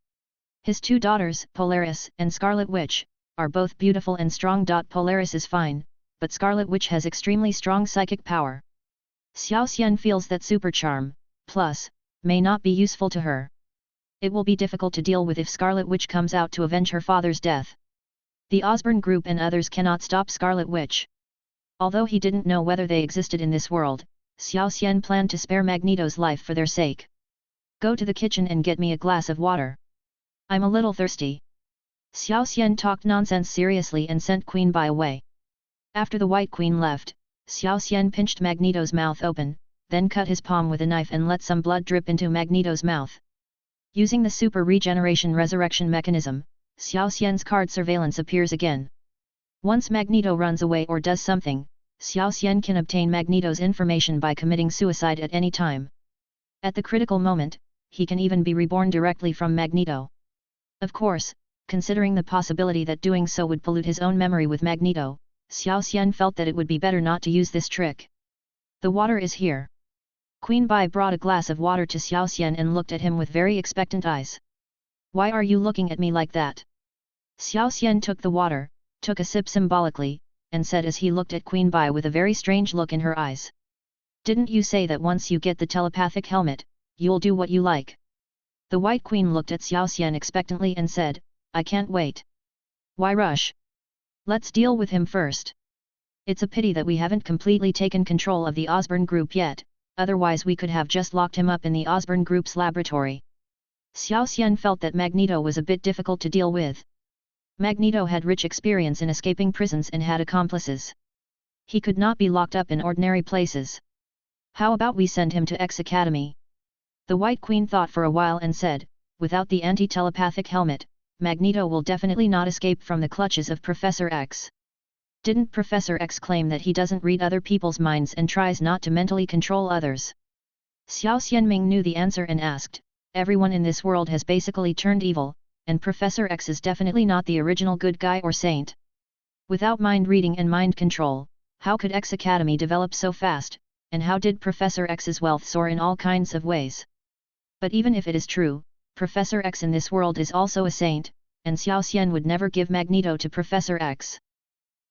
His two daughters, Polaris and Scarlet Witch, are both beautiful and strong. Polaris is fine, but Scarlet Witch has extremely strong psychic power. Xiao Xian feels that super charm, plus, may not be useful to her. It will be difficult to deal with if Scarlet Witch comes out to avenge her father's death. The Osborn group and others cannot stop Scarlet Witch. Although he didn't know whether they existed in this world, Xiao Xian planned to spare Magneto's life for their sake. Go to the kitchen and get me a glass of water. I'm a little thirsty. Xiao Xian talked nonsense seriously and sent Queen Bai away. After the White Queen left, Xiao Xian pinched Magneto's mouth open, then cut his palm with a knife and let some blood drip into Magneto's mouth. Using the super regeneration resurrection mechanism, Xiao Xian's card surveillance appears again. Once Magneto runs away or does something, Xiao Xian can obtain Magneto's information by committing suicide at any time. At the critical moment, he can even be reborn directly from Magneto. Of course, considering the possibility that doing so would pollute his own memory with Magneto, Xiao Xian felt that it would be better not to use this trick. The water is here. Queen Bai brought a glass of water to Xiao Xian and looked at him with very expectant eyes. Why are you looking at me like that? Xiao Xian took the water, took a sip symbolically, and said as he looked at Queen Bai with a very strange look in her eyes. Didn't you say that once you get the telepathic helmet, you'll do what you like? The White Queen looked at Xiao Xian expectantly and said, I can't wait. Why rush? Let's deal with him first. It's a pity that we haven't completely taken control of the Osborn group yet, otherwise we could have just locked him up in the Osborn group's laboratory. Xiao Xian felt that Magneto was a bit difficult to deal with. Magneto had rich experience in escaping prisons and had accomplices. He could not be locked up in ordinary places. How about we send him to X Academy? The White Queen thought for a while and said, without the anti-telepathic helmet, Magneto will definitely not escape from the clutches of Professor X. Didn't Professor X claim that he doesn't read other people's minds and tries not to mentally control others? Xiao Xianming knew the answer and asked, everyone in this world has basically turned evil, and Professor X is definitely not the original good guy or saint. Without mind reading and mind control, how could X Academy develop so fast, and how did Professor X's wealth soar in all kinds of ways? But even if it is true, Professor X in this world is also a saint, and Xiao Xian would never give Magneto to Professor X.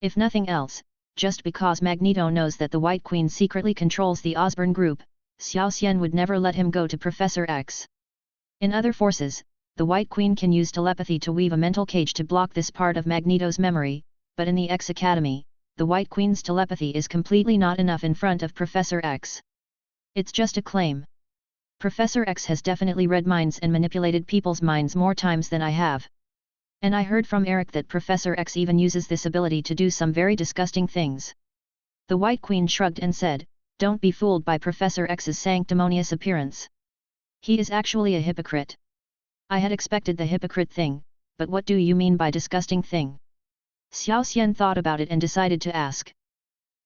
If nothing else, just because Magneto knows that the White Queen secretly controls the Osborn group, Xiao Xian would never let him go to Professor X. In other forces, the White Queen can use telepathy to weave a mental cage to block this part of Magneto's memory, but in the X Academy, the White Queen's telepathy is completely not enough in front of Professor X. It's just a claim. Professor X has definitely read minds and manipulated people's minds more times than I have. And I heard from Eric that Professor X even uses this ability to do some very disgusting things. The White Queen shrugged and said, don't be fooled by Professor X's sanctimonious appearance. He is actually a hypocrite. I had expected the hypocrite thing, but what do you mean by disgusting thing? Xiao Xian thought about it and decided to ask.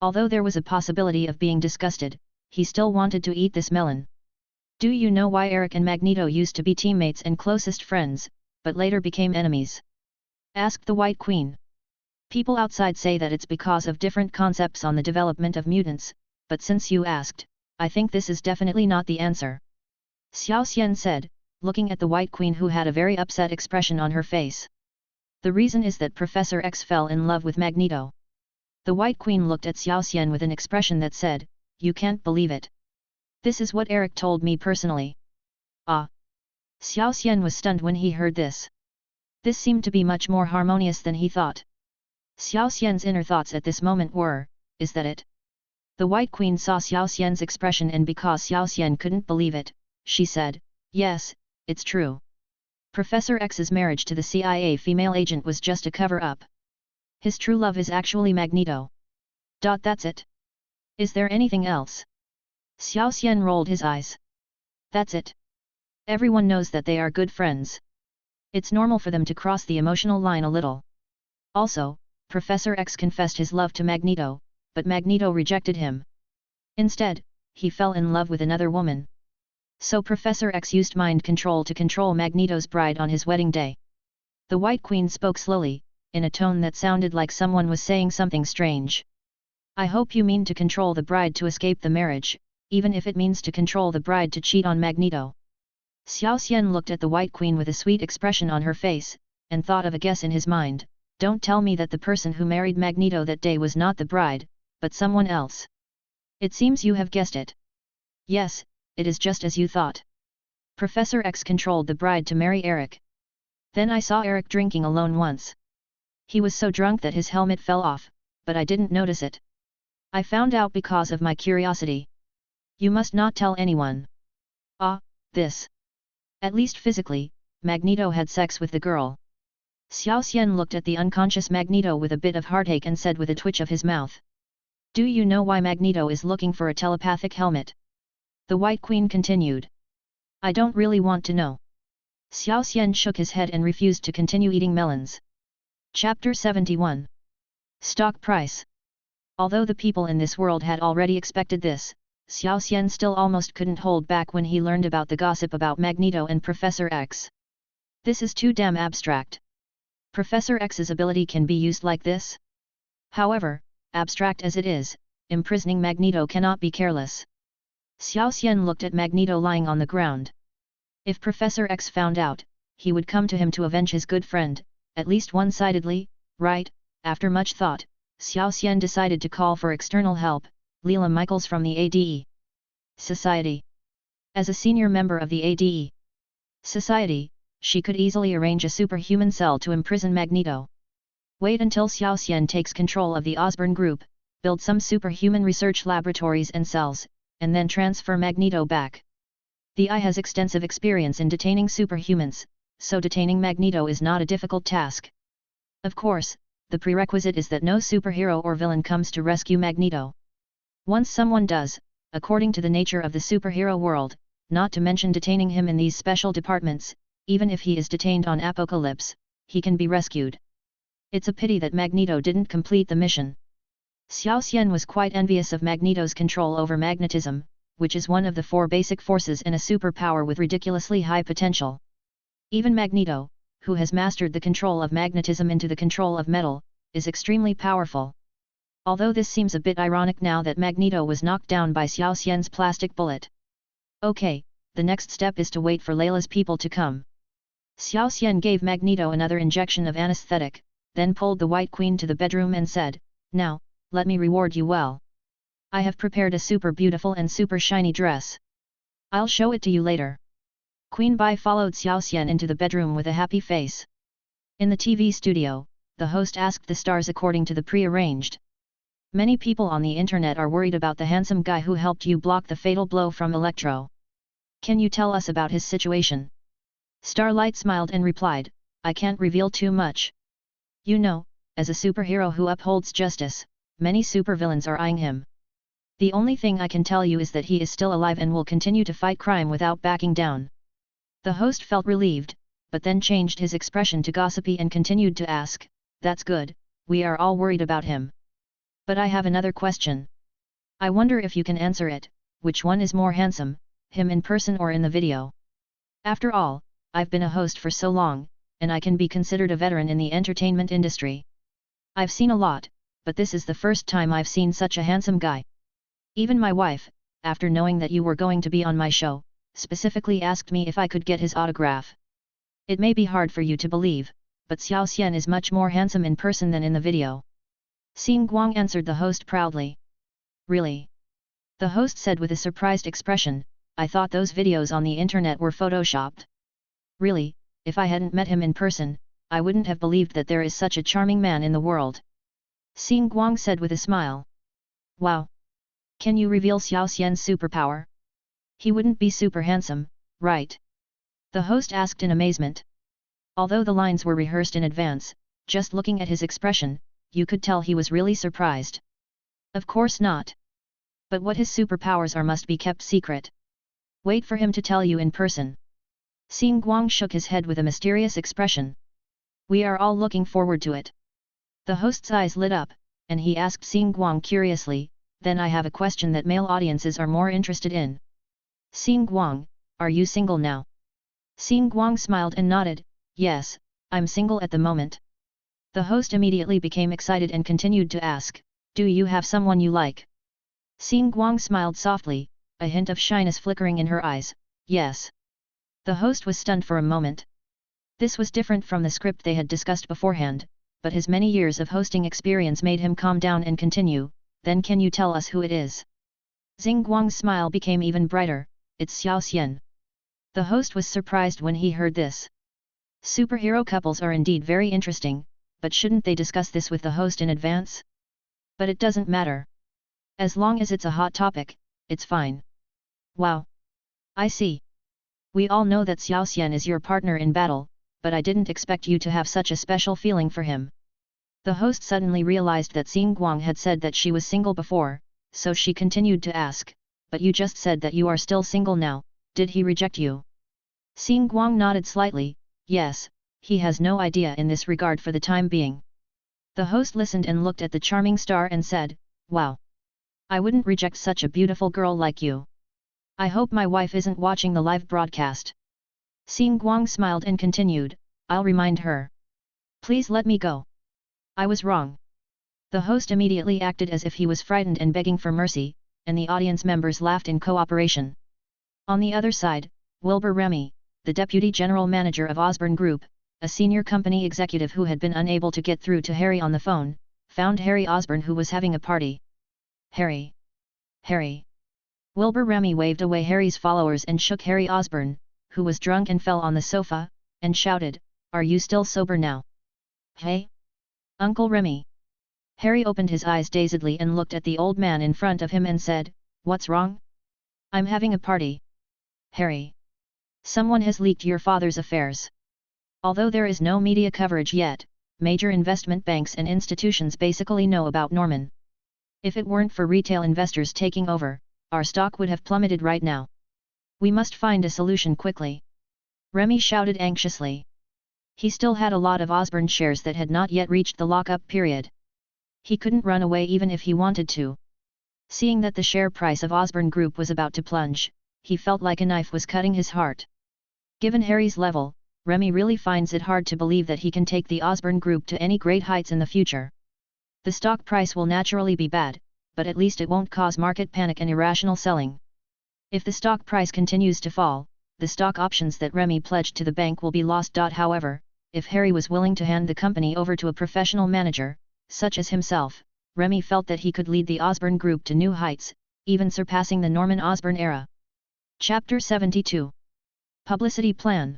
Although there was a possibility of being disgusted, he still wanted to eat this melon. Do you know why Eric and Magneto used to be teammates and closest friends, but later became enemies? Asked the White Queen. People outside say that it's because of different concepts on the development of mutants, but since you asked, I think this is definitely not the answer. Xiao Xian said, looking at the White Queen who had a very upset expression on her face. The reason is that Professor X fell in love with Magneto. The White Queen looked at Xiao Xian with an expression that said, you can't believe it. This is what Eric told me personally. Ah! Xiao Xian was stunned when he heard this. This seemed to be much more harmonious than he thought. Xiao Xian's inner thoughts at this moment were, is that it? The White Queen saw Xiao Xian's expression and because Xiao Xian couldn't believe it, she said, yes, it's true. Professor X's marriage to the CIA female agent was just a cover-up. His true love is actually Magneto. That's it. Is there anything else? Xiao Xian rolled his eyes. That's it. Everyone knows that they are good friends. It's normal for them to cross the emotional line a little. Also, Professor X confessed his love to Magneto, but Magneto rejected him. Instead, he fell in love with another woman. So Professor X used mind control to control Magneto's bride on his wedding day. The White Queen spoke slowly, in a tone that sounded like someone was saying something strange. I hope you mean to control the bride to escape the marriage, even if it means to control the bride to cheat on Magneto. Xiao Xian looked at the White Queen with a sweet expression on her face, and thought of a guess in his mind. Don't tell me that the person who married Magneto that day was not the bride, but someone else. It seems you have guessed it. Yes, it is just as you thought. Professor X controlled the bride to marry Eric. Then I saw Eric drinking alone once. He was so drunk that his helmet fell off, but I didn't notice it. I found out because of my curiosity. You must not tell anyone. Ah, this. At least physically, Magneto had sex with the girl. Xiao Xian looked at the unconscious Magneto with a bit of heartache and said with a twitch of his mouth. Do you know why Magneto is looking for a telepathic helmet? The White Queen continued. I don't really want to know. Xiao Xian shook his head and refused to continue eating melons. Chapter 71. Stock price. Although the people in this world had already expected this, Xiao Xian still almost couldn't hold back when he learned about the gossip about Magneto and Professor X. This is too damn abstract. Professor X's ability can be used like this? However, abstract as it is, imprisoning Magneto cannot be careless. Xiao Xian looked at Magneto lying on the ground. If Professor X found out, he would come to him to avenge his good friend, at least one-sidedly, right? After much thought, Xiao Xian decided to call for external help, Leela Michaels from the ADE Society. As a senior member of the ADE Society, she could easily arrange a superhuman cell to imprison Magneto. Wait until Xiao Xian takes control of the Osborn Group, build some superhuman research laboratories and cells, and then transfer Magneto back. The AI has extensive experience in detaining superhumans, so detaining Magneto is not a difficult task. Of course, the prerequisite is that no superhero or villain comes to rescue Magneto. Once someone does, according to the nature of the superhero world, not to mention detaining him in these special departments, even if he is detained on Apocalypse, he can be rescued. It's a pity that Magneto didn't complete the mission. Xiao Xian was quite envious of Magneto's control over magnetism, which is one of the 4 basic forces in a superpower with ridiculously high potential. Even Magneto, who has mastered the control of magnetism into the control of metal, is extremely powerful. Although this seems a bit ironic now that Magneto was knocked down by Xiao Xian's plastic bullet. Okay, the next step is to wait for Layla's people to come. Xiao Xian gave Magneto another injection of anesthetic, then pulled the White Queen to the bedroom and said, Now, let me reward you well. I have prepared a super beautiful and super shiny dress. I'll show it to you later. Queen Bai followed Xiao Xian into the bedroom with a happy face. In the TV studio, the host asked the stars according to the pre-arranged. Many people on the internet are worried about the handsome guy who helped you block the fatal blow from Electro. Can you tell us about his situation? Starlight smiled and replied, I can't reveal too much. You know, as a superhero who upholds justice, many supervillains are eyeing him. The only thing I can tell you is that he is still alive and will continue to fight crime without backing down. The host felt relieved, but then changed his expression to gossipy and continued to ask, That's good, we are all worried about him. But I have another question. I wonder if you can answer it, which one is more handsome, him in person or in the video? After all, I've been a host for so long, and I can be considered a veteran in the entertainment industry. I've seen a lot, but this is the first time I've seen such a handsome guy. Even my wife, after knowing that you were going to be on my show, specifically asked me if I could get his autograph. It may be hard for you to believe, but Xiao Xian is much more handsome in person than in the video. Xing Guang answered the host proudly. Really? The host said with a surprised expression, I thought those videos on the internet were photoshopped. Really, if I hadn't met him in person, I wouldn't have believed that there is such a charming man in the world. Xing Guang said with a smile. Wow! Can you reveal Xiao Xian's superpower? He wouldn't be super handsome, right? The host asked in amazement. Although the lines were rehearsed in advance, just looking at his expression, you could tell he was really surprised. Of course not. But what his superpowers are must be kept secret. Wait for him to tell you in person. Xin Guang shook his head with a mysterious expression. We are all looking forward to it. The host's eyes lit up, and he asked Xin Guang curiously, then I have a question that male audiences are more interested in. Xin Guang, are you single now? Xin Guang smiled and nodded, yes, I'm single at the moment. The host immediately became excited and continued to ask, do you have someone you like? Xin Guang smiled softly, a hint of shyness flickering in her eyes, yes. The host was stunned for a moment. This was different from the script they had discussed beforehand, but his many years of hosting experience made him calm down and continue, then can you tell us who it is? Xing Guang's smile became even brighter, it's Xiao Xian. The host was surprised when he heard this. Superhero couples are indeed very interesting, but shouldn't they discuss this with the host in advance? But it doesn't matter. As long as it's a hot topic, it's fine. Wow! I see. We all know that Xiao Xian is your partner in battle, but I didn't expect you to have such a special feeling for him. The host suddenly realized that Xing Guang had said that she was single before, so she continued to ask, but you just said that you are still single now, did he reject you? Xing Guang nodded slightly, yes, he has no idea in this regard for the time being. The host listened and looked at the charming star and said, wow! I wouldn't reject such a beautiful girl like you. I hope my wife isn't watching the live broadcast. Xing Guang smiled and continued, I'll remind her. Please let me go. I was wrong. The host immediately acted as if he was frightened and begging for mercy, and the audience members laughed in cooperation. On the other side, Wilbur Remy, the deputy general manager of Osborne Group, a senior company executive who had been unable to get through to Harry on the phone, found Harry Osborne who was having a party. Harry! Harry! Wilbur Remy waved away Harry's followers and shook Harry Osborne, who was drunk and fell on the sofa, and shouted, are you still sober now? Hey? Uncle Remy! Harry opened his eyes dazedly and looked at the old man in front of him and said, what's wrong? I'm having a party. Harry! Someone has leaked your father's affairs. Although there is no media coverage yet, major investment banks and institutions basically know about Norman. If it weren't for retail investors taking over, our stock would have plummeted right now. We must find a solution quickly. Remy shouted anxiously. He still had a lot of Osborne shares that had not yet reached the lock-up period. He couldn't run away even if he wanted to. Seeing that the share price of Osborne Group was about to plunge, he felt like a knife was cutting his heart. Given Harry's level, Remy really finds it hard to believe that he can take the Osborne Group to any great heights in the future. The stock price will naturally be bad, but at least it won't cause market panic and irrational selling. If the stock price continues to fall, the stock options that Remy pledged to the bank will be lost. However, if Harry was willing to hand the company over to a professional manager, such as himself, Remy felt that he could lead the Osborne Group to new heights, even surpassing the Norman Osborne era. Chapter 72. Publicity Plan.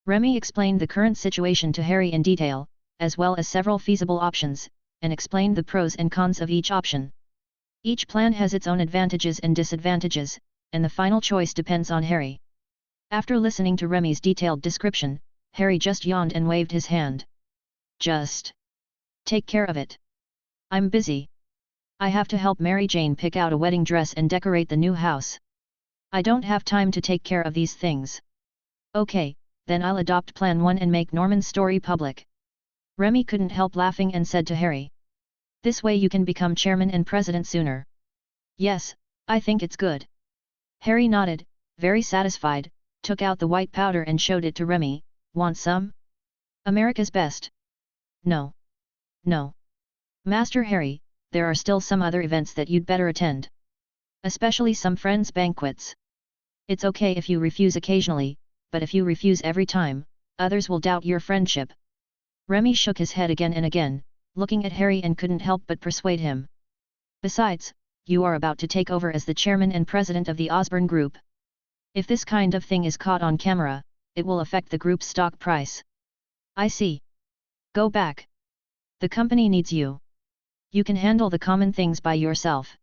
Remy explained the current situation to Harry in detail, as well as several feasible options, and explained the pros and cons of each option. Each plan has its own advantages and disadvantages, and the final choice depends on Harry. After listening to Remy's detailed description, Harry just yawned and waved his hand. Just take care of it. I'm busy. I have to help Mary Jane pick out a wedding dress and decorate the new house. I don't have time to take care of these things. Okay, then I'll adopt Plan 1 and make Norman's story public. Remy couldn't help laughing and said to Harry. This way you can become chairman and president sooner. Yes, I think it's good. Harry nodded, very satisfied, took out the white powder and showed it to Remy. Want some? America's best. No. No. Master Harry, there are still some other events that you'd better attend. Especially some friends' banquets. It's okay if you refuse occasionally, but if you refuse every time, others will doubt your friendship. Remy shook his head again and again, looking at Harry and couldn't help but persuade him. Besides, you are about to take over as the chairman and president of the Osborne Group. If this kind of thing is caught on camera, it will affect the group's stock price. I see. Go back. The company needs you. You can handle the common things by yourself.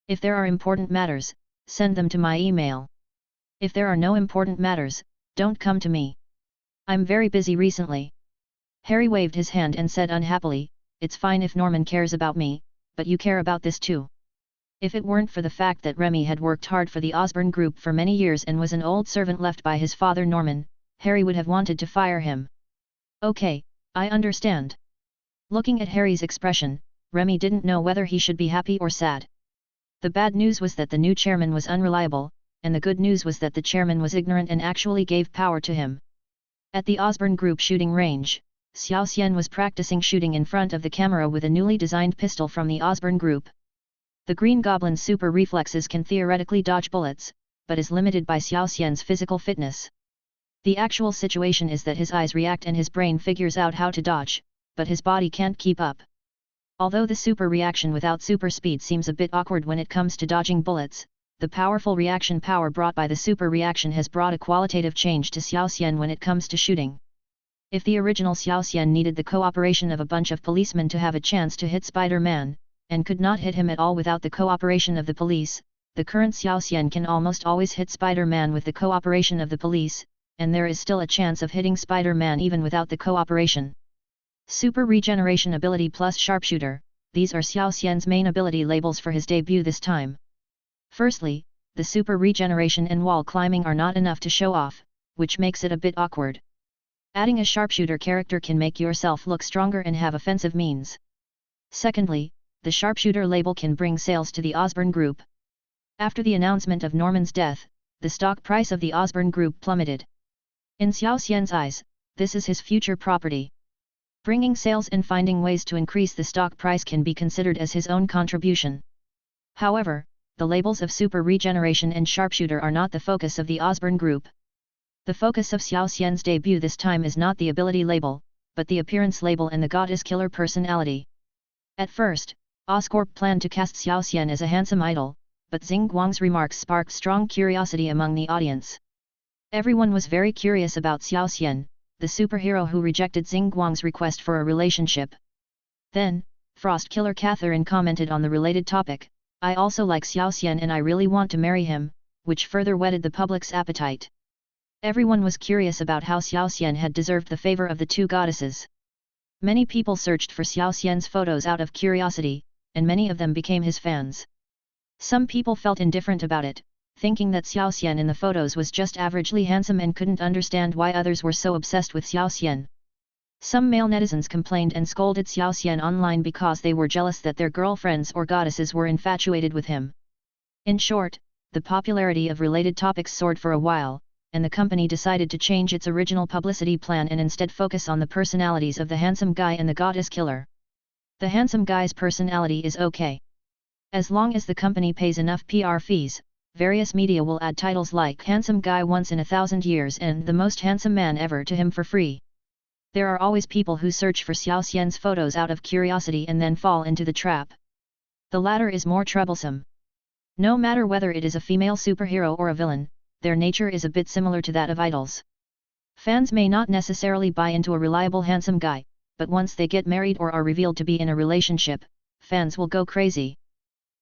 If there are important matters, send them to my email. If there are no important matters, don't come to me. I'm very busy recently. Harry waved his hand and said unhappily, it's fine if Norman cares about me, but you care about this too. If it weren't for the fact that Remy had worked hard for the Osborne Group for many years and was an old servant left by his father Norman, Harry would have wanted to fire him. Okay, I understand. Looking at Harry's expression, Remy didn't know whether he should be happy or sad. The bad news was that the new chairman was unreliable, and the good news was that the chairman was ignorant and actually gave power to him. At the Osborne Group shooting range, Xiao Xian was practicing shooting in front of the camera with a newly designed pistol from the Osborne Group. The Green Goblin's super reflexes can theoretically dodge bullets, but is limited by Xiao Xian's physical fitness. The actual situation is that his eyes react and his brain figures out how to dodge, but his body can't keep up. Although the super reaction without super speed seems a bit awkward when it comes to dodging bullets, the powerful reaction power brought by the super reaction has brought a qualitative change to Xiao Xian when it comes to shooting. If the original Xiao Xian needed the cooperation of a bunch of policemen to have a chance to hit Spider-Man, and could not hit him at all without the cooperation of the police, the current Xiao Xian can almost always hit Spider-Man with the cooperation of the police, and there is still a chance of hitting Spider-Man even without the cooperation. Super Regeneration Ability plus Sharpshooter, these are Xiao Xian's main ability labels for his debut this time. Firstly, the super regeneration and wall climbing are not enough to show off, which makes it a bit awkward. Adding a sharpshooter character can make yourself look stronger and have offensive means. Secondly, the sharpshooter label can bring sales to the Osborne Group. After the announcement of Norman's death, the stock price of the Osborne Group plummeted. In Xiao Xian's eyes, this is his future property. Bringing sales and finding ways to increase the stock price can be considered as his own contribution. However, the labels of super regeneration and sharpshooter are not the focus of the Osborne Group. The focus of Xiao Xian's debut this time is not the ability label, but the appearance label and the goddess killer personality. At first, Oscorp planned to cast Xiao Xian as a handsome idol, but Xing Guang's remarks sparked strong curiosity among the audience. Everyone was very curious about Xiao Xian, the superhero who rejected Xing Guang's request for a relationship. Then, Frost Killer Catherine commented on the related topic, "I also like Xiao Xian and I really want to marry him," which further whetted the public's appetite. Everyone was curious about how Xiao Xian had deserved the favor of the two goddesses. Many people searched for Xiao Xian's photos out of curiosity, and many of them became his fans. Some people felt indifferent about it, thinking that Xiao Xian in the photos was just averagely handsome and couldn't understand why others were so obsessed with Xiao Xian. Some male netizens complained and scolded Xiao Xian online because they were jealous that their girlfriends or goddesses were infatuated with him. In short, the popularity of related topics soared for a while, and the company decided to change its original publicity plan and instead focus on the personalities of the handsome guy and the goddess killer. The handsome guy's personality is okay. As long as the company pays enough PR fees, various media will add titles like Handsome Guy Once in 1,000 Years and The Most Handsome Man Ever to him for free. There are always people who search for Xiao Xian's photos out of curiosity and then fall into the trap. The latter is more troublesome. No matter whether it is a female superhero or a villain, their nature is a bit similar to that of idols. Fans may not necessarily buy into a reliable handsome guy, but once they get married or are revealed to be in a relationship, fans will go crazy.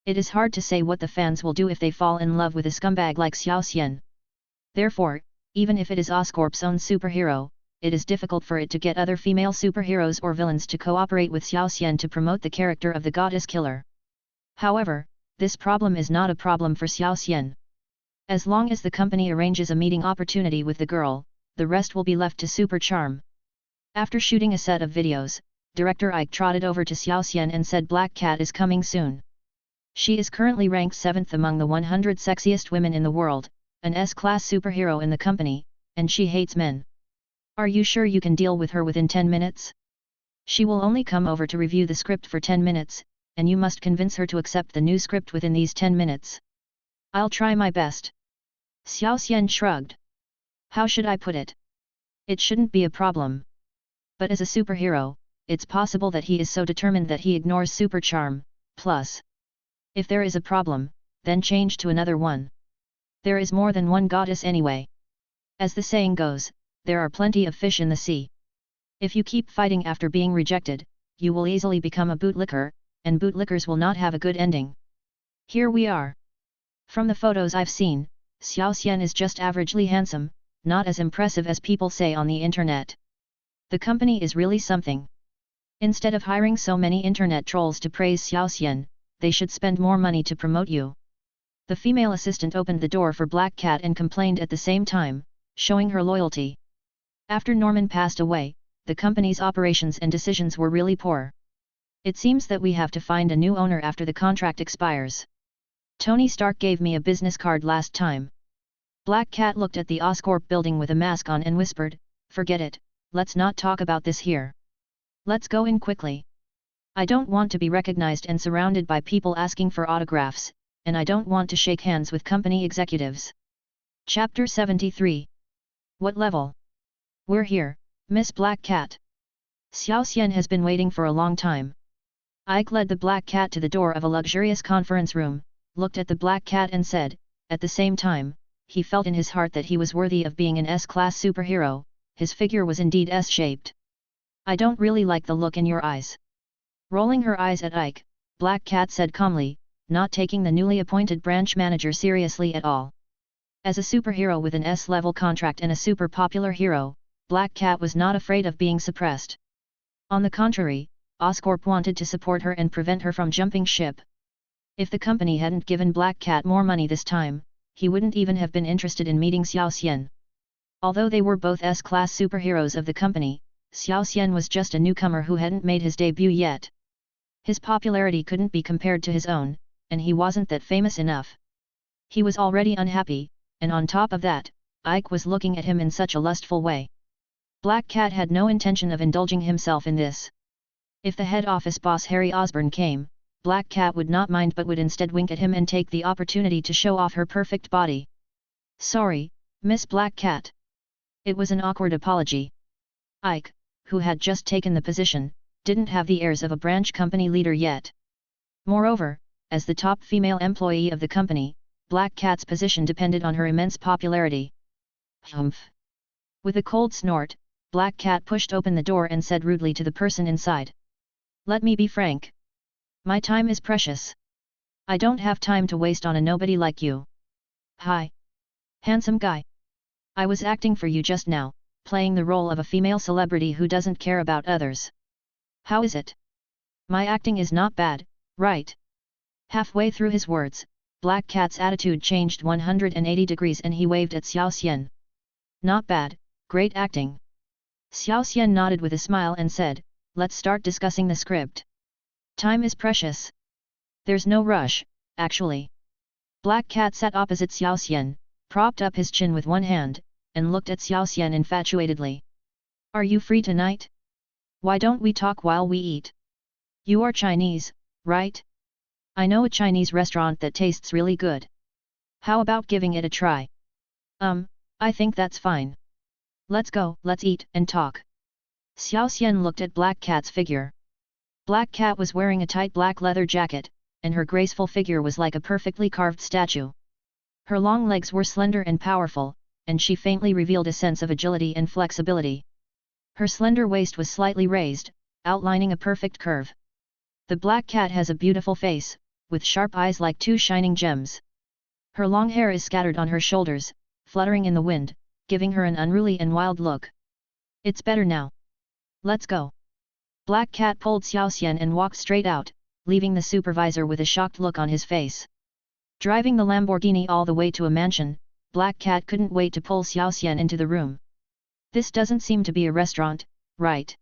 It is hard to say what the fans will do if they fall in love with a scumbag like Xiao Xian. Therefore, even if it is Oscorp's own superhero, it is difficult for it to get other female superheroes or villains to cooperate with Xiao Xian to promote the character of the goddess killer. However, this problem is not a problem for Xiao Xian. As long as the company arranges a meeting opportunity with the girl, the rest will be left to super charm. After shooting a set of videos, director Ike trotted over to Xiao Xian and said Black Cat is coming soon. She is currently ranked 7th among the 100 sexiest women in the world, an S-class superhero in the company, and she hates men. Are you sure you can deal with her within 10 minutes? She will only come over to review the script for 10 minutes, and you must convince her to accept the new script within these 10 minutes. I'll try my best. Xiao Xian shrugged. How should I put it? It shouldn't be a problem. But as a superhero, it's possible that he is so determined that he ignores super charm, plus. If there is a problem, then change to another one. There is more than one goddess anyway. As the saying goes, there are plenty of fish in the sea. If you keep fighting after being rejected, you will easily become a bootlicker, and bootlickers will not have a good ending. Here we are. From the photos I've seen, Xiao Xian is just averagely handsome, not as impressive as people say on the internet. The company is really something. Instead of hiring so many internet trolls to praise Xiao Xian, they should spend more money to promote you. The female assistant opened the door for Black Cat and complained at the same time, showing her loyalty. After Norman passed away, the company's operations and decisions were really poor. It seems that we have to find a new owner after the contract expires. Tony Stark gave me a business card last time. Black Cat looked at the Oscorp building with a mask on and whispered, "Forget it, let's not talk about this here. Let's go in quickly. I don't want to be recognized and surrounded by people asking for autographs, and I don't want to shake hands with company executives." Chapter 73. What level? We're here, Miss Black Cat. Xiao Xian has been waiting for a long time. Ike led the Black Cat to the door of a luxurious conference room, looked at the Black Cat and said, at the same time, he felt in his heart that he was worthy of being an S-class superhero. His figure was indeed S-shaped. "I don't really like the look in your eyes." Rolling her eyes at Ike, Black Cat said calmly, not taking the newly appointed branch manager seriously at all. As a superhero with an S-level contract and a super popular hero, Black Cat was not afraid of being suppressed. On the contrary, Oscorp wanted to support her and prevent her from jumping ship. If the company hadn't given Black Cat more money this time, he wouldn't even have been interested in meeting Xiao Xian. Although they were both S-class superheroes of the company, Xiao Xian was just a newcomer who hadn't made his debut yet. His popularity couldn't be compared to his own, and he wasn't that famous enough. He was already unhappy, and on top of that, Ike was looking at him in such a lustful way. Black Cat had no intention of indulging himself in this. If the head office boss Harry Osborn came, Black Cat would not mind but would instead wink at him and take the opportunity to show off her perfect body. "Sorry, Miss Black Cat." It was an awkward apology. Ike, who had just taken the position, didn't have the airs of a branch company leader yet. Moreover, as the top female employee of the company, Black Cat's position depended on her immense popularity. "Humph." With a cold snort, Black Cat pushed open the door and said rudely to the person inside, "Let me be frank. My time is precious. I don't have time to waste on a nobody like you." "Hi. Handsome guy. I was acting for you just now, playing the role of a female celebrity who doesn't care about others. How is it? My acting is not bad, right?" Halfway through his words, Black Cat's attitude changed 180 degrees and he waved at Xiao Xian. "Not bad, great acting." Xiao Xian nodded with a smile and said, "Let's start discussing the script. Time is precious. There's no rush, actually." Black Cat sat opposite Xiao Xian, propped up his chin with one hand, and looked at Xiao Xian infatuatedly. "Are you free tonight? Why don't we talk while we eat? You are Chinese, right? I know a Chinese restaurant that tastes really good. How about giving it a try?" I think that's fine. Let's go, let's eat and talk." Xiao Xian looked at Black Cat's figure. Black Cat was wearing a tight black leather jacket, and her graceful figure was like a perfectly carved statue. Her long legs were slender and powerful, and she faintly revealed a sense of agility and flexibility. Her slender waist was slightly raised, outlining a perfect curve. The Black Cat has a beautiful face, with sharp eyes like two shining gems. Her long hair is scattered on her shoulders, fluttering in the wind, giving her an unruly and wild look. "It's better now. Let's go." Black Cat pulled Xiao Xian and walked straight out, leaving the supervisor with a shocked look on his face. Driving the Lamborghini all the way to a mansion, Black Cat couldn't wait to pull Xiao Xian into the room. "This doesn't seem to be a restaurant, right?"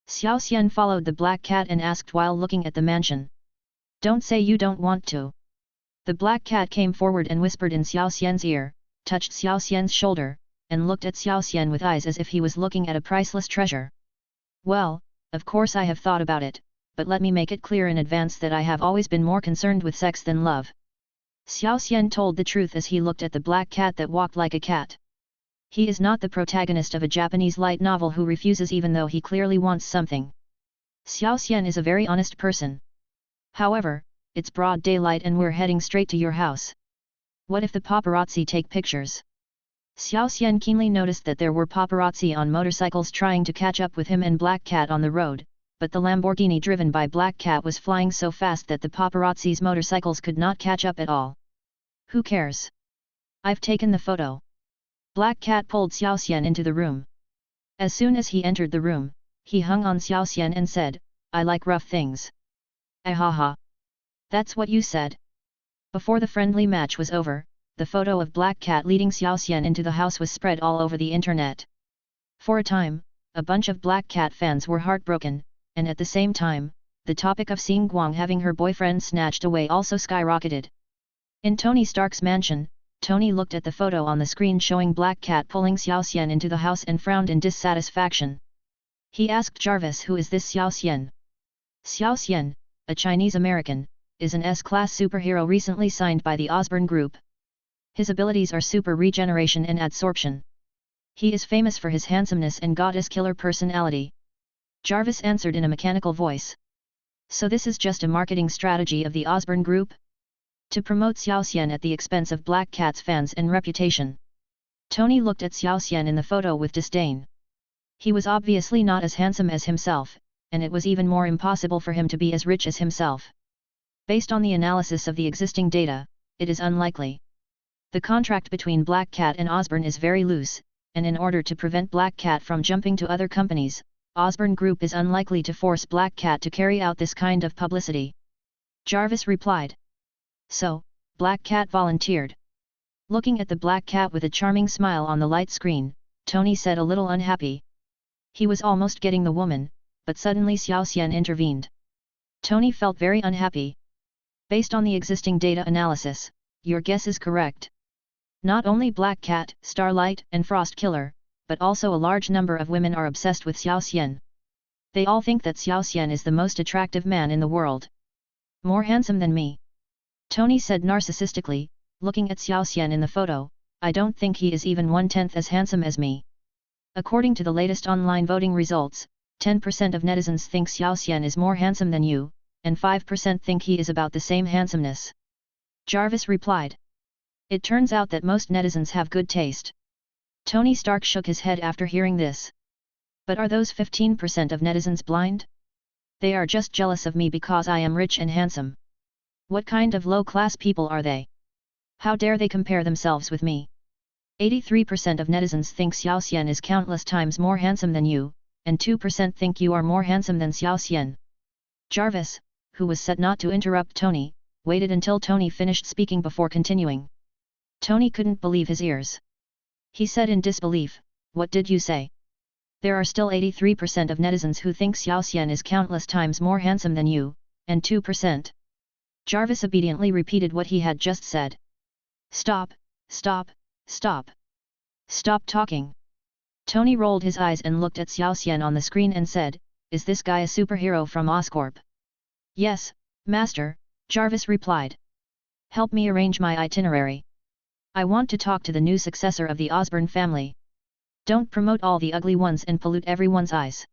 Xiao Xian followed the Black Cat and asked while looking at the mansion. "Don't say you don't want to." The Black Cat came forward and whispered in Xiao Xian's ear, touched Xiao Xian's shoulder, and looked at Xiao Xian with eyes as if he was looking at a priceless treasure. "Well, of course I have thought about it, but let me make it clear in advance that I have always been more concerned with sex than love." Xiao Xian told the truth as he looked at the Black Cat that walked like a cat. He is not the protagonist of a Japanese light novel who refuses even though he clearly wants something. Xiao Xian is a very honest person. However, it's broad daylight and we're heading straight to your house. What if the paparazzi take pictures? Xiao Xian keenly noticed that there were paparazzi on motorcycles trying to catch up with him and Black Cat on the road, but the Lamborghini driven by Black Cat was flying so fast that the paparazzi's motorcycles could not catch up at all. "Who cares? I've taken the photo." Black Cat pulled Xiao Xian into the room. As soon as he entered the room, he hung on Xiao Xian and said, "I like rough things." "Ahaha. That's what you said. Before the friendly match was over, the photo of Black Cat leading Xiao Xian into the house was spread all over the internet. For a time, a bunch of Black Cat fans were heartbroken, and at the same time, the topic of Xing Guang having her boyfriend snatched away also skyrocketed. In Tony Stark's mansion, Tony looked at the photo on the screen showing Black Cat pulling Xiao Xian into the house and frowned in dissatisfaction. He asked Jarvis, who is this Xiao Xian? Xiao Xian, a Chinese American, is an S-class superhero recently signed by the Osborn Group. His abilities are super regeneration and adsorption. He is famous for his handsomeness and goddess killer personality. Jarvis answered in a mechanical voice. So this is just a marketing strategy of the Osborn Group? To promote Xiao Xian at the expense of Black Cat's fans and reputation. Tony looked at Xiao Xian in the photo with disdain. He was obviously not as handsome as himself, and it was even more impossible for him to be as rich as himself. Based on the analysis of the existing data, it is unlikely. The contract between Black Cat and Osborn is very loose, and in order to prevent Black Cat from jumping to other companies, Osborn Group is unlikely to force Black Cat to carry out this kind of publicity. Jarvis replied. So, Black Cat volunteered. Looking at the Black Cat with a charming smile on the light screen, Tony said a little unhappy. He was almost getting the woman, but suddenly Xiao Xian intervened. Tony felt very unhappy. Based on the existing data analysis, your guess is correct. Not only Black Cat, Starlight, and Frost Killer, but also a large number of women are obsessed with Xiao Xian. They all think that Xiao Xian is the most attractive man in the world. More handsome than me. Tony said narcissistically, looking at Xiao Xian in the photo, I don't think he is even 1/10 as handsome as me. According to the latest online voting results, 10% of netizens think Xiao Xian is more handsome than you, and 5% think he is about the same handsomeness. Jarvis replied. It turns out that most netizens have good taste. Tony Stark shook his head after hearing this. But are those 15% of netizens blind? They are just jealous of me because I am rich and handsome. What kind of low-class people are they? How dare they compare themselves with me? 83% of netizens think Xiao Xian is countless times more handsome than you, and 2% think you are more handsome than Xiao Xian. Jarvis, who was set not to interrupt Tony, waited until Tony finished speaking before continuing. Tony couldn't believe his ears. He said in disbelief, what did you say? There are still 83% of netizens who think Xiao Xian is countless times more handsome than you, and 2%. Jarvis obediently repeated what he had just said. Stop, stop, stop. Stop talking. Tony rolled his eyes and looked at Xiao Xian on the screen and said, is this guy a superhero from Oscorp? Yes, Master, Jarvis replied. Help me arrange my itinerary. I want to talk to the new successor of the Osborn family. Don't promote all the ugly ones and pollute everyone's eyes.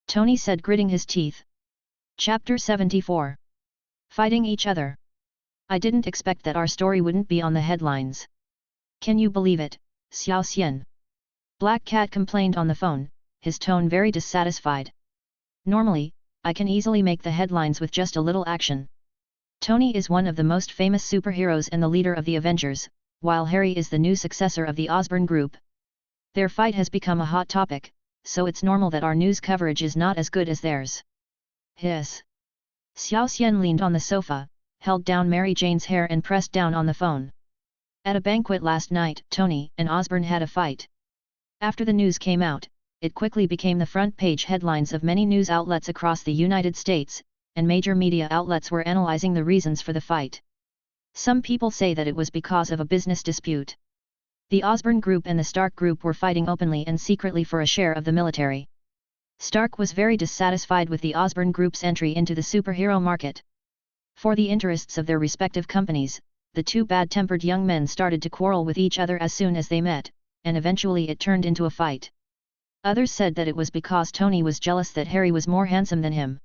Tony said, gritting his teeth. Chapter 74. Fighting each other. I didn't expect that our story wouldn't be on the headlines. Can you believe it, Xiao Xian? Black Cat complained on the phone, his tone very dissatisfied. Normally, I can easily make the headlines with just a little action. Tony is one of the most famous superheroes and the leader of the Avengers, while Harry is the new successor of the Osborn Group. Their fight has become a hot topic, so it's normal that our news coverage is not as good as theirs. Hiss. Xiao Xian leaned on the sofa, held down Mary Jane's hair and pressed down on the phone. At a banquet last night, Tony and Osborn had a fight. After the news came out, it quickly became the front page headlines of many news outlets across the United States, and major media outlets were analyzing the reasons for the fight. Some people say that it was because of a business dispute. The Osborn Group and the Stark Group were fighting openly and secretly for a share of the military. Stark was very dissatisfied with the Osborn Group's entry into the superhero market. For the interests of their respective companies, the two bad-tempered young men started to quarrel with each other as soon as they met, and eventually it turned into a fight. Others said that it was because Tony was jealous that Harry was more handsome than him.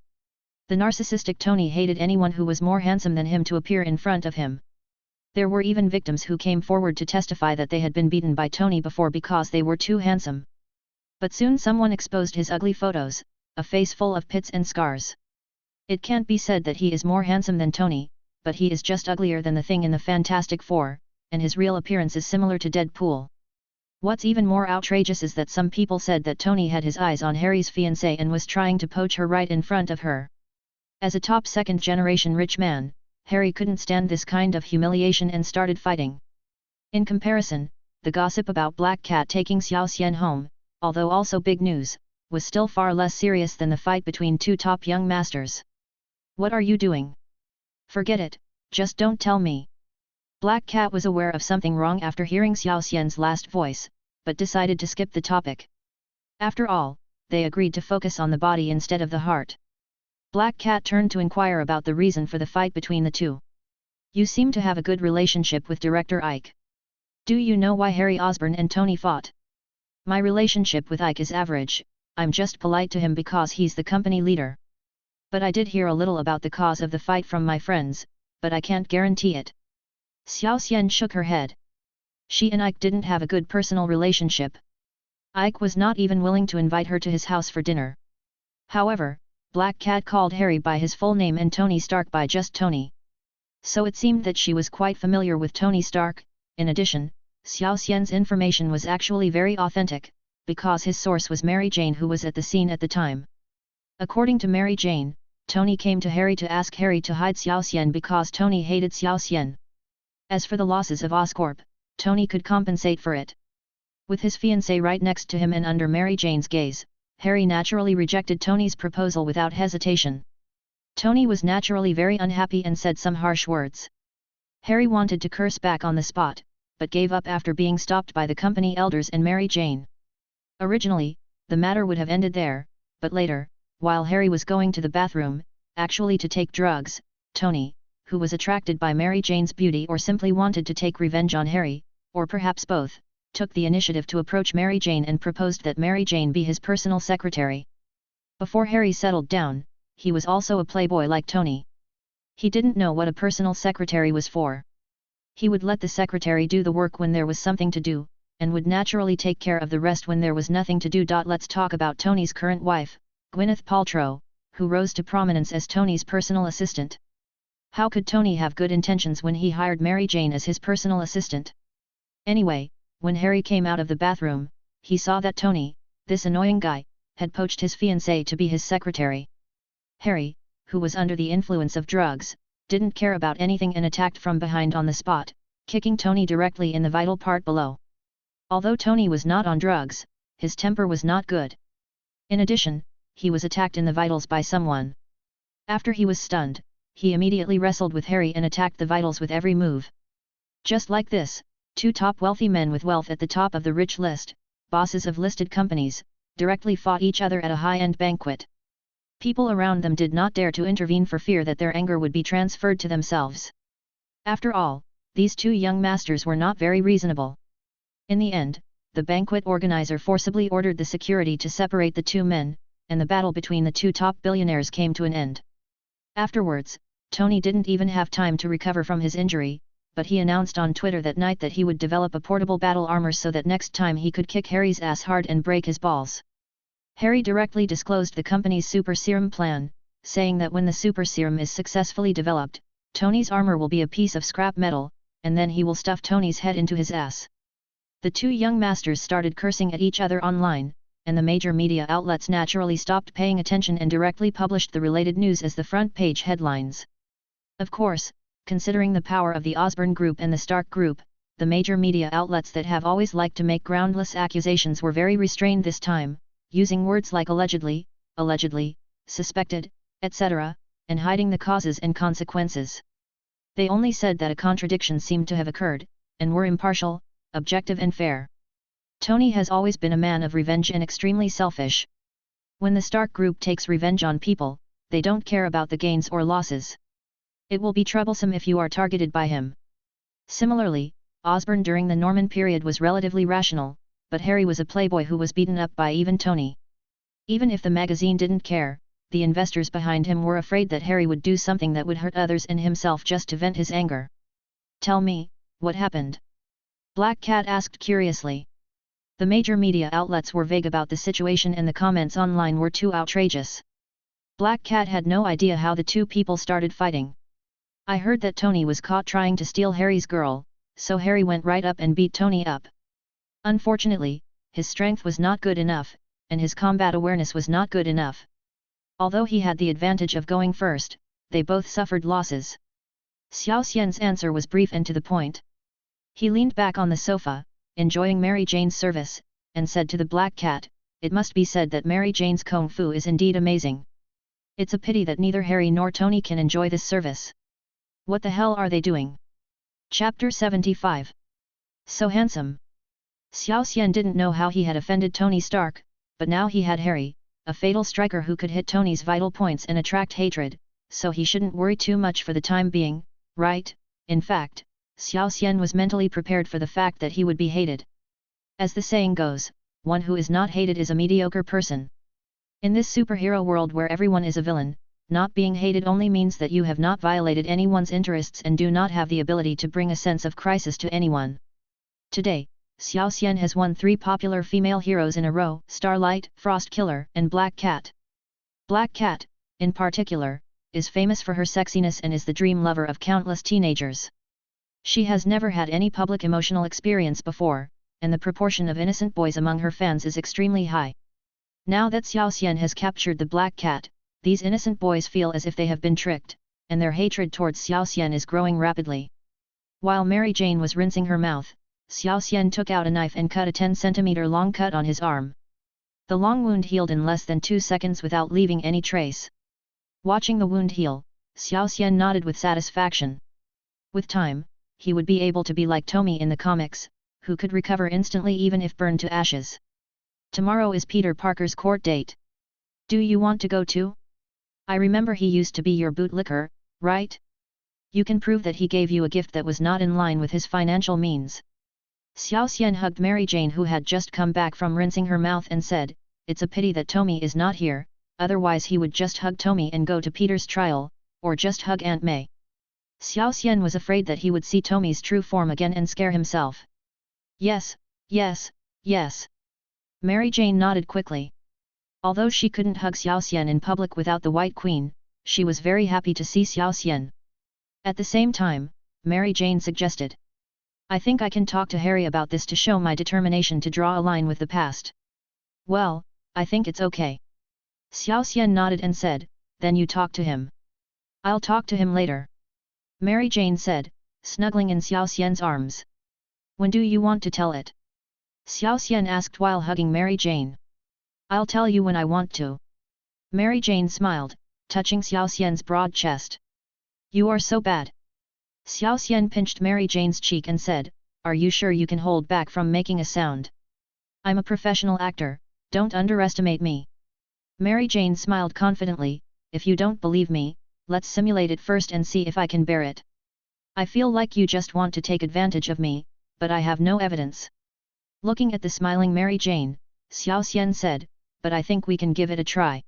The narcissistic Tony hated anyone who was more handsome than him to appear in front of him. There were even victims who came forward to testify that they had been beaten by Tony before because they were too handsome. But soon someone exposed his ugly photos, a face full of pits and scars. It can't be said that he is more handsome than Tony, but he is just uglier than the Thing in the Fantastic Four, and his real appearance is similar to Deadpool. What's even more outrageous is that some people said that Tony had his eyes on Harry's fiancée and was trying to poach her right in front of her. As a top second-generation rich man, Harry couldn't stand this kind of humiliation and started fighting. In comparison, the gossip about Black Cat taking Xiao Xian home, although also big news, was still far less serious than the fight between two top young masters. What are you doing? Forget it, just don't tell me. Black Cat was aware of something wrong after hearing Xiao Xian's last voice, but decided to skip the topic. After all, they agreed to focus on the body instead of the heart. Black Cat turned to inquire about the reason for the fight between the two. You seem to have a good relationship with director Ike. Do you know why Harry Osborn and Tony fought? My relationship with Ike is average, I'm just polite to him because he's the company leader. But I did hear a little about the cause of the fight from my friends, but I can't guarantee it. Xiao Xian shook her head. She and Ike didn't have a good personal relationship. Ike was not even willing to invite her to his house for dinner. However, Black Cat called Harry by his full name and Tony Stark by just Tony. So it seemed that she was quite familiar with Tony Stark. In addition, Xiao Xian's information was actually very authentic, because his source was Mary Jane, who was at the scene at the time. According to Mary Jane, Tony came to Harry to ask Harry to hide Xiao Xian because Tony hated Xiao Xian. As for the losses of Oscorp, Tony could compensate for it. With his fiancée right next to him and under Mary Jane's gaze, Harry naturally rejected Tony's proposal without hesitation. Tony was naturally very unhappy and said some harsh words. Harry wanted to curse back on the spot, but gave up after being stopped by the company elders and Mary Jane. Originally, the matter would have ended there, but later, while Harry was going to the bathroom, actually to take drugs, Tony, who was attracted by Mary Jane's beauty or simply wanted to take revenge on Harry, or perhaps both, took the initiative to approach Mary Jane and proposed that Mary Jane be his personal secretary. Before Harry settled down, he was also a playboy like Tony. He didn't know what a personal secretary was for. He would let the secretary do the work when there was something to do, and would naturally take care of the rest when there was nothing to do. Let's talk about Tony's current wife, Gwyneth Paltrow, who rose to prominence as Tony's personal assistant. How could Tony have good intentions when he hired Mary Jane as his personal assistant? Anyway, when Harry came out of the bathroom, he saw that Tony, this annoying guy, had poached his fiancée to be his secretary. Harry, who was under the influence of drugs, didn't care about anything and attacked from behind on the spot, kicking Tony directly in the vital part below. Although Tony was not on drugs, his temper was not good. In addition, he was attacked in the vitals by someone. After he was stunned, he immediately wrestled with Harry and attacked the vitals with every move. Just like this, two top wealthy men with wealth at the top of the rich list, bosses of listed companies, directly fought each other at a high-end banquet. People around them did not dare to intervene for fear that their anger would be transferred to themselves. After all, these two young masters were not very reasonable. In the end, the banquet organizer forcibly ordered the security to separate the two men, and the battle between the two top billionaires came to an end. Afterwards, Tony didn't even have time to recover from his injury, but he announced on Twitter that night that he would develop a portable battle armor so that next time he could kick Harry's ass hard and break his balls. Harry directly disclosed the company's super serum plan, saying that when the super serum is successfully developed, Tony's armor will be a piece of scrap metal, and then he will stuff Tony's head into his ass. The two young masters started cursing at each other online, and the major media outlets naturally stopped paying attention and directly published the related news as the front page headlines. Of course, considering the power of the Osborn Group and the Stark Group, the major media outlets that have always liked to make groundless accusations were very restrained this time, using words like allegedly, suspected, etc., and hiding the causes and consequences. They only said that a contradiction seemed to have occurred, and were impartial, objective and fair. Tony has always been a man of revenge and extremely selfish. When the Stark Group takes revenge on people, they don't care about the gains or losses. It will be troublesome if you are targeted by him. Similarly, Osborn during the Norman period was relatively rational, but Harry was a playboy who was beaten up by even Tony. Even if the magazine didn't care, the investors behind him were afraid that Harry would do something that would hurt others and himself just to vent his anger. Tell me, what happened? Black Cat asked curiously. The major media outlets were vague about the situation and the comments online were too outrageous. Black Cat had no idea how the two people started fighting. I heard that Tony was caught trying to steal Harry's girl, so Harry went right up and beat Tony up. Unfortunately, his strength was not good enough, and his combat awareness was not good enough. Although he had the advantage of going first, they both suffered losses. Xiao Xian's answer was brief and to the point. He leaned back on the sofa, enjoying Mary Jane's service, and said to the black cat, "It must be said that Mary Jane's kung fu is indeed amazing. It's a pity that neither Harry nor Tony can enjoy this service. What the hell are they doing?" Chapter 75. So handsome. Xiao Xian didn't know how he had offended Tony Stark, but now he had Harry, a fatal striker who could hit Tony's vital points and attract hatred, so he shouldn't worry too much for the time being, right? In fact, Xiao Xian was mentally prepared for the fact that he would be hated. As the saying goes, one who is not hated is a mediocre person. In this superhero world where everyone is a villain, not being hated only means that you have not violated anyone's interests and do not have the ability to bring a sense of crisis to anyone. Today, Xiao Xian has won 3 popular female heroes in a row: Starlight, Frost Killer, and Black Cat. Black Cat, in particular, is famous for her sexiness and is the dream lover of countless teenagers. She has never had any public emotional experience before, and the proportion of innocent boys among her fans is extremely high. Now that Xiao Xian has captured the Black Cat, these innocent boys feel as if they have been tricked, and their hatred towards Xiao Xian is growing rapidly. While Mary Jane was rinsing her mouth, Xiao Xian took out a knife and cut a 10 cm long cut on his arm. The long wound healed in less than 2 seconds without leaving any trace. Watching the wound heal, Xiao Xian nodded with satisfaction. With time, he would be able to be like Tommy in the comics, who could recover instantly even if burned to ashes. Tomorrow is Peter Parker's court date. Do you want to go too? I remember he used to be your bootlicker, right? You can prove that he gave you a gift that was not in line with his financial means. Xiao Xian hugged Mary Jane, who had just come back from rinsing her mouth, and said, "It's a pity that Tommy is not here, otherwise he would just hug Tommy and go to Peter's trial, or just hug Aunt May." Xiao Xian was afraid that he would see Tommy's true form again and scare himself. Yes, yes, yes. Mary Jane nodded quickly. Although she couldn't hug Xiao Xian in public without the White Queen, she was very happy to see Xiao Xian. At the same time, Mary Jane suggested, "I think I can talk to Harry about this to show my determination to draw a line with the past." "Well, I think it's okay." Xiao Xian nodded and said, "Then you talk to him." "I'll talk to him later," Mary Jane said, snuggling in Xiao Xian's arms. "When do you want to tell it?" Xiao Xian asked while hugging Mary Jane. "I'll tell you when I want to." Mary Jane smiled, touching Xiao Xian's broad chest. "You are so bad." Xiao Xian pinched Mary Jane's cheek and said, "Are you sure you can hold back from making a sound? I'm a professional actor, don't underestimate me." Mary Jane smiled confidently, "If you don't believe me, let's simulate it first and see if I can bear it. I feel like you just want to take advantage of me, but I have no evidence." Looking at the smiling Mary Jane, Xiao Xian said, "But I think we can give it a try."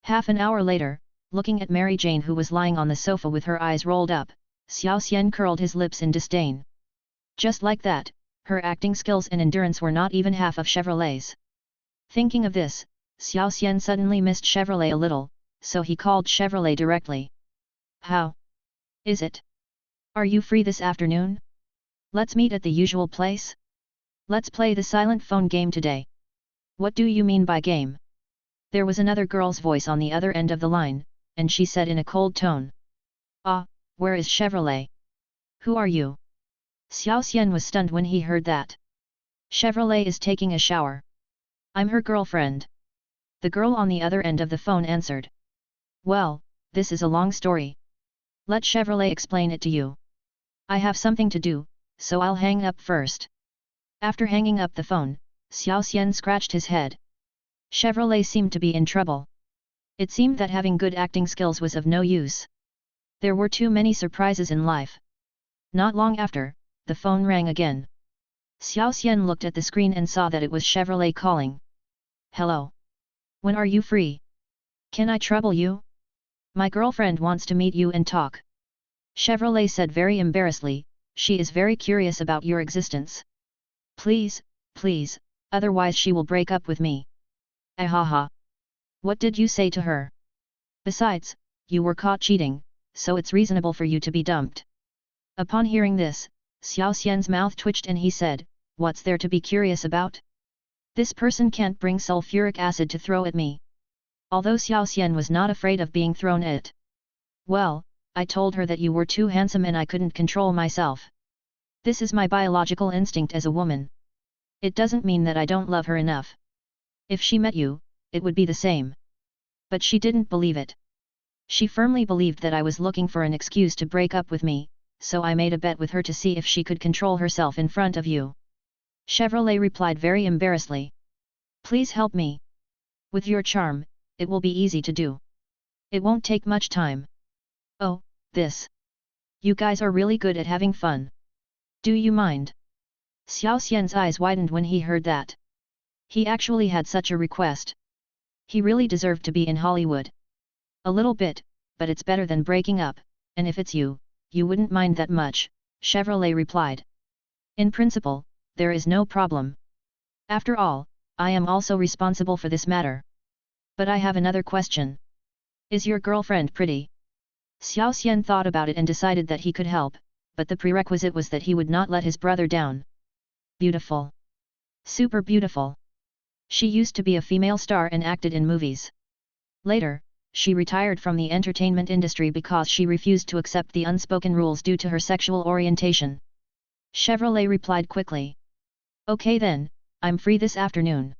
Half an hour later, looking at Mary Jane, who was lying on the sofa with her eyes rolled up, Xiao Xian curled his lips in disdain. Just like that, her acting skills and endurance were not even half of Chevrolet's. Thinking of this, Xiao Xian suddenly missed Chevrolet a little, so he called Chevrolet directly. "How is it? Are you free this afternoon? Let's meet at the usual place? Let's play the silent phone game today." "What do you mean by game?" There was another girl's voice on the other end of the line, and she said in a cold tone. "Ah, where is Chevrolet? Who are you?" Xiao Xian was stunned when he heard that. "Chevrolet is taking a shower. I'm her girlfriend." The girl on the other end of the phone answered. "Well, this is a long story. Let Chevrolet explain it to you. I have something to do, so I'll hang up first." After hanging up the phone, Xiao Xian scratched his head. Chevrolet seemed to be in trouble. It seemed that having good acting skills was of no use. There were too many surprises in life. Not long after, the phone rang again. Xiao Xian looked at the screen and saw that it was Chevrolet calling. "Hello. When are you free? Can I trouble you? My girlfriend wants to meet you and talk." Chevrolet said very embarrassedly, "She is very curious about your existence. Please, please, otherwise she will break up with me." "Ahaha. What did you say to her? Besides, you were caught cheating, so it's reasonable for you to be dumped." Upon hearing this, Xiao Xian's mouth twitched and he said, "What's there to be curious about? This person can't bring sulfuric acid to throw at me." Although Xiao Xian was not afraid of being thrown at. "Well, I told her that you were too handsome and I couldn't control myself. This is my biological instinct as a woman. It doesn't mean that I don't love her enough. If she met you, it would be the same. But she didn't believe it. She firmly believed that I was looking for an excuse to break up with me, so I made a bet with her to see if she could control herself in front of you. Chevrolet replied very embarrassedly. Please help me. With your charm, it will be easy to do. It won't take much time. Oh, this. You guys are really good at having fun. Do you mind? Xiao Xian's eyes widened when he heard that. He actually had such a request. He really deserved to be in Hollywood. A little bit, but it's better than breaking up, and if it's you, you wouldn't mind that much, Chevrolet replied. In principle, there is no problem. After all, I am also responsible for this matter. But I have another question. Is your girlfriend pretty? Xiao Xian thought about it and decided that he could help, but the prerequisite was that he would not let his brother down. Beautiful. Super beautiful. She used to be a female star and acted in movies. Later, she retired from the entertainment industry because she refused to accept the unspoken rules due to her sexual orientation. Chevrolet replied quickly. Okay then, I'm free this afternoon.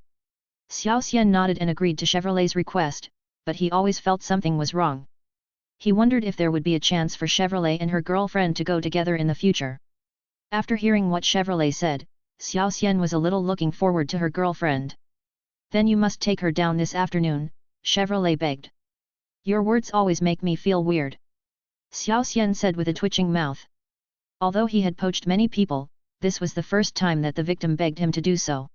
Xiao Xian nodded and agreed to Chevrolet's request, but he always felt something was wrong. He wondered if there would be a chance for Chevrolet and her girlfriend to go together in the future. After hearing what Chevrolet said, Xiao Xian was a little looking forward to her girlfriend. Then you must take her down this afternoon, Chevrolet begged. Your words always make me feel weird. Xiao Xian said with a twitching mouth. Although he had poached many people, this was the first time that the victim begged him to do so.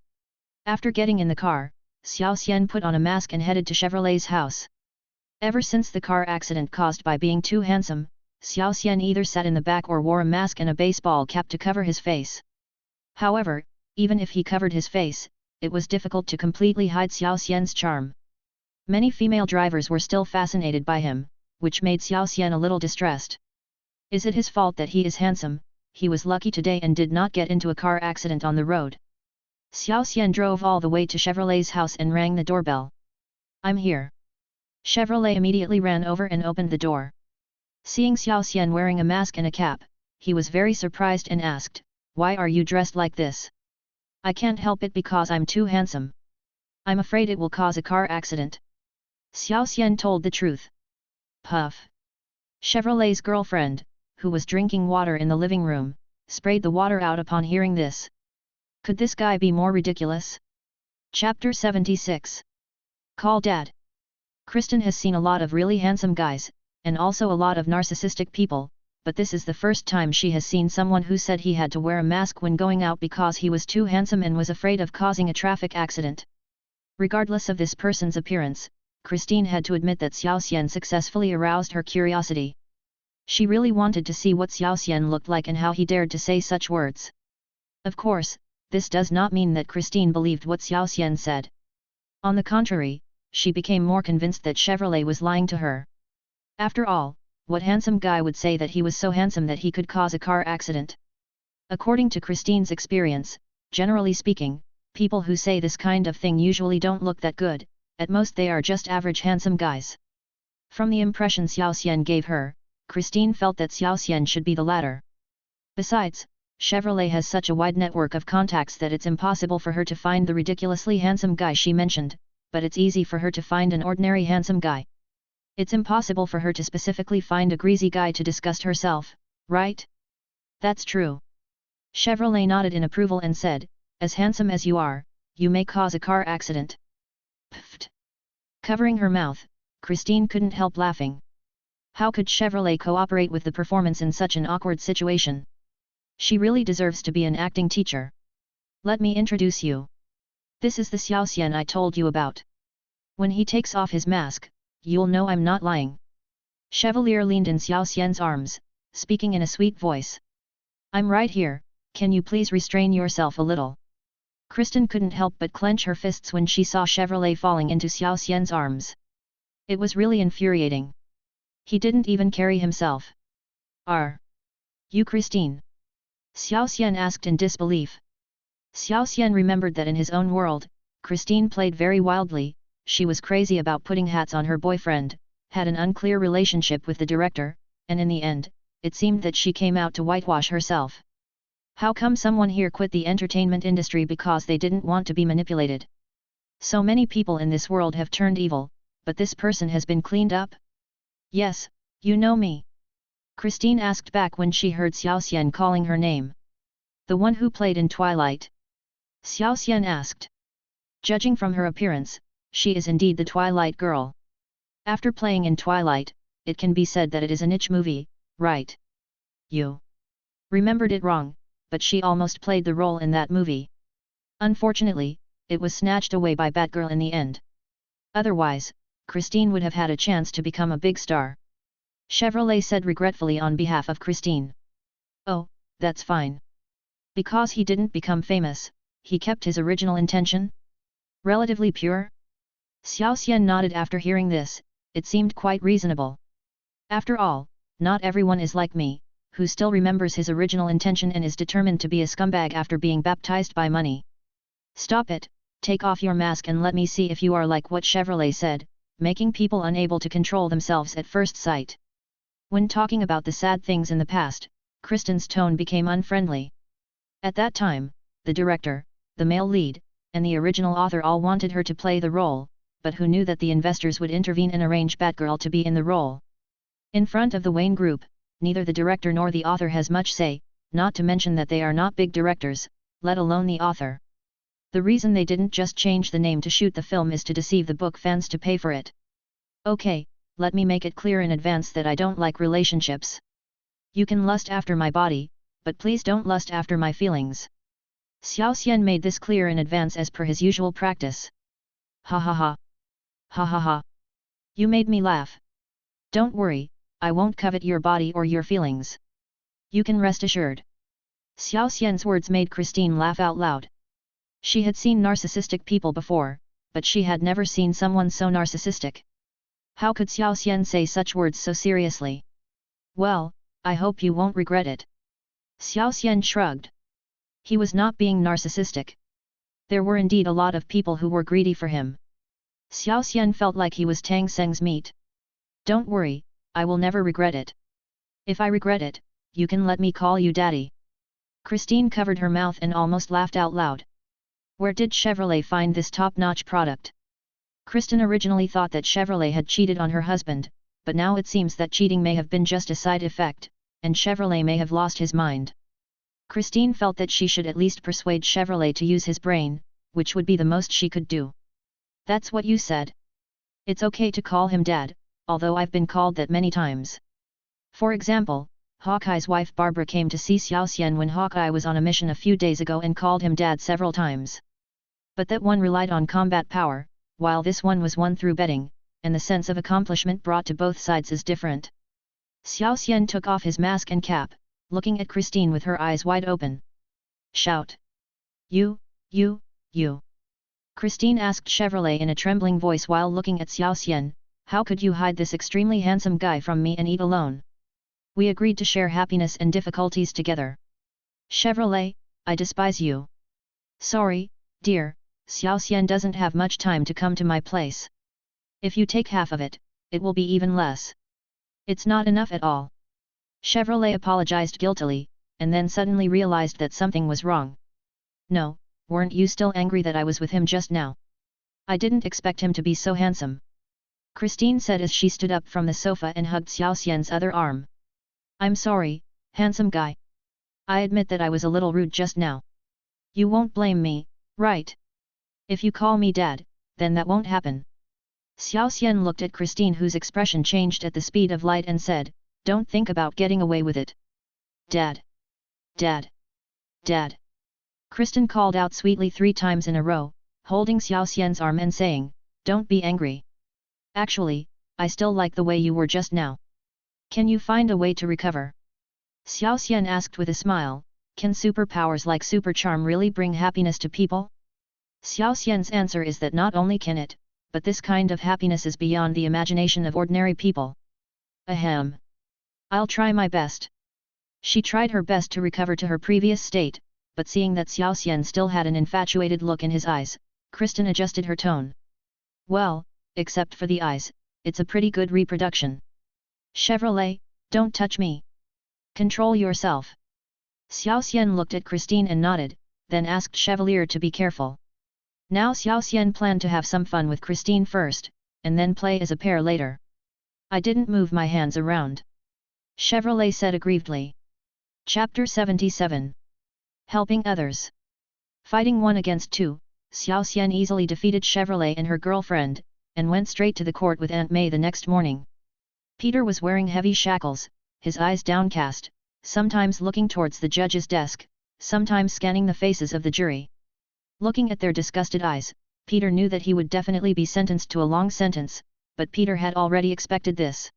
After getting in the car, Xiao Xian put on a mask and headed to Chevrolet's house. Ever since the car accident caused by being too handsome, Xiao Xian either sat in the back or wore a mask and a baseball cap to cover his face. However, even if he covered his face, it was difficult to completely hide Xiao Xian's charm. Many female drivers were still fascinated by him, which made Xiao Xian a little distressed. Is it his fault that he is handsome? He was lucky today and did not get into a car accident on the road. Xiao Xian drove all the way to Chevrolet's house and rang the doorbell. I'm here. Chevrolet immediately ran over and opened the door. Seeing Xiao Xian wearing a mask and a cap, he was very surprised and asked, Why are you dressed like this? I can't help it because I'm too handsome. I'm afraid it will cause a car accident. Xiao Xian told the truth. Puff. Chevrolet's girlfriend, who was drinking water in the living room, sprayed the water out upon hearing this. Could this guy be more ridiculous? Chapter 76. Call Dad. Kristen has seen a lot of really handsome guys, and also a lot of narcissistic people, but this is the first time she has seen someone who said he had to wear a mask when going out because he was too handsome and was afraid of causing a traffic accident. Regardless of this person's appearance, Christine had to admit that Xiao Xian successfully aroused her curiosity. She really wanted to see what Xiao Xian looked like and how he dared to say such words. Of course, this does not mean that Christine believed what Xiao Xian said. On the contrary, she became more convinced that Chevrolet was lying to her. After all, what handsome guy would say that he was so handsome that he could cause a car accident? According to Christine's experience, generally speaking, people who say this kind of thing usually don't look that good, at most they are just average handsome guys. From the impression Xiao Xian gave her, Christine felt that Xiao Xian should be the latter. Besides, Chevrolet has such a wide network of contacts that it's impossible for her to find the ridiculously handsome guy she mentioned, but it's easy for her to find an ordinary handsome guy. It's impossible for her to specifically find a greasy guy to disgust herself, right? That's true. Chevrolet nodded in approval and said, As handsome as you are, you may cause a car accident. Pfft. Covering her mouth, Christine couldn't help laughing. How could Chevrolet cooperate with the performance in such an awkward situation? She really deserves to be an acting teacher. Let me introduce you. This is the Xiao Xian I told you about. When he takes off his mask, you'll know I'm not lying. Chevalier leaned in Xiao Xian's arms, speaking in a sweet voice. I'm right here, can you please restrain yourself a little? Kristen couldn't help but clench her fists when she saw Chevrolet falling into Xiao Xian's arms. It was really infuriating. He didn't even carry himself. Are you Christine? Xiao Xian asked in disbelief. Xiao Xian remembered that in his own world, Christine played very wildly, she was crazy about putting hats on her boyfriend, had an unclear relationship with the director, and in the end, it seemed that she came out to whitewash herself. How come someone here quit the entertainment industry because they didn't want to be manipulated? So many people in this world have turned evil, but this person has been cleaned up? Yes, you know me. Christine asked back when she heard Xiao Xian calling her name. The one who played in Twilight? Xiao Xian asked. Judging from her appearance, she is indeed the Twilight girl. After playing in Twilight, it can be said that it is a niche movie, right? You remembered it wrong, but she almost played the role in that movie. Unfortunately, it was snatched away by Batgirl in the end. Otherwise, Christine would have had a chance to become a big star. Chevrolet said regretfully on behalf of Christine. Oh, that's fine. Because he didn't become famous, he kept his original intention? Relatively pure? Xiao Xian nodded after hearing this, it seemed quite reasonable. After all, not everyone is like me, who still remembers his original intention and is determined to be a scumbag after being baptized by money. Stop it, take off your mask and let me see if you are like what Chevrolet said, making people unable to control themselves at first sight. When talking about the sad things in the past, Kristen's tone became unfriendly. At that time, the director, the male lead, and the original author all wanted her to play the role, but who knew that the investors would intervene and arrange Batgirl to be in the role? In front of the Wayne Group, neither the director nor the author has much say, not to mention that they are not big directors, let alone the author. The reason they didn't just change the name to shoot the film is to deceive the book fans to pay for it. Okay, let me make it clear in advance that I don't like relationships. You can lust after my body, but please don't lust after my feelings. Xiao Xian made this clear in advance as per his usual practice. Ha ha ha. Ha ha ha. You made me laugh. Don't worry, I won't covet your body or your feelings. You can rest assured. Xiao Xian's words made Christine laugh out loud. She had seen narcissistic people before, but she had never seen someone so narcissistic. How could Xiao Xian say such words so seriously? Well, I hope you won't regret it. Xiao Xian shrugged. He was not being narcissistic. There were indeed a lot of people who were greedy for him. Xiao Xian felt like he was Tang Seng's meat. Don't worry, I will never regret it. If I regret it, you can let me call you daddy. Christine covered her mouth and almost laughed out loud. Where did Chevrolet find this top-notch product? Kristen originally thought that Chevrolet had cheated on her husband, but now it seems that cheating may have been just a side effect, and Chevrolet may have lost his mind. Christine felt that she should at least persuade Chevrolet to use his brain, which would be the most she could do. That's what you said. It's okay to call him Dad, although I've been called that many times. For example, Hawkeye's wife Barbara came to see Xiao Xian when Hawkeye was on a mission a few days ago and called him Dad several times. But that one relied on combat power, while this one was won through betting, and the sense of accomplishment brought to both sides is different. Xiao Xian took off his mask and cap, looking at Christine with her eyes wide open. Shout! You! Christine asked Chevrolet in a trembling voice while looking at Xiao Xian, how could you hide this extremely handsome guy from me and eat alone? We agreed to share happiness and difficulties together. Chevrolet, I despise you. Sorry, dear, Xiao Xian doesn't have much time to come to my place. If you take half of it, it will be even less. It's not enough at all. Chevrolet apologized guiltily, and then suddenly realized that something was wrong. No, weren't you still angry that I was with him just now? I didn't expect him to be so handsome. Christine said as she stood up from the sofa and hugged Xiao Xian's other arm. I'm sorry, handsome guy. I admit that I was a little rude just now. You won't blame me, right? If you call me Dad, then that won't happen. Xiao Xian looked at Christine, whose expression changed at the speed of light, and said, don't think about getting away with it. Dad! Dad! Dad! Kristen called out sweetly 3 times in a row, holding Xiao Xian's arm and saying, don't be angry. Actually, I still like the way you were just now. Can you find a way to recover? Xiao Xian asked with a smile, can superpowers like super charm really bring happiness to people? Xiao Xian's answer is that not only can it, but this kind of happiness is beyond the imagination of ordinary people. Ahem. I'll try my best. She tried her best to recover to her previous state, but seeing that Xiao Xian still had an infatuated look in his eyes, Kristen adjusted her tone. Well, except for the eyes, it's a pretty good reproduction. Chevrolet, Don't touch me. Control yourself. Xiao Xian looked at Christine and nodded, then asked Chevalier to be careful. Now Xiao Xian planned to have some fun with Christine first, and then play as a pair later. I didn't move my hands around. Chevrolet said aggrievedly. Chapter 77. Helping others. Fighting 1 against 2, Xiao Xian easily defeated Chevrolet and her girlfriend, and went straight to the court with Aunt May the next morning. Peter was wearing heavy shackles, his eyes downcast, sometimes looking towards the judge's desk, sometimes scanning the faces of the jury. Looking at their disgusted eyes, Peter knew that he would definitely be sentenced to a long sentence, but Peter had already expected this.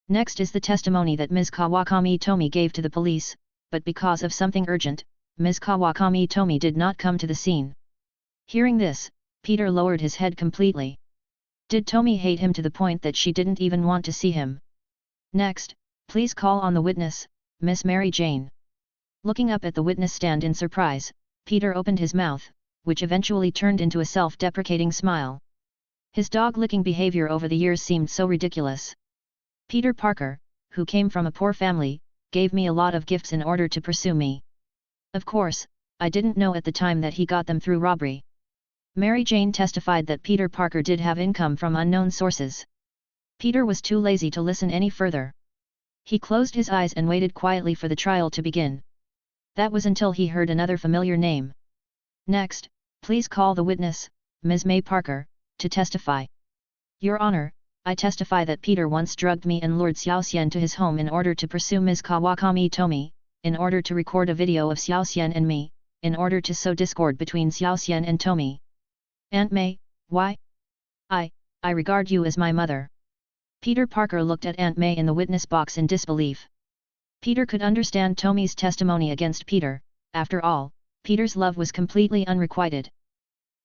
Next is the testimony that Ms. Kawakami Tomi gave to the police, but because of something urgent, Ms. Kawakami Tomi did not come to the scene. Hearing this, Peter lowered his head completely. Did Tomi hate him to the point that she didn't even want to see him? Next, please call on the witness, Miss Mary Jane. Looking up at the witness stand in surprise, Peter opened his mouth, which eventually turned into a self-deprecating smile. His dog-licking behavior over the years seemed so ridiculous. Peter Parker, who came from a poor family, gave me a lot of gifts in order to pursue me. Of course, I didn't know at the time that he got them through robbery. Mary Jane testified that Peter Parker did have income from unknown sources. Peter was too lazy to listen any further. He closed his eyes and waited quietly for the trial to begin. That was until he heard another familiar name. Next, please call the witness, Ms. May Parker, to testify. Your Honor, I testify that Peter once drugged me and lured Xiao Xian to his home in order to pursue Ms. Kawakami Tomi, in order to record a video of Xiao Xian and me, in order to sow discord between Xiao Xian and Tomi. Aunt May, why? I regard you as my mother. Peter Parker looked at Aunt May in the witness box in disbelief. Peter could understand Tomi's testimony against Peter, after all, Peter's love was completely unrequited.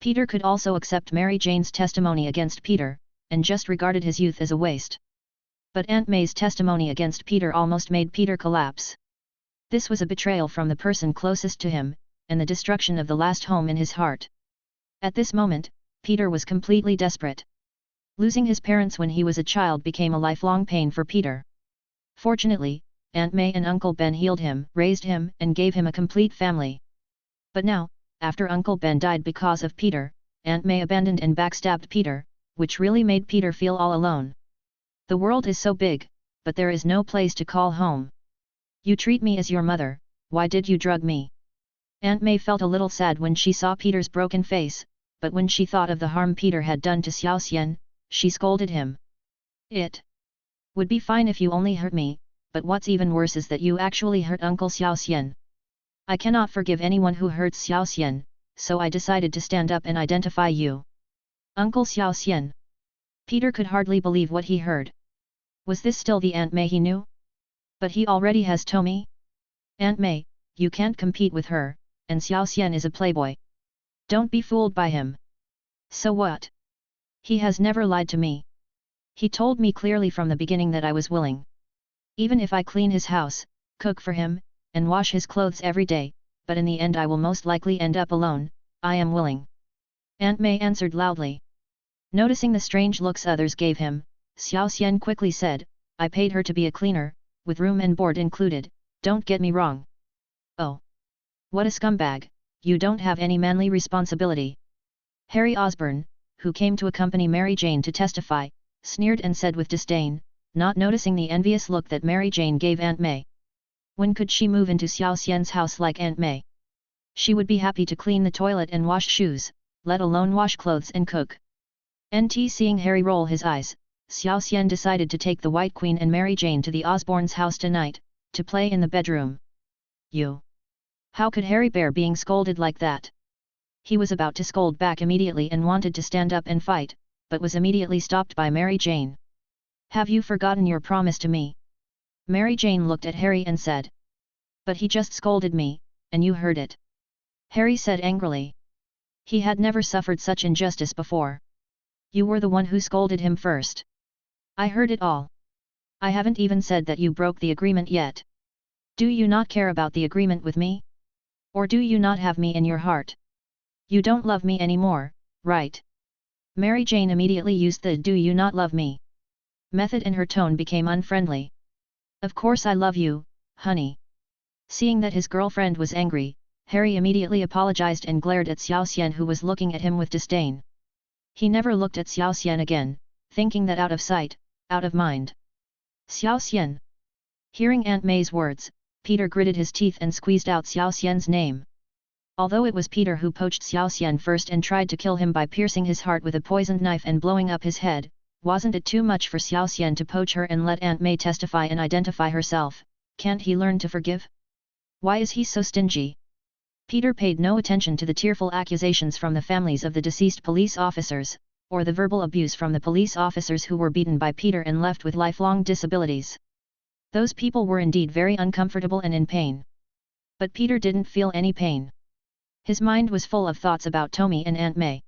Peter could also accept Mary Jane's testimony against Peter, and just regarded his youth as a waste. But Aunt May's testimony against Peter almost made Peter collapse. This was a betrayal from the person closest to him, and the destruction of the last home in his heart. At this moment, Peter was completely desperate. Losing his parents when he was a child became a lifelong pain for Peter. Fortunately, Aunt May and Uncle Ben healed him, raised him, and gave him a complete family. But now, after Uncle Ben died because of Peter, Aunt May abandoned and backstabbed Peter, which really made Peter feel all alone. The world is so big, but there is no place to call home. You treat me as your mother, why did you drug me? Aunt May felt a little sad when she saw Peter's broken face, but when she thought of the harm Peter had done to Xiao Xian, she scolded him. It would be fine if you only hurt me, but what's even worse is that you actually hurt Uncle Xiao Xian. I cannot forgive anyone who hurts Xiao Xian, so I decided to stand up and identify you. Uncle Xiao Xian. Peter could hardly believe what he heard. Was this still the Aunt May he knew? But he already has Tomi? Aunt May, you can't compete with her, and Xiao Xian is a playboy. Don't be fooled by him. So what? He has never lied to me. He told me clearly from the beginning that I was willing. Even if I clean his house, cook for him, and wash his clothes every day, but in the end I will most likely end up alone, I am willing. Aunt May answered loudly. Noticing the strange looks others gave him, Xiao Xian quickly said, I paid her to be a cleaner, with room and board included, don't get me wrong. Oh! What a scumbag, you don't have any manly responsibility. Harry Osborn, who came to accompany Mary Jane to testify, sneered and said with disdain, not noticing the envious look that Mary Jane gave Aunt May. When could she move into Xiao Xian's house like Aunt May? She would be happy to clean the toilet and wash shoes, let alone wash clothes and cook. Seeing Harry roll his eyes, Xiao Xian decided to take the White Queen and Mary Jane to the Osborns' house tonight, to play in the bedroom. You! How could Harry bear being scolded like that? He was about to scold back immediately and wanted to stand up and fight, but was immediately stopped by Mary Jane. Have you forgotten your promise to me? Mary Jane looked at Harry and said. But he just scolded me, and you heard it. Harry said angrily. He had never suffered such injustice before. You were the one who scolded him first. I heard it all. I haven't even said that you broke the agreement yet. Do you not care about the agreement with me? Or do you not have me in your heart? You don't love me anymore, right? Mary Jane immediately used the "do you not love me" method and her tone became unfriendly. Of course I love you, honey. Seeing that his girlfriend was angry, Harry immediately apologized and glared at Xiao Xian, who was looking at him with disdain. He never looked at Xiao Xian again, thinking that out of sight, out of mind. Xiao Xian. Hearing Aunt May's words, Peter gritted his teeth and squeezed out Xiao Xian's name. Although it was Peter who poached Xiao Xian first and tried to kill him by piercing his heart with a poisoned knife and blowing up his head, wasn't it too much for Xiao Xian to poach her and let Aunt May testify and identify herself? Can't he learn to forgive? Why is he so stingy? Peter paid no attention to the tearful accusations from the families of the deceased police officers, or the verbal abuse from the police officers who were beaten by Peter and left with lifelong disabilities. Those people were indeed very uncomfortable and in pain. But Peter didn't feel any pain. His mind was full of thoughts about Tommy and Aunt May.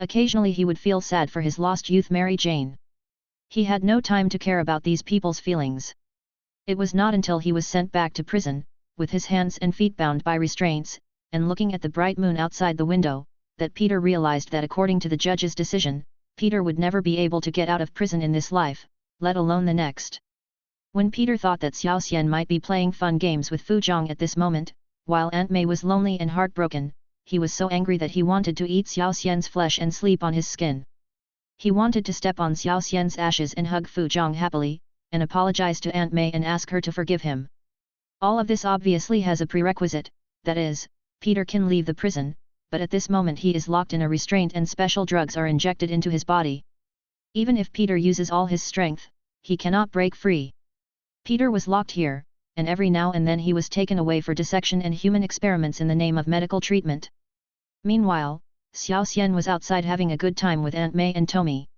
Occasionally he would feel sad for his lost youth Mary Jane. He had no time to care about these people's feelings. It was not until he was sent back to prison, with his hands and feet bound by restraints, and looking at the bright moon outside the window, that Peter realized that according to the judge's decision, Peter would never be able to get out of prison in this life, let alone the next. When Peter thought that Xiao Xian might be playing fun games with Fu Zhong at this moment, while Aunt May was lonely and heartbroken, he was so angry that he wanted to eat Xiao Xian's flesh and sleep on his skin. He wanted to step on Xiao Xian's ashes and hug Fu Zhong happily, and apologize to Aunt May and ask her to forgive him. All of this obviously has a prerequisite, that is, Peter can leave the prison, but at this moment he is locked in a restraint and special drugs are injected into his body. Even if Peter uses all his strength, he cannot break free. Peter was locked here, and every now and then he was taken away for dissection and human experiments in the name of medical treatment. Meanwhile, Xiao Xian was outside having a good time with Aunt May and Tommy.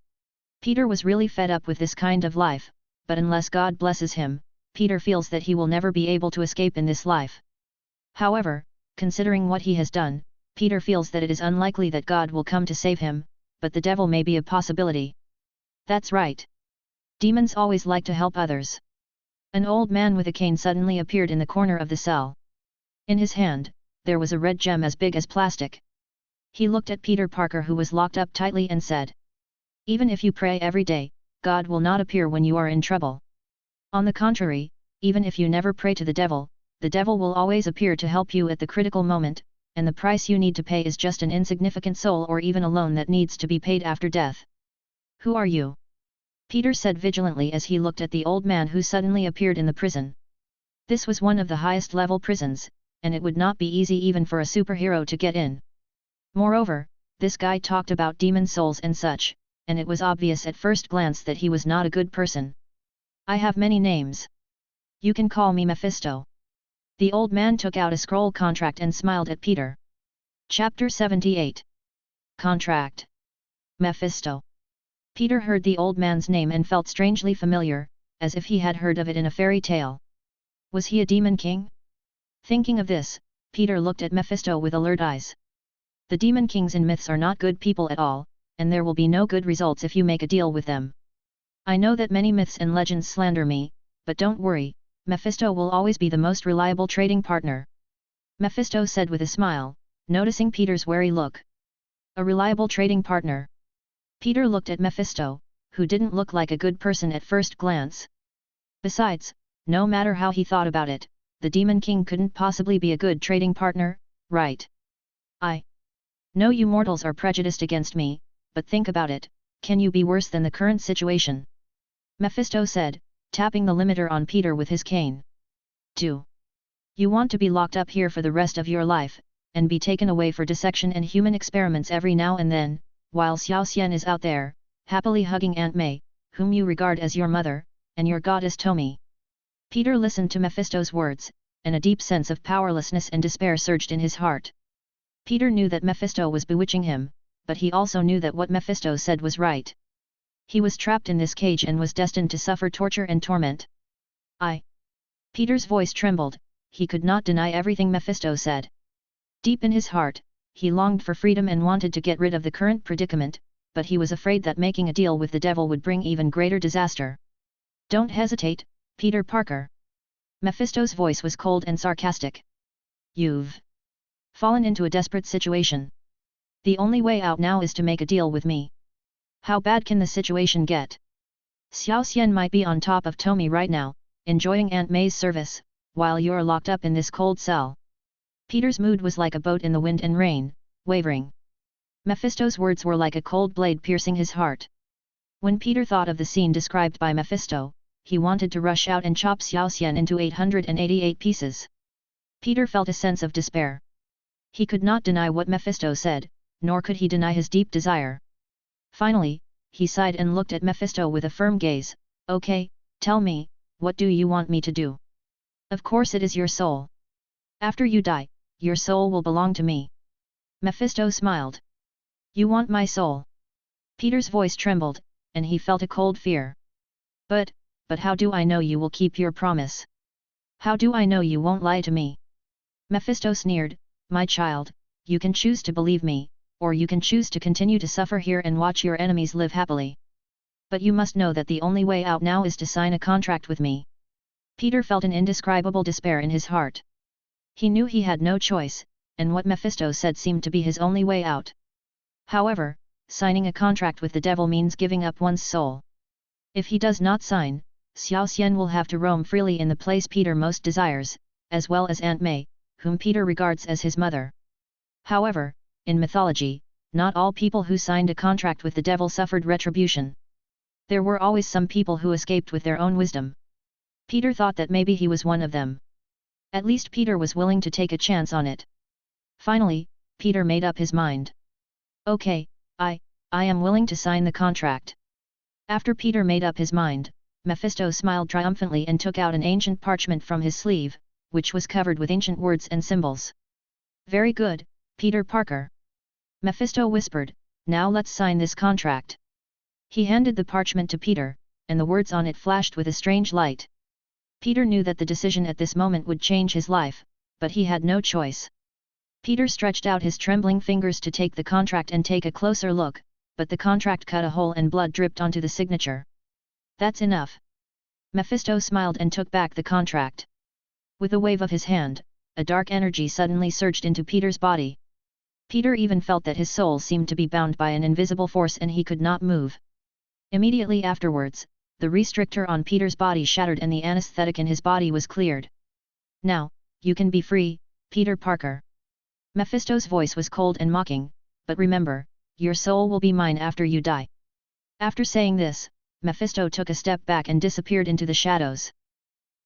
Peter was really fed up with this kind of life, but unless God blesses him, Peter feels that he will never be able to escape in this life. However, considering what he has done, Peter feels that it is unlikely that God will come to save him, but the devil may be a possibility. That's right. Demons always like to help others. An old man with a cane suddenly appeared in the corner of the cell. In his hand, there was a red gem as big as plastic. He looked at Peter Parker, who was locked up tightly, and said, "Even if you pray every day, God will not appear when you are in trouble. On the contrary, even if you never pray to the devil will always appear to help you at the critical moment, and the price you need to pay is just an insignificant soul or even a loan that needs to be paid after death." "Who are you?" Peter said vigilantly as he looked at the old man who suddenly appeared in the prison. This was one of the highest level prisons, and it would not be easy even for a superhero to get in. Moreover, this guy talked about demon souls and such, and it was obvious at first glance that he was not a good person. "I have many names. You can call me Mephisto." The old man took out a scroll contract and smiled at Peter. Chapter 78. Contract. Mephisto. Peter heard the old man's name and felt strangely familiar, as if he had heard of it in a fairy tale. Was he a demon king? Thinking of this, Peter looked at Mephisto with alert eyes. The demon kings in myths are not good people at all, and there will be no good results if you make a deal with them. I know that many myths and legends slander me, but don't worry, Mephisto will always be the most reliable trading partner. Mephisto said with a smile, noticing Peter's wary look. A reliable trading partner. Peter looked at Mephisto, who didn't look like a good person at first glance. Besides, no matter how he thought about it, the Demon King couldn't possibly be a good trading partner, right? I know you mortals are prejudiced against me, but think about it, can you be worse than the current situation? Mephisto said, tapping the limiter on Peter with his cane. Do you want to be locked up here for the rest of your life, and be taken away for dissection and human experiments every now and then, while Xiao Xian is out there, happily hugging Aunt May, whom you regard as your mother, and your goddess Tommy? Peter listened to Mephisto's words, and a deep sense of powerlessness and despair surged in his heart. Peter knew that Mephisto was bewitching him, but he also knew that what Mephisto said was right. He was trapped in this cage and was destined to suffer torture and torment. Peter's voice trembled, he could not deny everything Mephisto said. Deep in his heart, he longed for freedom and wanted to get rid of the current predicament, but he was afraid that making a deal with the devil would bring even greater disaster. Don't hesitate, Peter Parker. Mephisto's voice was cold and sarcastic. You've fallen into a desperate situation. The only way out now is to make a deal with me. How bad can the situation get? Xiao Xian might be on top of Tommy right now, enjoying Aunt May's service, while you're locked up in this cold cell. Peter's mood was like a boat in the wind and rain, wavering. Mephisto's words were like a cold blade piercing his heart. When Peter thought of the scene described by Mephisto, he wanted to rush out and chop Xiao Xian into 888 pieces. Peter felt a sense of despair. He could not deny what Mephisto said, nor could he deny his deep desire. Finally, he sighed and looked at Mephisto with a firm gaze. Okay, tell me, what do you want me to do? Of course it is your soul. After you die, your soul will belong to me. Mephisto smiled. You want my soul? Peter's voice trembled, and he felt a cold fear. But how do I know you will keep your promise? How do I know you won't lie to me? Mephisto sneered, my child, you can choose to believe me, or you can choose to continue to suffer here and watch your enemies live happily. But you must know that the only way out now is to sign a contract with me. Peter felt an indescribable despair in his heart. He knew he had no choice, and what Mephisto said seemed to be his only way out. However, signing a contract with the devil means giving up one's soul. If he does not sign, Xiao Xian will have to roam freely in the place Peter most desires, as well as Aunt May, whom Peter regards as his mother. However, in mythology, not all people who signed a contract with the devil suffered retribution. There were always some people who escaped with their own wisdom. Peter thought that maybe he was one of them. At least Peter was willing to take a chance on it. Finally, Peter made up his mind. Okay, I am willing to sign the contract. After Peter made up his mind, Mephisto smiled triumphantly and took out an ancient parchment from his sleeve, which was covered with ancient words and symbols. Very good, Peter Parker. Mephisto whispered, now let's sign this contract. He handed the parchment to Peter, and the words on it flashed with a strange light. Peter knew that the decision at this moment would change his life, but he had no choice. Peter stretched out his trembling fingers to take the contract and take a closer look, but the contract cut a hole and blood dripped onto the signature. That's enough. Mephisto smiled and took back the contract. With a wave of his hand, a dark energy suddenly surged into Peter's body. Peter even felt that his soul seemed to be bound by an invisible force and he could not move. Immediately afterwards, the restrictor on Peter's body shattered and the anesthetic in his body was cleared. Now, you can be free, Peter Parker. Mephisto's voice was cold and mocking, but remember, your soul will be mine after you die. After saying this, Mephisto took a step back and disappeared into the shadows.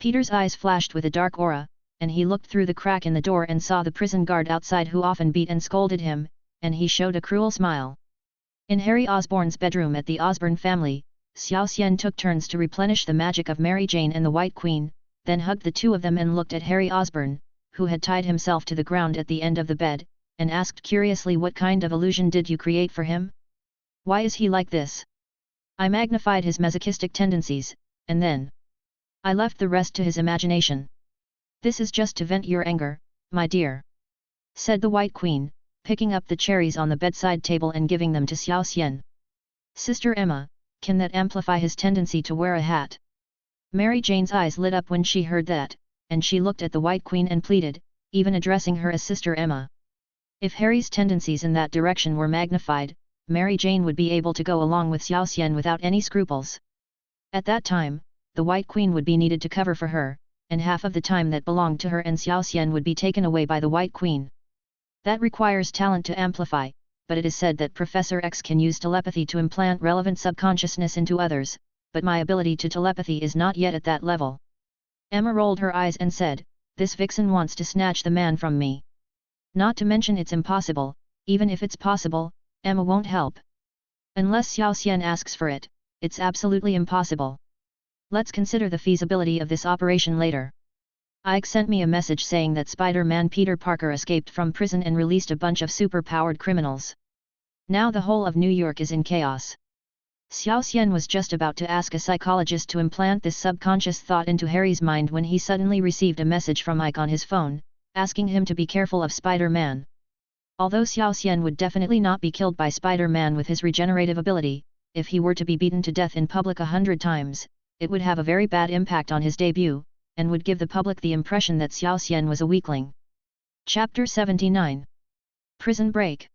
Peter's eyes flashed with a dark aura, and he looked through the crack in the door and saw the prison guard outside who often beat and scolded him, and he showed a cruel smile. In Harry Osborn's bedroom at the Osborn family, Xiao Xian took turns to replenish the magic of Mary Jane and the White Queen, then hugged the two of them and looked at Harry Osborn, who had tied himself to the ground at the end of the bed, and asked curiously, what kind of illusion did you create for him? Why is he like this? I magnified his masochistic tendencies, and then I left the rest to his imagination. This is just to vent your anger, my dear, said the White Queen, picking up the cherries on the bedside table and giving them to Xiao Xian. Sister Emma, can that amplify his tendency to wear a hat? Mary Jane's eyes lit up when she heard that, and she looked at the White Queen and pleaded, even addressing her as Sister Emma. If Harry's tendencies in that direction were magnified, Mary Jane would be able to go along with Xiao Xian without any scruples. At that time, the White Queen would be needed to cover for her, and half of the time that belonged to her and Xiao Xian would be taken away by the White Queen. That requires talent to amplify, but it is said that Professor X can use telepathy to implant relevant subconsciousness into others, but my ability to telepathy is not yet at that level. Emma rolled her eyes and said, this vixen wants to snatch the man from me. Not to mention it's impossible, even if it's possible, Emma won't help. Unless Xiao Xian asks for it, it's absolutely impossible. Let's consider the feasibility of this operation later. Ike sent me a message saying that Spider-Man Peter Parker escaped from prison and released a bunch of super-powered criminals. Now the whole of New York is in chaos. Xiao Xian was just about to ask a psychologist to implant this subconscious thought into Harry's mind when he suddenly received a message from Ike on his phone, asking him to be careful of Spider-Man. Although Xiao Xian would definitely not be killed by Spider-Man with his regenerative ability, if he were to be beaten to death in public 100 times, it would have a very bad impact on his debut, and would give the public the impression that Xiao Xian was a weakling. Chapter 79. Prison Break.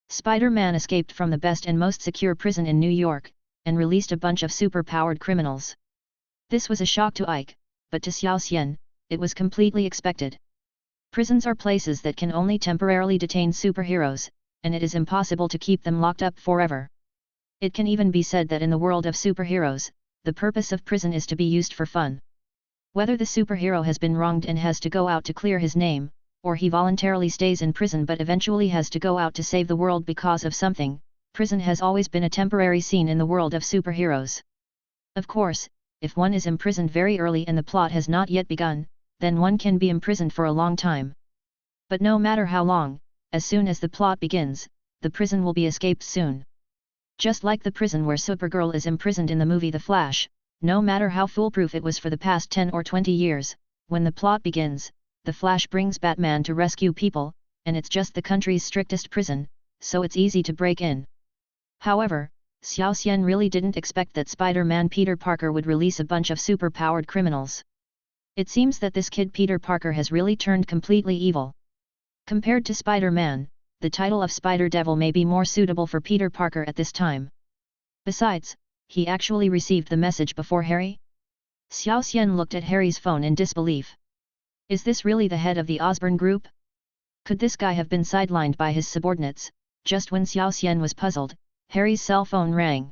Spider-Man escaped from the best and most secure prison in New York, and released a bunch of super-powered criminals. This was a shock to Ike, but to Xiao Xian, it was completely expected. Prisons are places that can only temporarily detain superheroes, and it is impossible to keep them locked up forever. It can even be said that in the world of superheroes, the purpose of prison is to be used for fun. Whether the superhero has been wronged and has to go out to clear his name, or he voluntarily stays in prison but eventually has to go out to save the world because of something, prison has always been a temporary scene in the world of superheroes. Of course, if one is imprisoned very early and the plot has not yet begun, then one can be imprisoned for a long time. But no matter how long, as soon as the plot begins, the prison will be escaped soon. Just like the prison where Supergirl is imprisoned in the movie The Flash, no matter how foolproof it was for the past 10 or 20 years, when the plot begins, the Flash brings Batman to rescue people, and it's just the country's strictest prison, so it's easy to break in. However, Xiao Xian really didn't expect that Spider-Man Peter Parker would release a bunch of super-powered criminals. It seems that this kid Peter Parker has really turned completely evil. Compared to Spider-Man, the title of Spider-Devil may be more suitable for Peter Parker at this time. Besides, he actually received the message before Harry? Xiao Xian looked at Harry's phone in disbelief. Is this really the head of the Osborn Group? Could this guy have been sidelined by his subordinates? Just when Xiao Xian was puzzled, Harry's cell phone rang.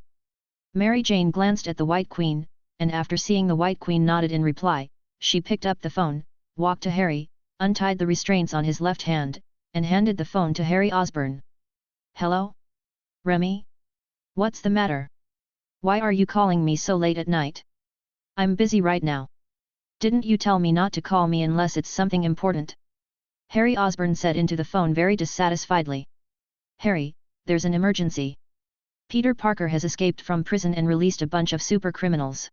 Mary Jane glanced at the White Queen, and after seeing the White Queen nodded in reply, she picked up the phone, walked to Harry, untied the restraints on his left hand, and handed the phone to Harry Osborn. Hello? Remy? What's the matter? Why are you calling me so late at night? I'm busy right now. Didn't you tell me not to call me unless it's something important? Harry Osborn said into the phone very dissatisfiedly. Harry, there's an emergency. Peter Parker has escaped from prison and released a bunch of super criminals.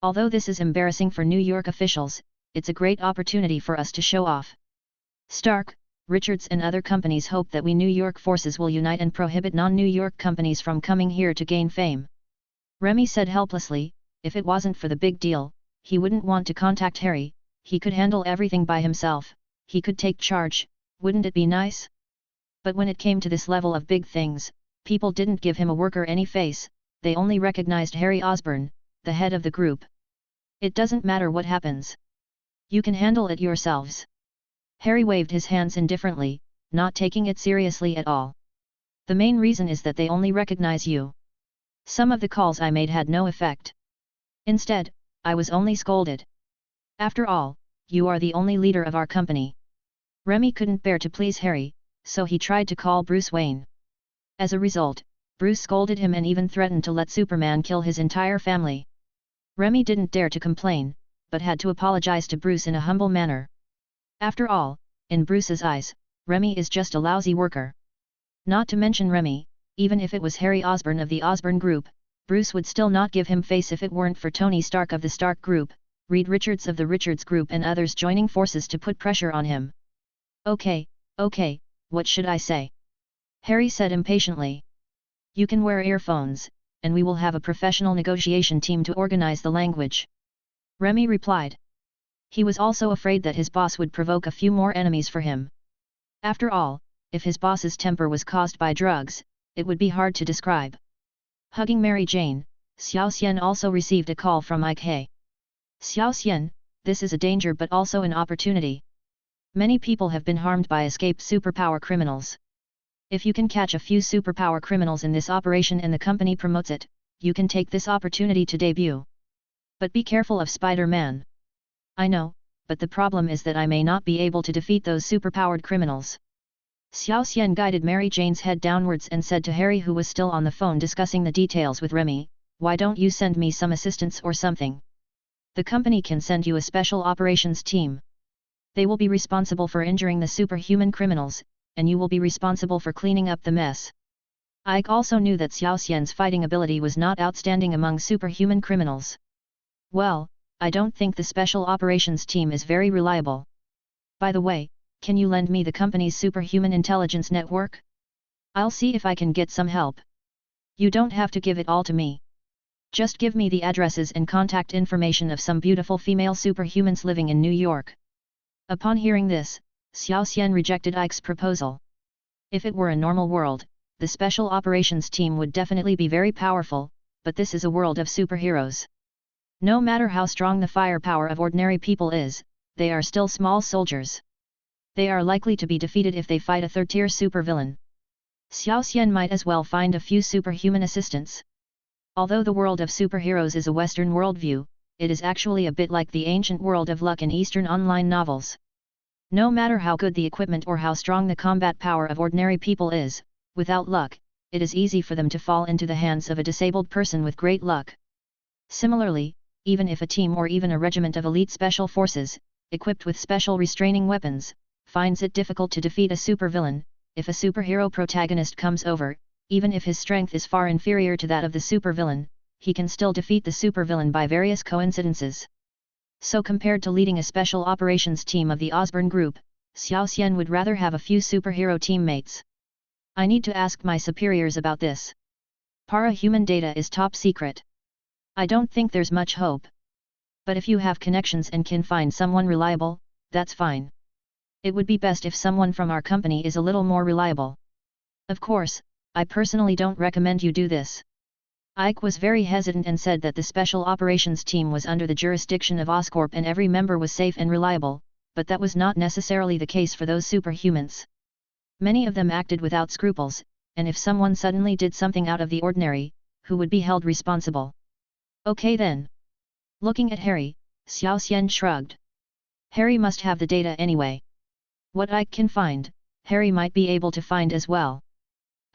Although this is embarrassing for New York officials, it's a great opportunity for us to show off. Stark, Richards and other companies hope that we New York forces will unite and prohibit non-New York companies from coming here to gain fame. Remy said helplessly, if it wasn't for the big deal, he wouldn't want to contact Harry, he could handle everything by himself, he could take charge, wouldn't it be nice? But when it came to this level of big things, people didn't give him a work or any face, they only recognized Harry Osborn, the head of the group. It doesn't matter what happens. You can handle it yourselves. Harry waved his hands indifferently, not taking it seriously at all. The main reason is that they only recognize you. Some of the calls I made had no effect. Instead, I was only scolded. After all, you are the only leader of our company. Remy couldn't bear to please Harry, so he tried to call Bruce Wayne. As a result, Bruce scolded him and even threatened to let Superman kill his entire family. Remy didn't dare to complain, but had to apologize to Bruce in a humble manner. After all, in Bruce's eyes, Remy is just a lousy worker. Not to mention Remy, even if it was Harry Osborn of the Osborn Group, Bruce would still not give him face if it weren't for Tony Stark of the Stark Group, Reed Richards of the Richards Group and others joining forces to put pressure on him. Okay, what should I say? Harry said impatiently. You can wear earphones, and we will have a professional negotiation team to organize the language. Remy replied. He was also afraid that his boss would provoke a few more enemies for him. After all, if his boss's temper was caused by drugs, it would be hard to describe. Hugging Mary Jane, Xiao Xian also received a call from Ike Hay. Xiao Xian, this is a danger but also an opportunity. Many people have been harmed by escaped superpower criminals. If you can catch a few superpower criminals in this operation and the company promotes it, you can take this opportunity to debut. But be careful of Spider-Man. I know, but the problem is that I may not be able to defeat those superpowered criminals. Xiao Xian guided Mary Jane's head downwards and said to Harry, who was still on the phone discussing the details with Remy, why don't you send me some assistance or something? The company can send you a special operations team. They will be responsible for injuring the superhuman criminals, and you will be responsible for cleaning up the mess. Ike also knew that Xiao Xian's fighting ability was not outstanding among superhuman criminals. Well, I don't think the special operations team is very reliable. By the way, can you lend me the company's superhuman intelligence network? I'll see if I can get some help. You don't have to give it all to me. Just give me the addresses and contact information of some beautiful female superhumans living in New York. Upon hearing this, Xiao Xian rejected Ike's proposal. If it were a normal world, the special operations team would definitely be very powerful, but this is a world of superheroes. No matter how strong the firepower of ordinary people is, they are still small soldiers. They are likely to be defeated if they fight a third-tier supervillain. Xiao Xian might as well find a few superhuman assistants. Although the world of superheroes is a Western worldview, it is actually a bit like the ancient world of luck in Eastern online novels. No matter how good the equipment or how strong the combat power of ordinary people is, without luck, it is easy for them to fall into the hands of a disabled person with great luck. Similarly, even if a team or even a regiment of elite special forces, equipped with special restraining weapons, finds it difficult to defeat a supervillain, if a superhero protagonist comes over, even if his strength is far inferior to that of the supervillain, he can still defeat the supervillain by various coincidences. So compared to leading a special operations team of the Osborne Group, Xiao Xian would rather have a few superhero teammates. I need to ask my superiors about this. Para-human data is top secret. I don't think there's much hope. But if you have connections and can find someone reliable, that's fine. It would be best if someone from our company is a little more reliable. Of course, I personally don't recommend you do this. Ike was very hesitant and said that the special operations team was under the jurisdiction of Oscorp and every member was safe and reliable, but that was not necessarily the case for those superhumans. Many of them acted without scruples, and if someone suddenly did something out of the ordinary, who would be held responsible? Okay then. Looking at Harry, Xiao Xian shrugged. Harry must have the data anyway. What Ike can find, Harry might be able to find as well.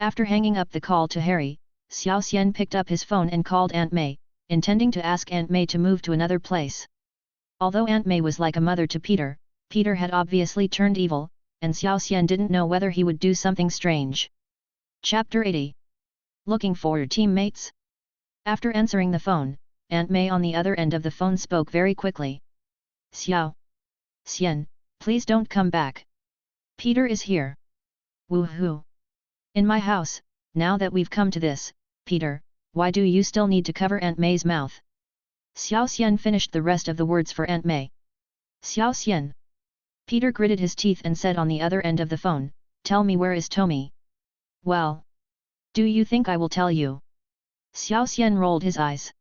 After hanging up the call to Harry, Xiao Xian picked up his phone and called Aunt May, intending to ask Aunt May to move to another place. Although Aunt May was like a mother to Peter, Peter had obviously turned evil, and Xiao Xian didn't know whether he would do something strange. Chapter 80. Looking for your teammates? After answering the phone, Aunt May on the other end of the phone spoke very quickly. Xiao Xian, please don't come back. Peter is here. Woohoo! In my house, now that we've come to this, Peter, why do you still need to cover Aunt May's mouth? Xiao Xian finished the rest of the words for Aunt May. Xiao Xian. Peter gritted his teeth and said on the other end of the phone, tell me, where is Tommy? Well. Do you think I will tell you? Xiao Xian rolled his eyes.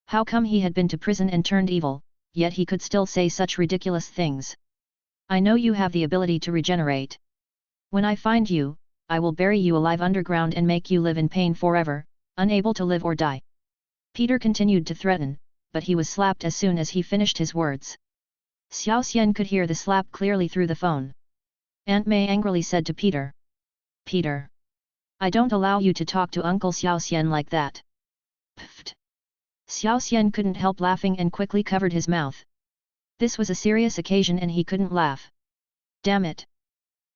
How come he had been to prison and turned evil, yet he could still say such ridiculous things? I know you have the ability to regenerate. When I find you, I will bury you alive underground and make you live in pain forever, unable to live or die. Peter continued to threaten, but he was slapped as soon as he finished his words. Xiao Xian could hear the slap clearly through the phone. Aunt May angrily said to Peter. Peter! I don't allow you to talk to Uncle Xiao Xian like that. Pfft! Xiao Xian couldn't help laughing and quickly covered his mouth. This was a serious occasion and he couldn't laugh. Damn it!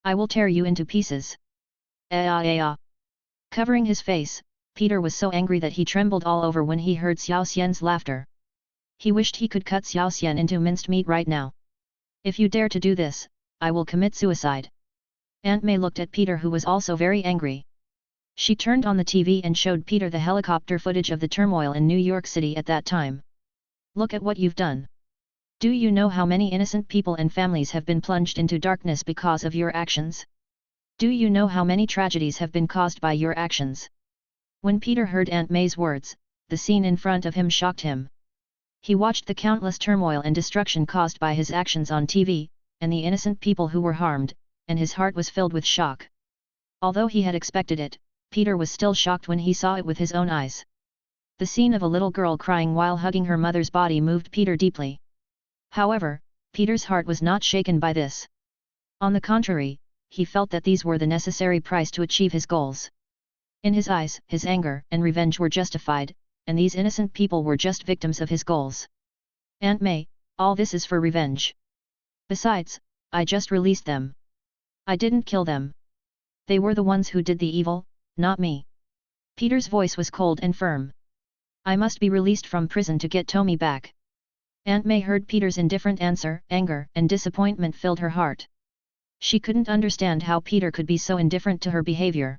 I will tear you into pieces. Covering his face, Peter was so angry that he trembled all over when he heard Xiao Xian's laughter. He wished he could cut Xiao Xian into minced meat right now. If you dare to do this, I will commit suicide. Aunt May looked at Peter, who was also very angry. She turned on the TV and showed Peter the helicopter footage of the turmoil in New York City at that time. Look at what you've done. Do you know how many innocent people and families have been plunged into darkness because of your actions? Do you know how many tragedies have been caused by your actions? When Peter heard Aunt May's words, the scene in front of him shocked him. He watched the countless turmoil and destruction caused by his actions on TV, and the innocent people who were harmed, and his heart was filled with shock. Although he had expected it, Peter was still shocked when he saw it with his own eyes. The scene of a little girl crying while hugging her mother's body moved Peter deeply. However, Peter's heart was not shaken by this. On the contrary, he felt that these were the necessary price to achieve his goals. In his eyes, his anger and revenge were justified, and these innocent people were just victims of his goals. Aunt May, all this is for revenge. Besides, I just released them. I didn't kill them. They were the ones who did the evil, not me. Peter's voice was cold and firm. I must be released from prison to get Tommy back. Aunt May heard Peter's indifferent answer. Anger and disappointment filled her heart. She couldn't understand how Peter could be so indifferent to her behavior.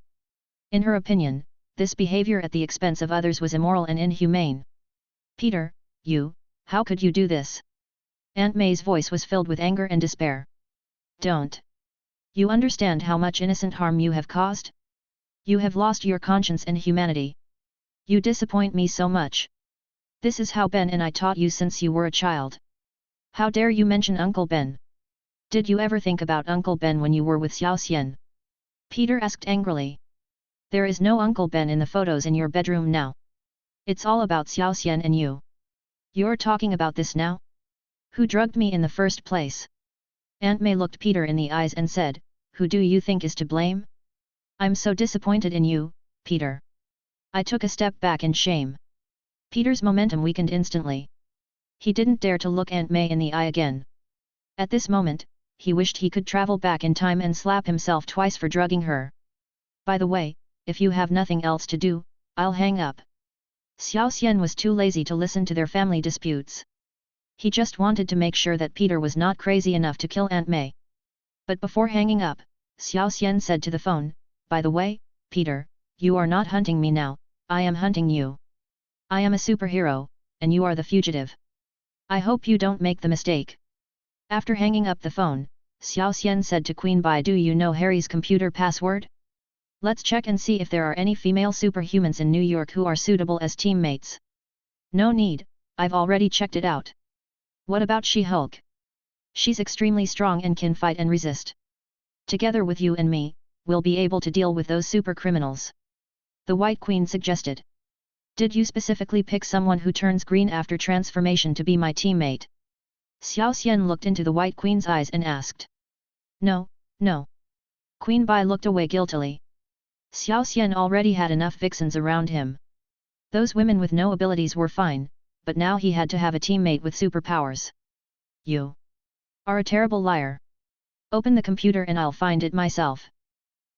In her opinion, this behavior at the expense of others was immoral and inhumane. Peter, how could you do this? Aunt May's voice was filled with anger and despair. Don't you understand how much innocent harm you have caused? You have lost your conscience and humanity. You disappoint me so much. This is how Ben and I taught you since you were a child. How dare you mention Uncle Ben? Did you ever think about Uncle Ben when you were with Xiao Xian? Peter asked angrily. There is no Uncle Ben in the photos in your bedroom now. It's all about Xiao Xian and you. You're talking about this now? Who drugged me in the first place? Aunt May looked Peter in the eyes and said, who do you think is to blame? I'm so disappointed in you, Peter. I took a step back in shame. Peter's momentum weakened instantly. He didn't dare to look Aunt May in the eye again. At this moment, he wished he could travel back in time and slap himself twice for drugging her. By the way, if you have nothing else to do, I'll hang up. Xiao Xian was too lazy to listen to their family disputes. He just wanted to make sure that Peter was not crazy enough to kill Aunt May. But before hanging up, Xiao Xian said to the phone, by the way, Peter, you are not hunting me now, I am hunting you. I am a superhero, and you are the fugitive. I hope you don't make the mistake. After hanging up the phone, Xiao Xian said to Queen Bai, do you know Harry's computer password? Let's check and see if there are any female superhumans in New York who are suitable as teammates. No need, I've already checked it out. What about She-Hulk? She's extremely strong and can fight and resist. Together with you and me, we'll be able to deal with those super criminals. The White Queen suggested. Did you specifically pick someone who turns green after transformation to be my teammate? Xiao Xian looked into the White Queen's eyes and asked. No, no. Queen Bai looked away guiltily. Xiao Xian already had enough vixens around him. Those women with no abilities were fine, but now he had to have a teammate with superpowers. You are a terrible liar. Open the computer and I'll find it myself.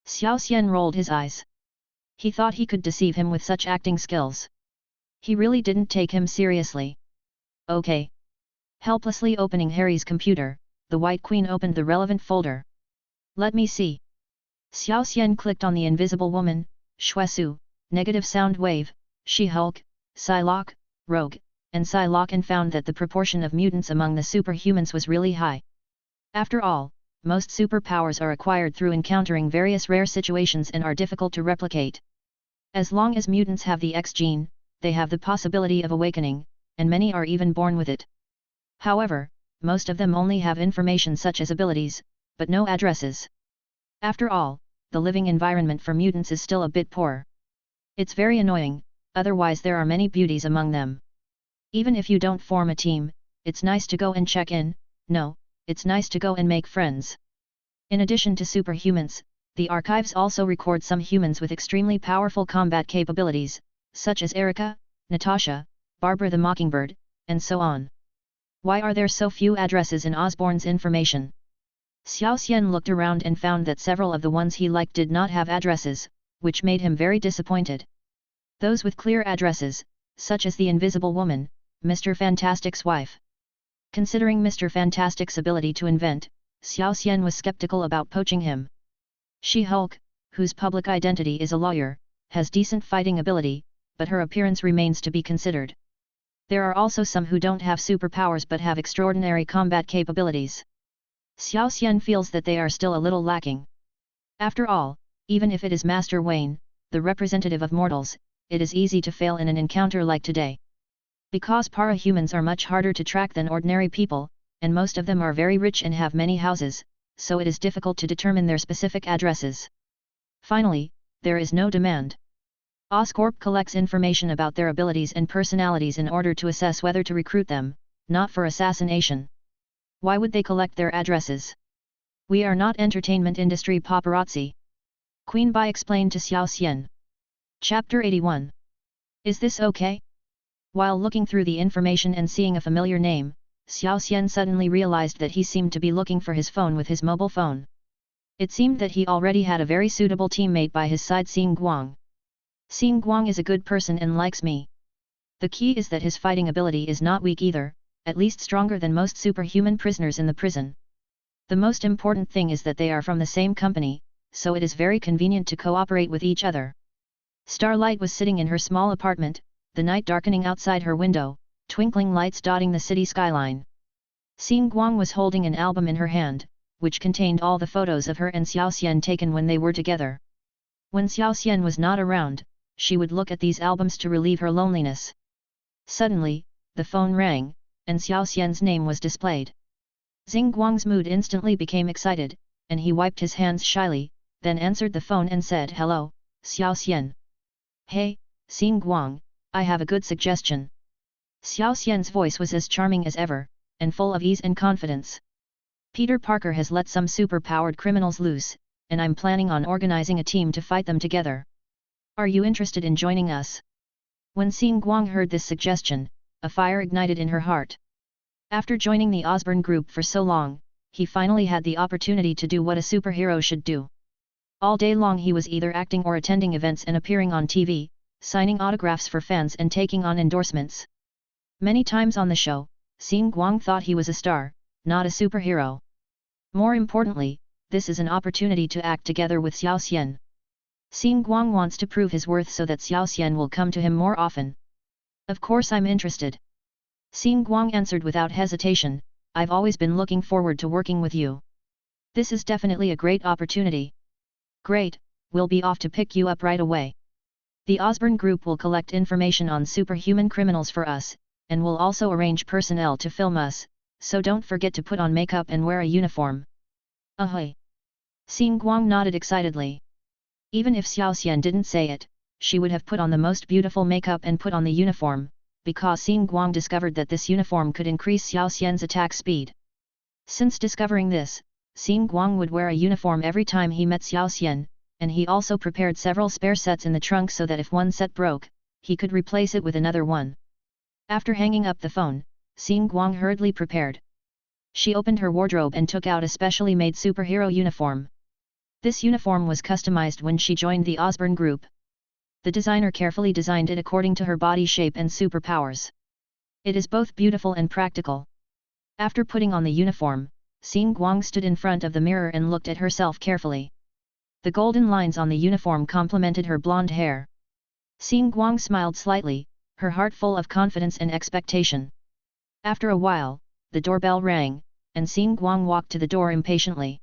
Xiao Xian rolled his eyes. He thought he could deceive him with such acting skills. He really didn't take him seriously. Okay. Helplessly opening Harry's computer, the White Queen opened the relevant folder. Let me see. Xiao Xian clicked on the Invisible Woman, Xuesu, Negative Sound Wave, She-Hulk, Psylocke, Rogue, and Psylocke and found that the proportion of mutants among the superhumans was really high. After all, most superpowers are acquired through encountering various rare situations and are difficult to replicate. As long as mutants have the X gene, they have the possibility of awakening, and many are even born with it. However, most of them only have information such as abilities, but no addresses. After all, the living environment for mutants is still a bit poor. It's very annoying, otherwise there are many beauties among them. Even if you don't form a team, it's nice to go and check in, no, it's nice to go and make friends. In addition to superhumans, the archives also record some humans with extremely powerful combat capabilities, such as Erica, Natasha, Barbara the Mockingbird, and so on. Why are there so few addresses in Osborn's information? Xiao Xian looked around and found that several of the ones he liked did not have addresses, which made him very disappointed. Those with clear addresses, such as the Invisible Woman, Mr. Fantastic's wife. Considering Mr. Fantastic's ability to invent, Xiao Xian was skeptical about poaching him. She-Hulk, whose public identity is a lawyer, has decent fighting ability, but her appearance remains to be considered. There are also some who don't have superpowers but have extraordinary combat capabilities. Xiao Xian feels that they are still a little lacking. After all, even if it is Master Wayne, the representative of mortals, it is easy to fail in an encounter like today. Because para-humans are much harder to track than ordinary people, and most of them are very rich and have many houses, so it is difficult to determine their specific addresses. Finally, there is no demand. Oscorp collects information about their abilities and personalities in order to assess whether to recruit them, not for assassination. Why would they collect their addresses? We are not entertainment industry paparazzi. Queen Bai explained to Xiao Xian. Chapter 81. Is this okay? While looking through the information and seeing a familiar name, Xiao Xian suddenly realized that he seemed to be looking for his phone with his mobile phone. It seemed that he already had a very suitable teammate by his side, Xing Guang. Xing Guang is a good person and likes me. The key is that his fighting ability is not weak either, at least stronger than most superhuman prisoners in the prison. The most important thing is that they are from the same company, so it is very convenient to cooperate with each other. Starlight was sitting in her small apartment, the night darkening outside her window, twinkling lights dotting the city skyline. Xing Guang was holding an album in her hand, which contained all the photos of her and Xiao Xian taken when they were together. When Xiao Xian was not around, she would look at these albums to relieve her loneliness. Suddenly, the phone rang, and Xiao Xian's name was displayed. Xing Guang's mood instantly became excited, and he wiped his hands shyly, then answered the phone and said, "Hello, Xiao Xian." "Hey, Xing Guang, I have a good suggestion." Xiao Xian's voice was as charming as ever, and full of ease and confidence. "Peter Parker has let some super-powered criminals loose, and I'm planning on organizing a team to fight them together. Are you interested in joining us?" When Xing Guang heard this suggestion, a fire ignited in her heart. After joining the Osborne group for so long, he finally had the opportunity to do what a superhero should do. All day long he was either acting or attending events and appearing on TV, signing autographs for fans and taking on endorsements. Many times on the show, Xing Guang thought he was a star, not a superhero. More importantly, this is an opportunity to act together with Xiao Xian. Xing Guang wants to prove his worth so that Xiao Xian will come to him more often. "Of course I'm interested." Xing Guang answered without hesitation, "I've always been looking forward to working with you. This is definitely a great opportunity." "Great, we'll be off to pick you up right away. The Osborne Group will collect information on superhuman criminals for us, and will also arrange personnel to film us, so don't forget to put on makeup and wear a uniform." "Ahoy!" Xing Guang nodded excitedly. Even if Xiao Xian didn't say it, she would have put on the most beautiful makeup and put on the uniform, because Xing Guang discovered that this uniform could increase Xiao Xian's attack speed. Since discovering this, Xing Guang would wear a uniform every time he met Xiao Xian, and he also prepared several spare sets in the trunk so that if one set broke, he could replace it with another one. After hanging up the phone, Xing Guang hurriedly prepared. She opened her wardrobe and took out a specially made superhero uniform. This uniform was customized when she joined the Osborne Group. The designer carefully designed it according to her body shape and superpowers. It is both beautiful and practical. After putting on the uniform, Xing Guang stood in front of the mirror and looked at herself carefully. The golden lines on the uniform complemented her blonde hair. Xing Guang smiled slightly, her heart full of confidence and expectation. After a while, the doorbell rang, and Xing Guang walked to the door impatiently.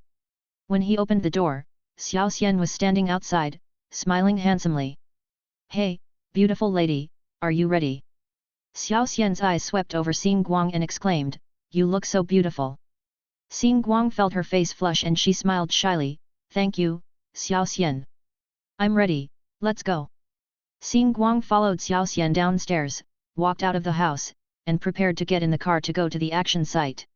When he opened the door, Xiao Xian was standing outside, smiling handsomely. "Hey, beautiful lady, are you ready?" Xiao Xian's eyes swept over Xing Guang and exclaimed, "You look so beautiful." Xing Guang felt her face flush and she smiled shyly, "Thank you, Xiao Xian. I'm ready, let's go." Xing Guang followed Xiao Xian downstairs, walked out of the house, and prepared to get in the car to go to the action site.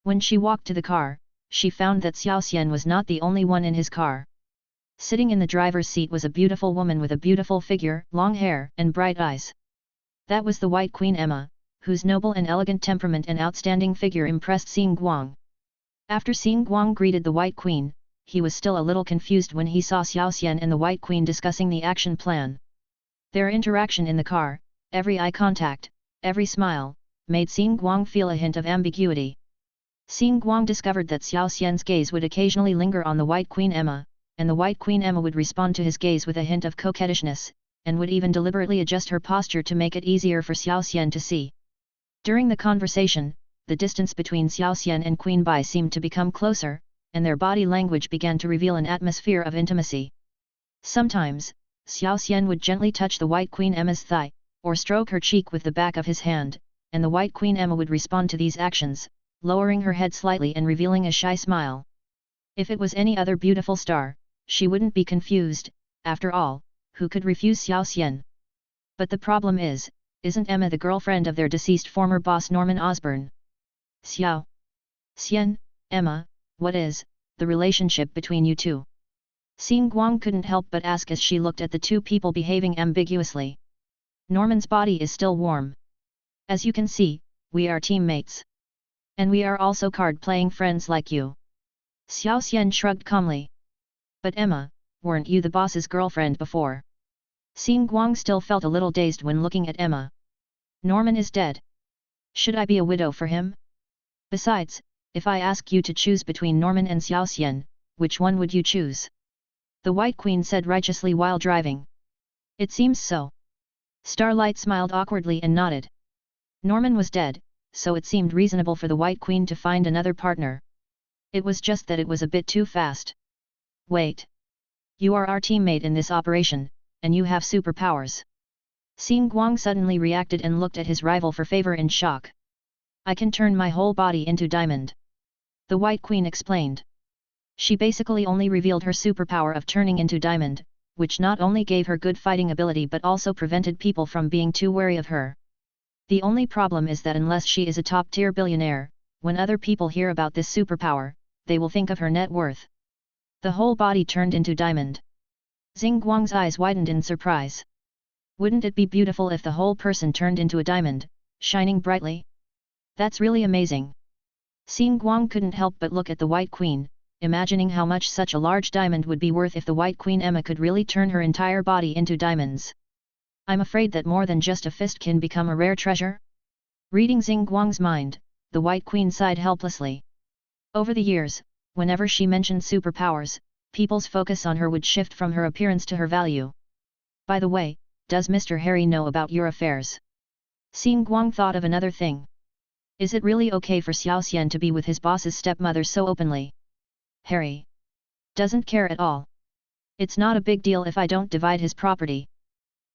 When she walked to the car, she found that Xiao Xian was not the only one in his car. Sitting in the driver's seat was a beautiful woman with a beautiful figure, long hair, and bright eyes. That was the White Queen Emma, whose noble and elegant temperament and outstanding figure impressed Xing Guang. After Xing Guang greeted the White Queen, he was still a little confused when he saw Xiao Xian and the White Queen discussing the action plan. Their interaction in the car, every eye contact, every smile, made Xing Guang feel a hint of ambiguity. Xing Guang discovered that Xiao Xian's gaze would occasionally linger on the White Queen Emma, and the White Queen Emma would respond to his gaze with a hint of coquettishness, and would even deliberately adjust her posture to make it easier for Xiao Xian to see. During the conversation, the distance between Xiao Xian and Queen Bai seemed to become closer, and their body language began to reveal an atmosphere of intimacy. Sometimes, Xiao Xian would gently touch the White Queen Emma's thigh, or stroke her cheek with the back of his hand, and the White Queen Emma would respond to these actions, lowering her head slightly and revealing a shy smile. If it was any other beautiful star, she wouldn't be confused. After all, who could refuse Xiao Xian? But the problem is, isn't Emma the girlfriend of their deceased former boss Norman Osborne? Xiao Xian, Emma, what is the relationship between you two? Xing Guang couldn't help but ask as she looked at the two people behaving ambiguously. Norman's body is still warm. As you can see, we are teammates. And we are also card-playing friends like you. Xiao Xian shrugged calmly. But Emma, weren't you the boss's girlfriend before? Xing Guang still felt a little dazed when looking at Emma. Norman is dead. Should I be a widow for him? Besides, if I ask you to choose between Norman and Xiao Xian, which one would you choose? The White Queen said righteously while driving. It seems so. Starlight smiled awkwardly and nodded. Norman was dead, so it seemed reasonable for the White Queen to find another partner. It was just that it was a bit too fast. Wait. You are our teammate in this operation, and you have superpowers. Xin Guang suddenly reacted and looked at his rival for favor in shock. I can turn my whole body into diamond. The White Queen explained. She basically only revealed her superpower of turning into diamond, which not only gave her good fighting ability but also prevented people from being too wary of her. The only problem is that unless she is a top-tier billionaire, when other people hear about this superpower, they will think of her net worth. The whole body turned into diamond. Xing Guang's eyes widened in surprise. Wouldn't it be beautiful if the whole person turned into a diamond, shining brightly? That's really amazing. Xin Guang couldn't help but look at the White Queen, imagining how much such a large diamond would be worth if the White Queen Emma could really turn her entire body into diamonds. I'm afraid that more than just a fist can become a rare treasure. Reading Xing Guang's mind, the White Queen sighed helplessly. Over the years, whenever she mentioned superpowers, people's focus on her would shift from her appearance to her value. By the way, does Mr. Harry know about your affairs? Xin Guang thought of another thing. Is it really okay for Xiao Xian to be with his boss's stepmother so openly? Harry doesn't care at all. It's not a big deal if I don't divide his property.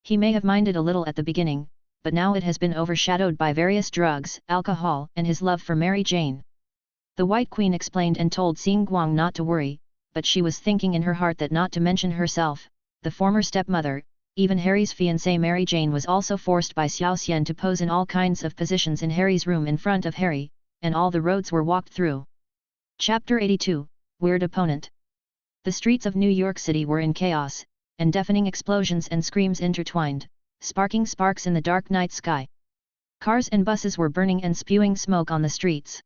He may have minded a little at the beginning, but now it has been overshadowed by various drugs, alcohol, and his love for Mary Jane. The White Queen explained and told Xin Guang not to worry, but she was thinking in her heart that not to mention herself, the former stepmother, even Harry's fiancée Mary Jane was also forced by Xiao Xian to pose in all kinds of positions in Harry's room in front of Harry, and all the roads were walked through. Chapter 82, Weird Opponent. The streets of New York City were in chaos, and deafening explosions and screams intertwined, sparking sparks in the dark night sky. Cars and buses were burning and spewing smoke on the streets.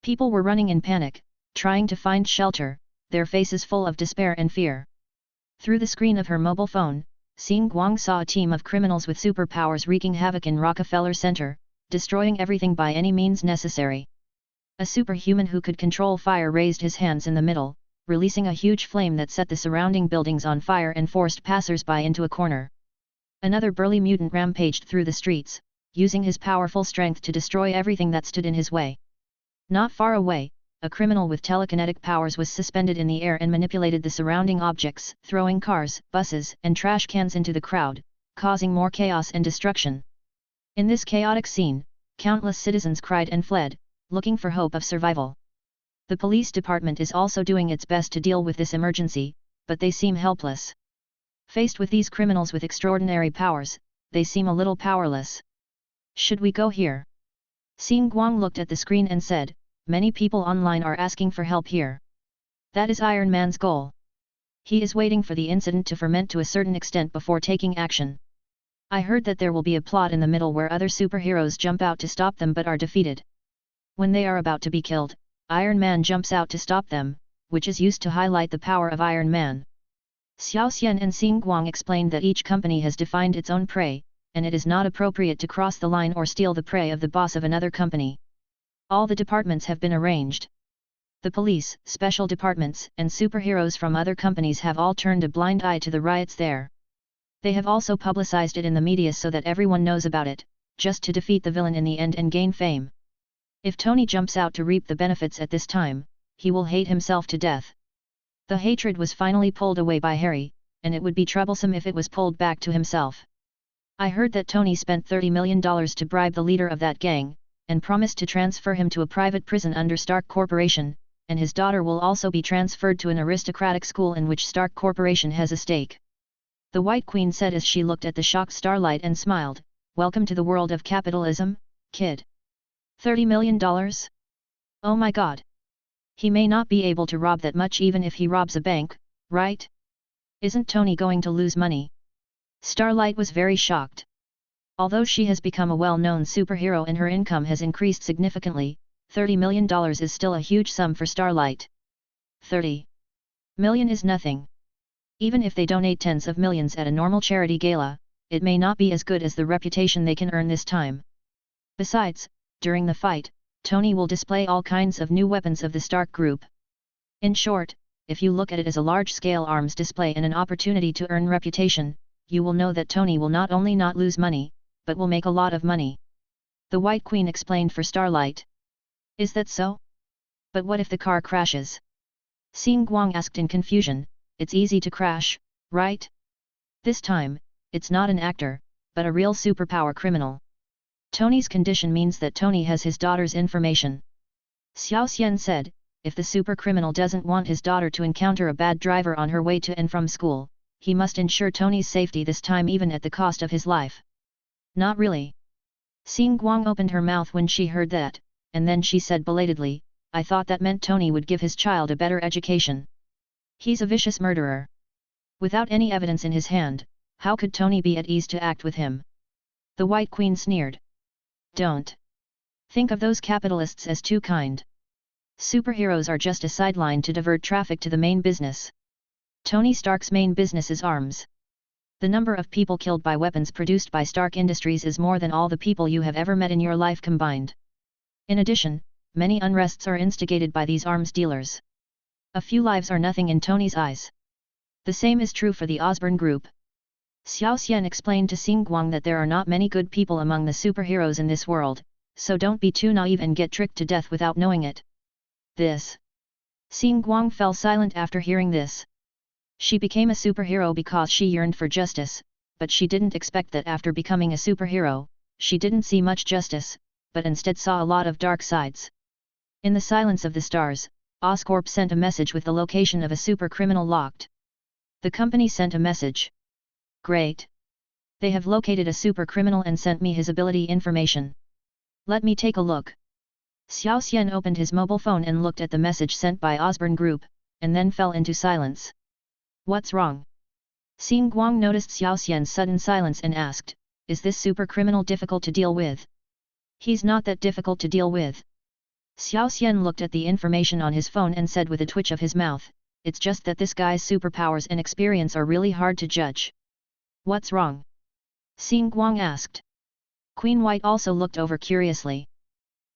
People were running in panic, trying to find shelter, their faces full of despair and fear. Through the screen of her mobile phone, Xin Guang saw a team of criminals with superpowers wreaking havoc in Rockefeller Center, destroying everything by any means necessary. A superhuman who could control fire raised his hands in the middle, releasing a huge flame that set the surrounding buildings on fire and forced passers-by into a corner. Another burly mutant rampaged through the streets, using his powerful strength to destroy everything that stood in his way. Not far away, a criminal with telekinetic powers was suspended in the air and manipulated the surrounding objects, throwing cars, buses, and trash cans into the crowd, causing more chaos and destruction. In this chaotic scene, countless citizens cried and fled, looking for hope of survival. The police department is also doing its best to deal with this emergency, but they seem helpless. Faced with these criminals with extraordinary powers, they seem a little powerless. Should we go here? Xin Guang looked at the screen and said, many people online are asking for help here. That is Iron Man's goal. He is waiting for the incident to ferment to a certain extent before taking action. I heard that there will be a plot in the middle where other superheroes jump out to stop them but are defeated. When they are about to be killed, Iron Man jumps out to stop them, which is used to highlight the power of Iron Man. Xiao Xian and Xin Guang explained that each company has defined its own prey, and it is not appropriate to cross the line or steal the prey of the boss of another company. All the departments have been arranged. The police, special departments, and superheroes from other companies have all turned a blind eye to the riots there. They have also publicized it in the media so that everyone knows about it, just to defeat the villain in the end and gain fame. If Tony jumps out to reap the benefits at this time, he will hate himself to death. The hatred was finally pulled away by Harry, and it would be troublesome if it was pulled back to himself. I heard that Tony spent $30 million to bribe the leader of that gang, and promised to transfer him to a private prison under Stark Corporation, and his daughter will also be transferred to an aristocratic school in which Stark Corporation has a stake. The White Queen said as she looked at the shocked Starlight and smiled, welcome to the world of capitalism, kid. $30 million? Oh my god! He may not be able to rob that much even if he robs a bank, right? Isn't Tony going to lose money? Starlight was very shocked. Although she has become a well-known superhero and her income has increased significantly, $30 million is still a huge sum for Starlight. 30 million is nothing. Even if they donate tens of millions at a normal charity gala, it may not be as good as the reputation they can earn this time. Besides, during the fight, Tony will display all kinds of new weapons of the Stark Group. In short, if you look at it as a large-scale arms display and an opportunity to earn reputation, you will know that Tony will not only not lose money, but will make a lot of money. The White Queen explained for Starlight. Is that so? But what if the car crashes? Xin Guang asked in confusion. It's easy to crash, right? This time, it's not an actor, but a real superpower criminal. Tony's condition means that Tony has his daughter's information. Xiao Xian said, if the super criminal doesn't want his daughter to encounter a bad driver on her way to and from school, he must ensure Tony's safety this time even at the cost of his life. Not really. Xing Guang opened her mouth when she heard that, and then she said belatedly, I thought that meant Tony would give his child a better education. He's a vicious murderer. Without any evidence in his hand, how could Tony be at ease to act with him? The White Queen sneered. Don't think of those capitalists as too kind. Superheroes are just a sideline to divert traffic to the main business. Tony Stark's main business is arms. The number of people killed by weapons produced by Stark Industries is more than all the people you have ever met in your life combined. In addition, many unrests are instigated by these arms dealers. A few lives are nothing in Tony's eyes. The same is true for the Osborne Group. Xiao Xian explained to Xing Guang that there are not many good people among the superheroes in this world, so don't be too naive and get tricked to death without knowing it. This. Xing Guang fell silent after hearing this. She became a superhero because she yearned for justice, but she didn't expect that after becoming a superhero, she didn't see much justice, but instead saw a lot of dark sides. In the silence of the stars, Oscorp sent a message with the location of a super criminal locked. The company sent a message. Great. They have located a super criminal and sent me his ability information. Let me take a look. Xiao Xian opened his mobile phone and looked at the message sent by Osborne Group, and then fell into silence. What's wrong? Xing Guang noticed Xiao Xian's sudden silence and asked, is this super criminal difficult to deal with? He's not that difficult to deal with. Xiao Xian looked at the information on his phone and said with a twitch of his mouth, it's just that this guy's superpowers and experience are really hard to judge. What's wrong? Xing Guang asked. Queen White also looked over curiously.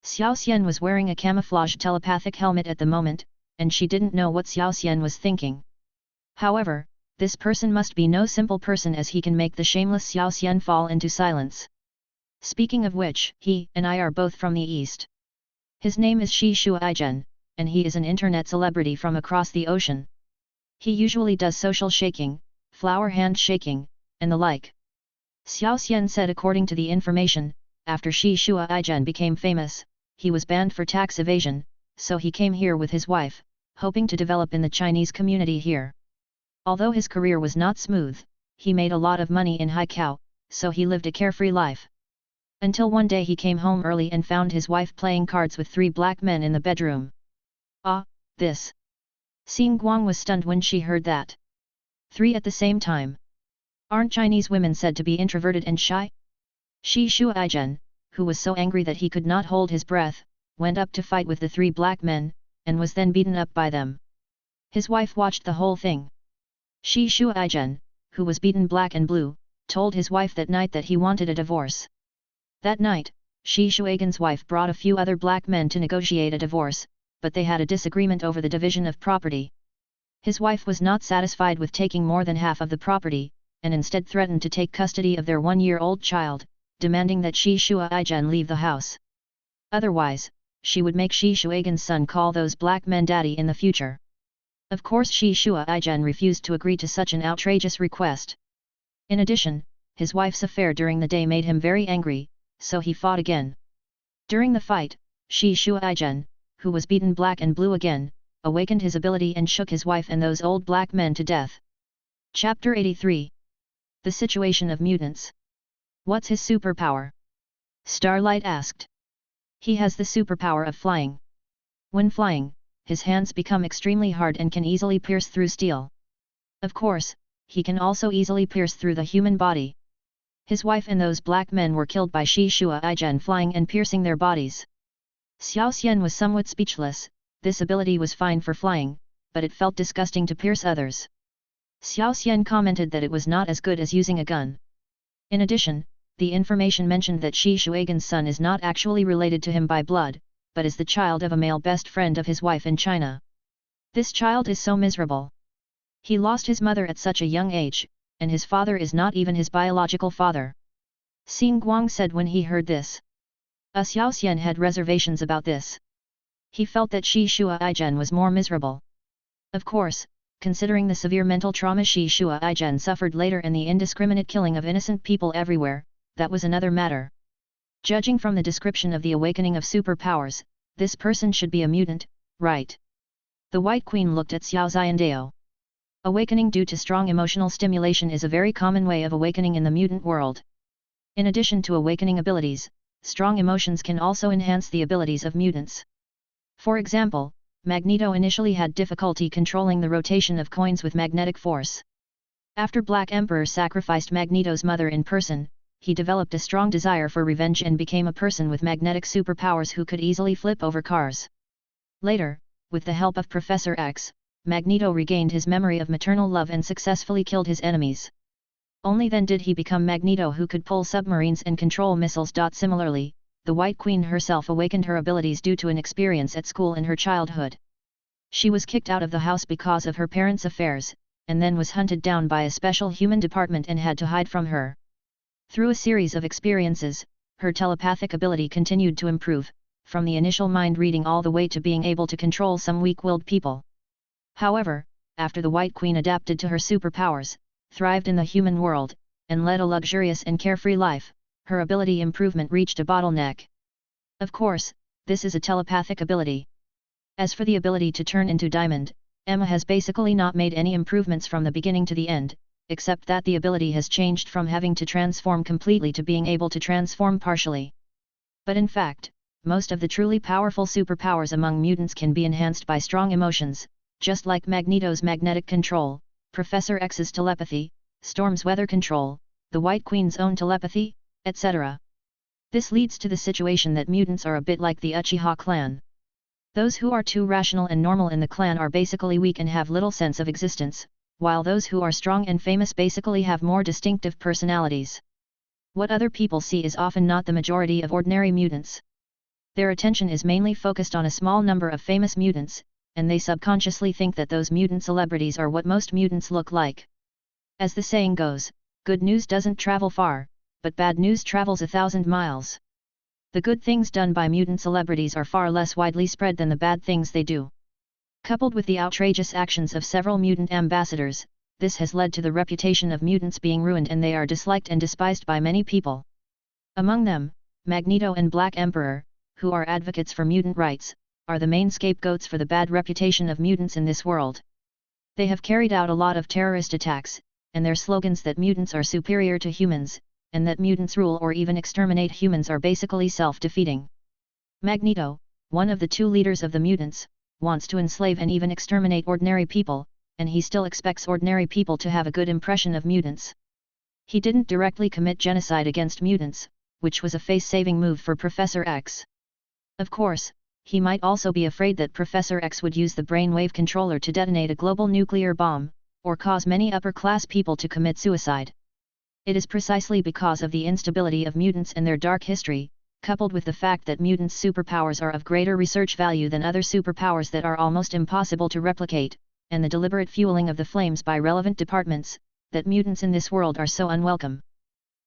Xiao Xian was wearing a camouflage telepathic helmet at the moment, and she didn't know what Xiao Xian was thinking. However, this person must be no simple person as he can make the shameless Xiao Xian fall into silence. Speaking of which, he and I are both from the East. His name is Shi Shuaigen, and he is an internet celebrity from across the ocean. He usually does social shaking, flower hand shaking, and the like. Xiao Xian said according to the information, after Shi Shuaigen became famous, he was banned for tax evasion, so he came here with his wife, hoping to develop in the Chinese community here. Although his career was not smooth, he made a lot of money in Haikao, so he lived a carefree life. Until one day he came home early and found his wife playing cards with 3 black men in the bedroom. Ah, this! Xing Guang was stunned when she heard that. 3 at the same time. Aren't Chinese women said to be introverted and shy? Shi Shuaigen, who was so angry that he could not hold his breath, went up to fight with the 3 black men, and was then beaten up by them. His wife watched the whole thing. Shi Shuaigen, who was beaten black and blue, told his wife that night that he wanted a divorce. That night, Shi Shuaigen's wife brought a few other black men to negotiate a divorce, but they had a disagreement over the division of property. His wife was not satisfied with taking more than half of the property, and instead threatened to take custody of their 1-year-old child, demanding that Shi Shuaigen leave the house. Otherwise, she would make Shi Shuaigen's son call those black men daddy in the future. Of course Shi Shuaigen refused to agree to such an outrageous request. In addition, his wife's affair during the day made him very angry, so he fought again. During the fight, Shi Shuaigen, who was beaten black and blue again, awakened his ability and shook his wife and those old black men to death. Chapter 83. The Situation of Mutants. What's his superpower? Starlight asked. He has the superpower of flying. When flying, his hands become extremely hard and can easily pierce through steel. Of course, he can also easily pierce through the human body. His wife and those black men were killed by Shi Shuaigen flying and piercing their bodies. Xiao Xian was somewhat speechless. This ability was fine for flying, but it felt disgusting to pierce others. Xiao Xian commented that it was not as good as using a gun. In addition, the information mentioned that Shi Shuaigen's son is not actually related to him by blood, but is the child of a male best friend of his wife in China. This child is so miserable. He lost his mother at such a young age, and his father is not even his biological father. Xing Guang said when he heard this. Xiao Xian had reservations about this. He felt that Shi Shuaigen was more miserable. Of course, considering the severe mental trauma Shi Shuaigen suffered later and the indiscriminate killing of innocent people everywhere, that was another matter. Judging from the description of the awakening of superpowers, this person should be a mutant, right? The White Queen looked at Xiao Xiandao. Awakening due to strong emotional stimulation is a very common way of awakening in the mutant world. In addition to awakening abilities, strong emotions can also enhance the abilities of mutants. For example, Magneto initially had difficulty controlling the rotation of coins with magnetic force. After Black Emperor sacrificed Magneto's mother in person, he developed a strong desire for revenge and became a person with magnetic superpowers who could easily flip over cars. Later, with the help of Professor X, Magneto regained his memory of maternal love and successfully killed his enemies. Only then did he become Magneto, who could pull submarines and control missiles. Similarly, the White Queen herself awakened her abilities due to an experience at school in her childhood. She was kicked out of the house because of her parents' affairs, and then was hunted down by a special human department and had to hide from her. Through a series of experiences, her telepathic ability continued to improve, from the initial mind reading all the way to being able to control some weak-willed people. However, after the White Queen adapted to her superpowers, thrived in the human world, and led a luxurious and carefree life, her ability improvement reached a bottleneck. Of course, this is a telepathic ability. As for the ability to turn into diamond, Emma has basically not made any improvements from the beginning to the end, except that the ability has changed from having to transform completely to being able to transform partially. But in fact, most of the truly powerful superpowers among mutants can be enhanced by strong emotions, just like Magneto's magnetic control, Professor X's telepathy, Storm's weather control, the White Queen's own telepathy, etc. This leads to the situation that mutants are a bit like the Uchiha clan. Those who are too rational and normal in the clan are basically weak and have little sense of existence, while those who are strong and famous basically have more distinctive personalities. What other people see is often not the majority of ordinary mutants. Their attention is mainly focused on a small number of famous mutants, and they subconsciously think that those mutant celebrities are what most mutants look like. As the saying goes, good news doesn't travel far, but bad news travels 1,000 miles. The good things done by mutant celebrities are far less widely spread than the bad things they do. Coupled with the outrageous actions of several mutant ambassadors, this has led to the reputation of mutants being ruined, and they are disliked and despised by many people. Among them, Magneto and Black Emperor, who are advocates for mutant rights, are the main scapegoats for the bad reputation of mutants in this world. They have carried out a lot of terrorist attacks, and their slogans that mutants are superior to humans, and that mutants rule or even exterminate humans are basically self-defeating. Magneto, one of the two leaders of the mutants, wants to enslave and even exterminate ordinary people, and he still expects ordinary people to have a good impression of mutants. He didn't directly commit genocide against mutants, which was a face-saving move for Professor X. Of course, he might also be afraid that Professor X would use the brainwave controller to detonate a global nuclear bomb, or cause many upper-class people to commit suicide. It is precisely because of the instability of mutants and their dark history, coupled with the fact that mutants' superpowers are of greater research value than other superpowers that are almost impossible to replicate, and the deliberate fueling of the flames by relevant departments, that mutants in this world are so unwelcome.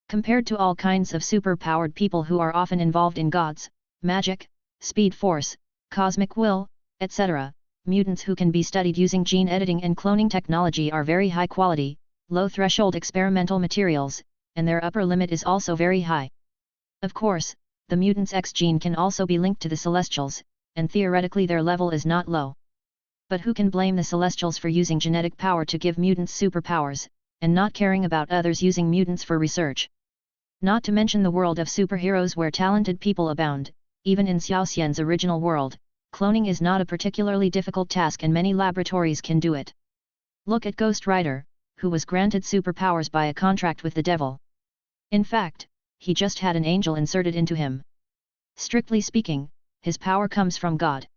Compared to all kinds of superpowered people who are often involved in gods, magic, speed force, cosmic will, etc., mutants who can be studied using gene editing and cloning technology are very high quality, low-threshold experimental materials, and their upper limit is also very high. Of course, the mutant's X gene can also be linked to the Celestials, and theoretically their level is not low. But who can blame the Celestials for using genetic power to give mutants superpowers, and not caring about others using mutants for research? Not to mention the world of superheroes where talented people abound. Even in Xiao Xian's original world, cloning is not a particularly difficult task and many laboratories can do it. Look at Ghost Rider, who was granted superpowers by a contract with the devil. In fact, he just had an angel inserted into him. Strictly speaking, his power comes from God.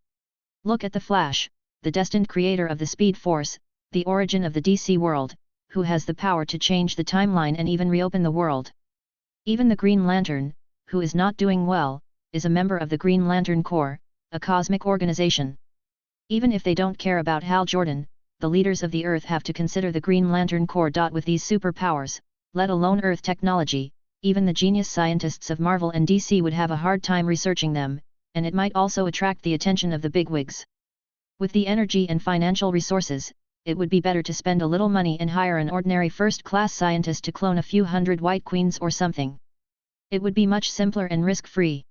Look at the Flash, the destined creator of the Speed Force, the origin of the DC world, who has the power to change the timeline and even reopen the world. Even the Green Lantern, who is not doing well, is a member of the Green Lantern Corps, a cosmic organization. Even if they don't care about Hal Jordan, the leaders of the Earth have to consider the Green Lantern Corps. With these superpowers, let alone Earth technology, even the genius scientists of Marvel and DC would have a hard time researching them, and it might also attract the attention of the bigwigs. With the energy and financial resources, it would be better to spend a little money and hire an ordinary first-class scientist to clone a few hundred White Queens or something. It would be much simpler and risk-free.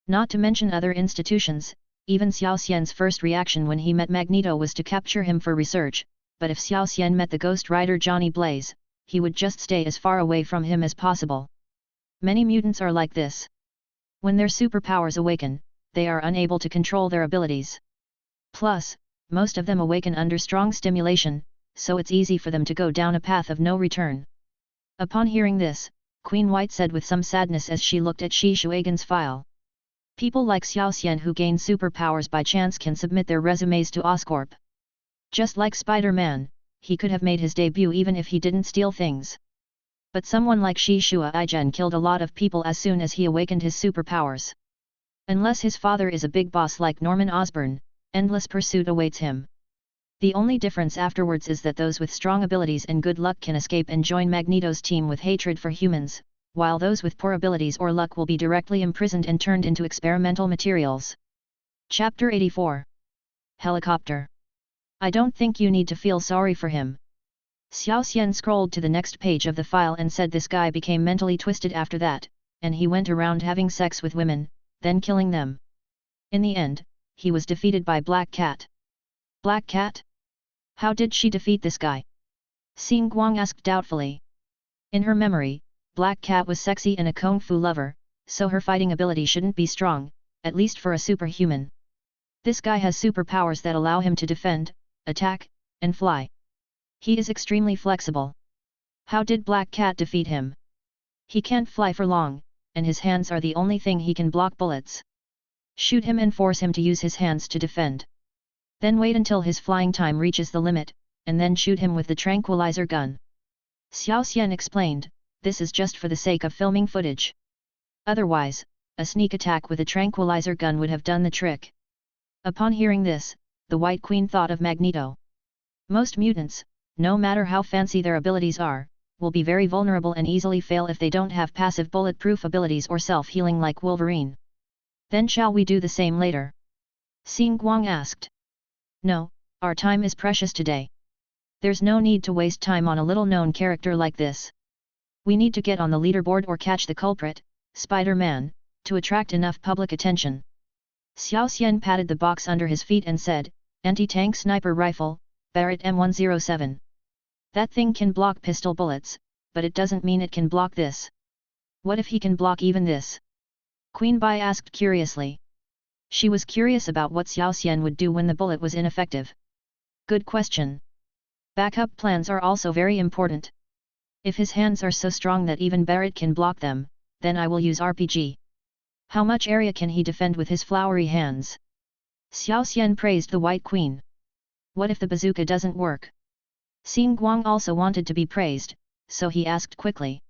Not to mention other institutions, even Xiao Xian's first reaction when he met Magneto was to capture him for research, but if Xiao Xian met the Ghost Rider Johnny Blaze, he would just stay as far away from him as possible. Many mutants are like this. When their superpowers awaken, they are unable to control their abilities. Plus, most of them awaken under strong stimulation, so it's easy for them to go down a path of no return. Upon hearing this, Queen White said with some sadness as she looked at Shi Shuigan's file. People like Xiao Xian who gain superpowers by chance can submit their resumes to Oscorp. Just like Spider-Man, he could have made his debut even if he didn't steal things. But someone like Shi Shuigan killed a lot of people as soon as he awakened his superpowers. Unless his father is a big boss like Norman Osborn, endless pursuit awaits him. The only difference afterwards is that those with strong abilities and good luck can escape and join Magneto's team with hatred for humans, while those with poor abilities or luck will be directly imprisoned and turned into experimental materials. Chapter 84. Helicopter. I don't think you need to feel sorry for him. Xiao Xian scrolled to the next page of the file and said this guy became mentally twisted after that, and he went around having sex with women, then killing them. In the end, he was defeated by Black Cat. Black Cat? How did she defeat this guy? Xing Guang asked doubtfully. In her memory, Black Cat was sexy and a kung fu lover, so her fighting ability shouldn't be strong, at least for a superhuman. This guy has superpowers that allow him to defend, attack, and fly. He is extremely flexible. How did Black Cat defeat him? He can't fly for long, and his hands are the only thing he can block bullets. Shoot him and force him to use his hands to defend. Then wait until his flying time reaches the limit, and then shoot him with the tranquilizer gun. Xiao Xian explained, this is just for the sake of filming footage. Otherwise, a sneak attack with a tranquilizer gun would have done the trick. Upon hearing this, the White Queen thought of Magneto. Most mutants, no matter how fancy their abilities are, will be very vulnerable and easily fail if they don't have passive bulletproof abilities or self-healing like Wolverine. Then shall we do the same later? Xing Guang asked. No, our time is precious today. There's no need to waste time on a little-known character like this. We need to get on the leaderboard or catch the culprit, Spider-Man, to attract enough public attention. Xiao Xian patted the box under his feet and said, anti-tank sniper rifle, Barrett M107. That thing can block pistol bullets, but it doesn't mean it can block this. What if he can block even this? Queen Bai asked curiously. She was curious about what Xiao Xian would do when the bullet was ineffective. Good question. Backup plans are also very important. If his hands are so strong that even Barrett can block them, then I will use RPG. How much area can he defend with his flowery hands? Xiao Xian praised the White Queen. What if the bazooka doesn't work? Xing Guang also wanted to be praised, so he asked quickly.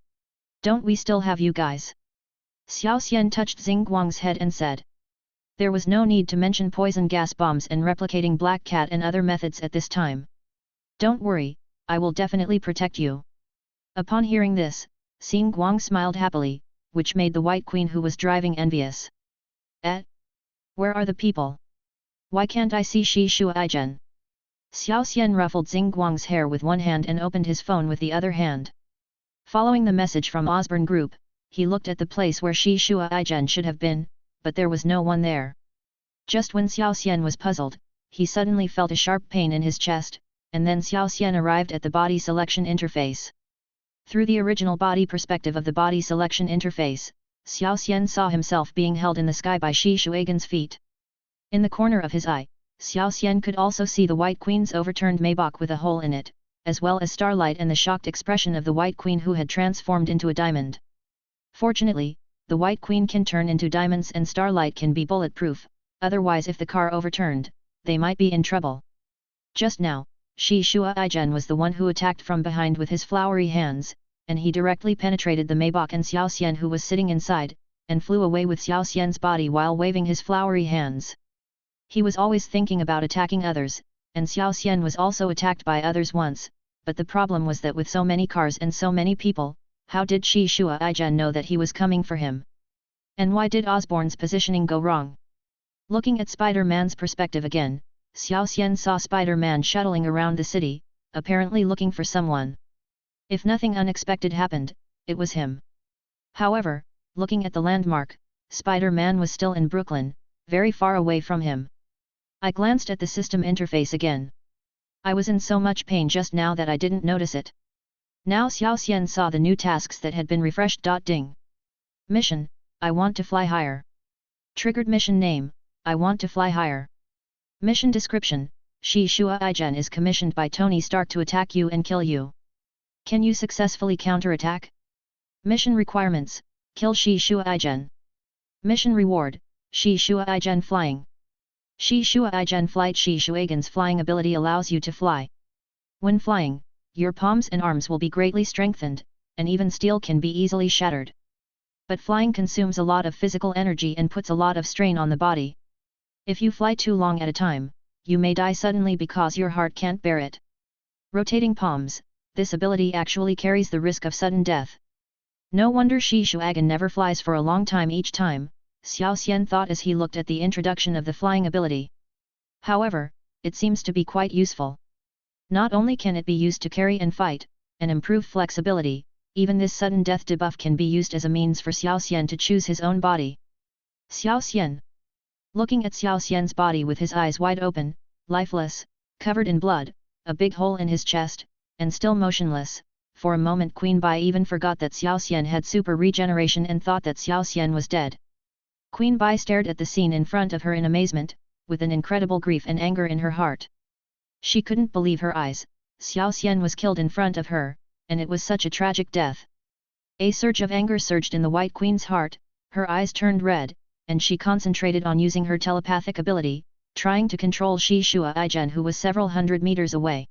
Don't we still have you guys? Xiao Xian touched Xing Guang's head and said. There was no need to mention poison gas bombs and replicating Black Cat and other methods at this time. Don't worry, I will definitely protect you. Upon hearing this, Xing Guang smiled happily, which made the White Queen who was driving envious. Where are the people? Why can't I see Shi Shuigan? Xiao Xian ruffled Xing Guang's hair with one hand and opened his phone with the other hand. Following the message from Osborn Group, he looked at the place where Shi Shuigan should have been, but there was no one there. Just when Xiao Xian was puzzled, he suddenly felt a sharp pain in his chest, and then Xiao Xian arrived at the body selection interface. Through the original body perspective of the body selection interface, Xiao Xian saw himself being held in the sky by Shi Shuigan's feet. In the corner of his eye, Xiao Xian could also see the White Queen's overturned Maybach with a hole in it, as well as Starlight and the shocked expression of the White Queen who had transformed into a diamond. Fortunately, the White Queen can turn into diamonds and Starlight can be bulletproof, otherwise if the car overturned, they might be in trouble. Just now, Shi Shuigan was the one who attacked from behind with his flowery hands, and he directly penetrated the Maybach and Xiao Xian who was sitting inside, and flew away with Xiao Xian's body while waving his flowery hands. He was always thinking about attacking others, and Xiao Xian was also attacked by others once, but the problem was that with so many cars and so many people, how did Shi Shuigan know that he was coming for him? And why did Osborn's positioning go wrong? Looking at Spider-Man's perspective again, Xiao Xian saw Spider-Man shuttling around the city, apparently looking for someone. If nothing unexpected happened, it was him. However, Looking at the landmark, Spider-Man was still in Brooklyn, very far away from him. I glanced at the system interface again. I was in so much pain just now that I didn't notice it. Now Xiao Xian saw the new tasks that had been refreshed. Ding. Mission, I want to fly higher. Triggered mission name, I want to fly higher. Mission description, Shi Shua Aijen is commissioned by Tony Stark to attack you and kill you. Can you successfully counterattack? Mission requirements, kill Shi Shua Aijen. Mission reward, Shi Shua Aijen flying. Shi Shua Aijen flight. Shi Shuagen's flying ability allows you to fly. When flying, your palms and arms will be greatly strengthened, and even steel can be easily shattered. But flying consumes a lot of physical energy and puts a lot of strain on the body. If you fly too long at a time, you may die suddenly because your heart can't bear it. Rotating palms, this ability actually carries the risk of sudden death. No wonder Shi Shuagen never flies for a long time each time, Xiao Xian thought as he looked at the introduction of the flying ability. However, it seems to be quite useful. Not only can it be used to carry and fight, and improve flexibility, even this sudden death debuff can be used as a means for Xiao Xian to choose his own body. Xiao Xian. Looking at Xiao Xian's body with his eyes wide open, lifeless, covered in blood, a big hole in his chest, and still motionless, for a moment Queen Bai even forgot that Xiao Xian had super regeneration and thought that Xiao Xian was dead. Queen Bai stared at the scene in front of her in amazement, with an incredible grief and anger in her heart. She couldn't believe her eyes, Xiao Xian was killed in front of her, and it was such a tragic death. A surge of anger surged in the White Queen's heart, her eyes turned red, and she concentrated on using her telepathic ability, trying to control Shi Shua Aijen who was several hundred meters away.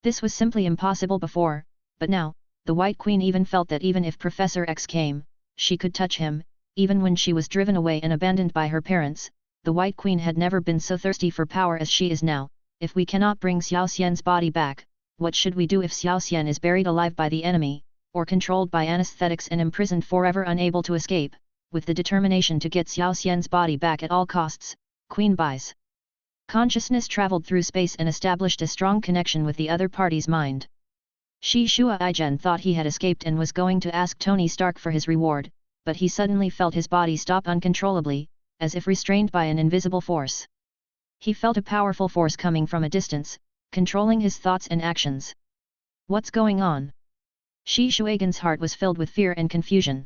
This was simply impossible before, but now, the White Queen even felt that even if Professor X came, she could touch him. Even when she was driven away and abandoned by her parents, the White Queen had never been so thirsty for power as she is now. If we cannot bring Xiao Xian's body back, what should we do if Xiao Xian is buried alive by the enemy, or controlled by anesthetics and imprisoned forever unable to escape? With the determination to get Xiao Xian's body back at all costs, Queen Bai's consciousness traveled through space and established a strong connection with the other party's mind. Shi Shua Aijen thought he had escaped and was going to ask Tony Stark for his reward, but he suddenly felt his body stop uncontrollably, as if restrained by an invisible force. He felt a powerful force coming from a distance, controlling his thoughts and actions. What's going on? Shi Shuagen's heart was filled with fear and confusion.